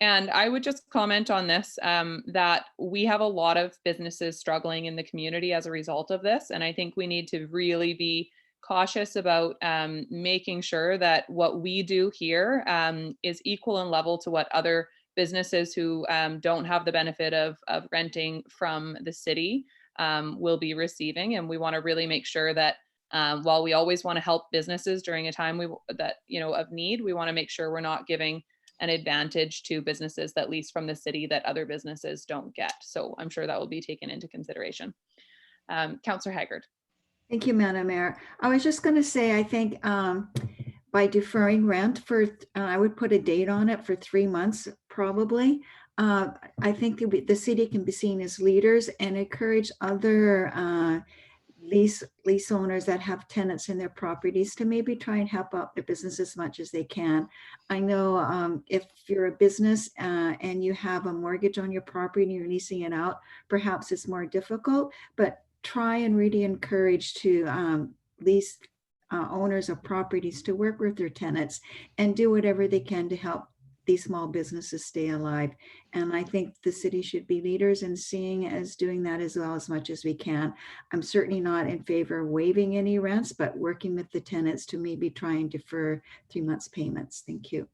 And I would just comment on this, that we have a lot of businesses struggling in the community as a result of this. And I think we need to really be cautious about making sure that what we do here is equal and level to what other businesses who don't have the benefit of renting from the city will be receiving. And we want to really make sure that while we always want to help businesses during a time of need, we want to make sure we're not giving an advantage to businesses that lease from the city that other businesses don't get. So I'm sure that will be taken into consideration. Councillor Haggard. Thank you, Madam Mayor. I was just going to say, I think by deferring rent for, I would put a date on it for 3 months, probably. I think the city can be seen as leaders and encourage other lease owners that have tenants in their properties to maybe try and help out their business as much as they can. I know if you're a business and you have a mortgage on your property and you're leasing it out, perhaps it's more difficult, but try and really encourage to lease owners of properties to work with their tenants and do whatever they can to help these small businesses stay alive. And I think the city should be leaders in seeing as doing that as well as much as we can. I'm certainly not in favor of waiving any rents, but working with the tenants to maybe try and defer 3 months payments. Thank you.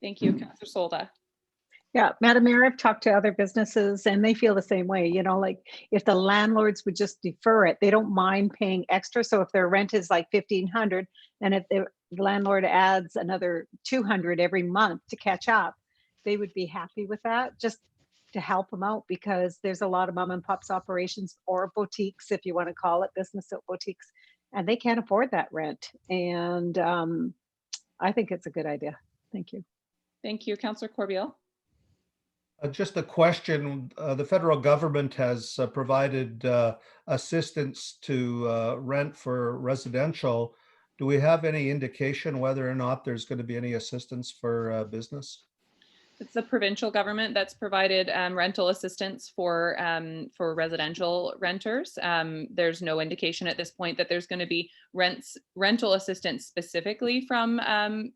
Thank you, Councillor Solda. Yeah, Madam Mayor, I've talked to other businesses and they feel the same way. You know, like if the landlords would just defer it, they don't mind paying extra. So if their rent is like $1,500 and if the landlord adds another $200 every month to catch up, they would be happy with that, just to help them out, because there's a lot of mom and pops operations or boutiques, if you want to call it business boutiques, and they can't afford that rent. And I think it's a good idea. Thank you. Thank you, Councillor Corbeil. Just a question. The federal government has provided assistance to rent for residential. Do we have any indication whether or not there's going to be any assistance for business? It's the provincial government that's provided rental assistance for residential renters. There's no indication at this point that there's going to be rental assistance specifically from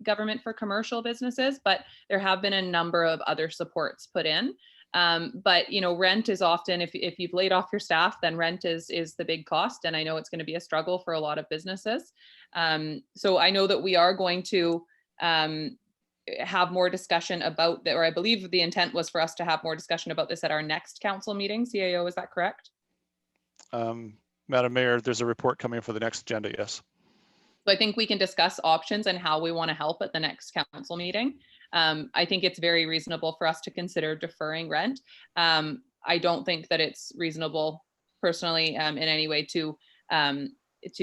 government for commercial businesses, but there have been a number of other supports put in. But you know, rent is often, if you've laid off your staff, then rent is the big cost, and I know it's going to be a struggle for a lot of businesses. So I know that we are going to have more discussion about that, or I believe the intent was for us to have more discussion about this at our next council meeting. CAO, is that correct? Madam Mayor, there's a report coming for the next agenda, yes. So I think we can discuss options and how we want to help at the next council meeting. I think it's very reasonable for us to consider deferring rent. I don't think that it's reasonable personally in any way to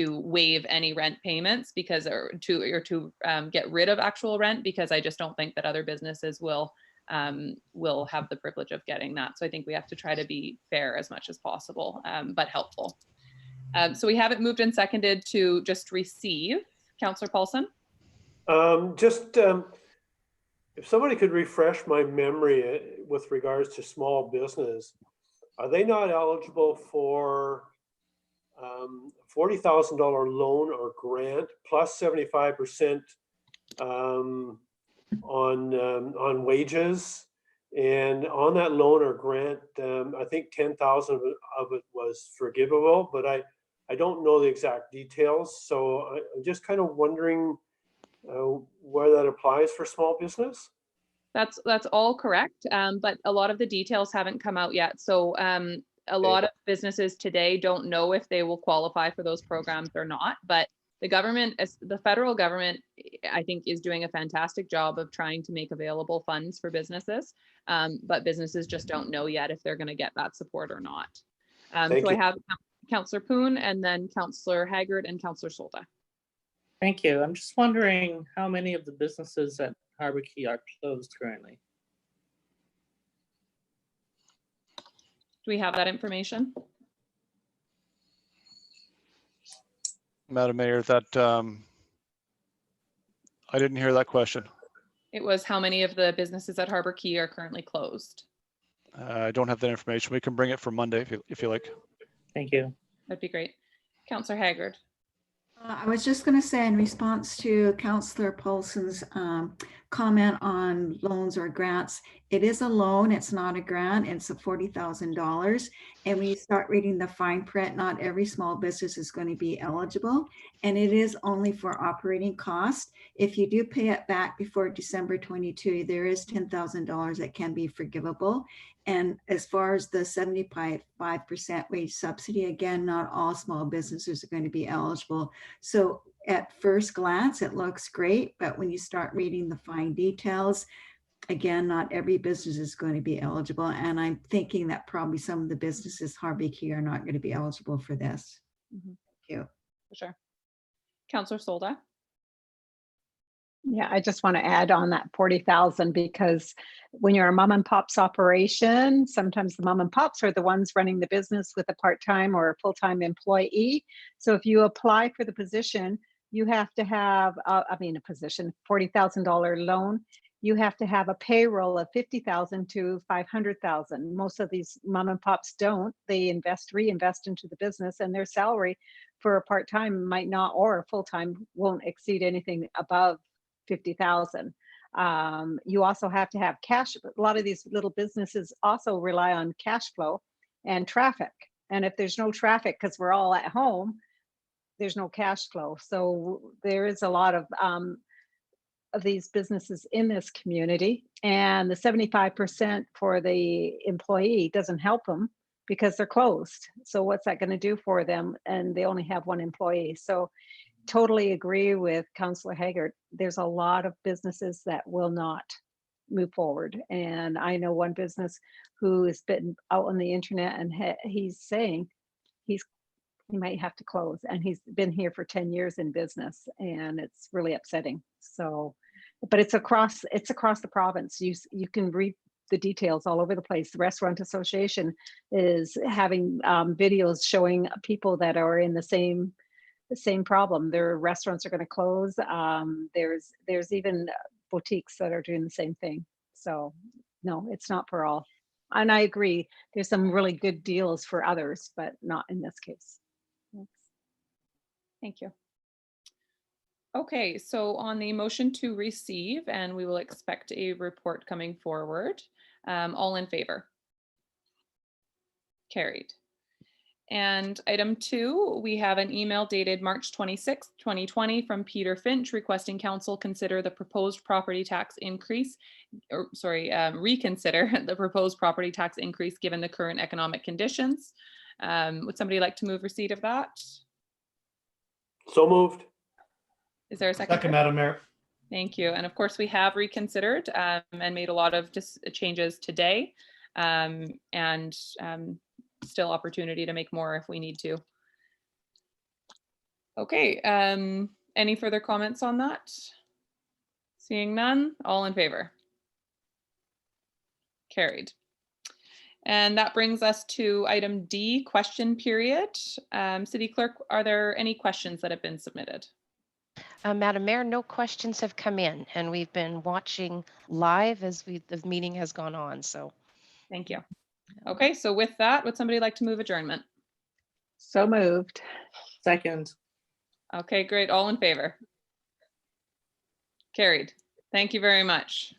waive any rent payments because or to get rid of actual rent, because I just don't think that other businesses will have the privilege of getting that. So I think we have to try to be fair as much as possible, but helpful. So we have it moved and seconded to just receive. Councillor Paulson? If somebody could refresh my memory with regards to small business, are they not eligible for $40,000 loan or grant plus 75% on wages? And on that loan or grant, I think 10,000 of it was forgivable, but I don't know the exact details. So I'm just kind of wondering where that applies for small business. That's all correct, but a lot of the details haven't come out yet. So a lot of businesses today don't know if they will qualify for those programs or not, but the government, the federal government, I think is doing a fantastic job of trying to make available funds for businesses, but businesses just don't know yet if they're going to get that support or not. So I have Councillor Poon and then Councillor Haggard and Councillor Solda. Thank you. I'm just wondering how many of the businesses at Harbor Key are closed currently. Do we have that information? Madam Mayor, that I didn't hear that question. It was how many of the businesses at Harbor Key are currently closed? I don't have that information. We can bring it for Monday if you like. Thank you. That'd be great. Councillor Haggard. I was just going to say in response to Councillor Paulson's comment on loans or grants, it is a loan, it's not a grant, it's a $40,000. And when you start reading the fine print, not every small business is going to be eligible. And it is only for operating costs. If you do pay it back before December 22, there is $10,000 that can be forgivable. And as far as the 75% wage subsidy, again, not all small businesses are going to be eligible. So at first glance, it looks great, but when you start reading the fine details, again, not every business is going to be eligible. And I'm thinking that probably some of the businesses Harbor Key are not going to be eligible for this. Thank you. For sure. Councillor Solda. Yeah, I just want to add on that 40,000 because when you're a mom and pop's operation, sometimes the mom and pops are the ones running the business with a part-time or a full-time employee. So if you apply for the position, you have to have, a position, $40,000 loan. You have to have a payroll of 50,000 to 500,000. Most of these mom and pops don't. They reinvest into the business, and their salary for a part-time might not, or a full-time won't exceed anything above 50,000. You also have to have cash. A lot of these little businesses also rely on cash flow and traffic. And if there's no traffic, because we're all at home, there's no cash flow. So there is a lot of these businesses in this community, and the 75% for the employee doesn't help them because they're closed. So what's that going to do for them? And they only have one employee. So totally agree with Councillor Haggard. There's a lot of businesses that will not move forward. And I know one business who has been out on the internet and he's saying he might have to close, and he's been here for 10 years in business, and it's really upsetting. So, but it's across the province. You can read the details all over the place. The Restaurant Association is having videos showing people that are in the same problem. Their restaurants are going to close. There's even boutiques that are doing the same thing. So no, it's not for all. And I agree, there's some really good deals for others, but not in this case. Thanks. Thank you. Okay, so on the motion to receive, and we will expect a report coming forward. All in favor? Carried. And item 2, we have an email dated March 26, 2020 from Peter Finch requesting council consider the proposed property tax increase, or sorry, reconsider the proposed property tax increase given the current economic conditions. Would somebody like to move receipt of that? So moved. Is there a second? Second, Madam Mayor. Thank you. And of course, we have reconsidered and made a lot of changes today, and still opportunity to make more if we need to. Okay, any further comments on that? Seeing none, all in favor? Carried. And that brings us to item D, question period. City Clerk, are there any questions that have been submitted? Madam Mayor, no questions have come in, and we've been watching live as the meeting has gone on. So, thank you. Okay, so with that, would somebody like to move adjournment? So moved. Second. Okay, great. All in favor? Carried. Thank you very much.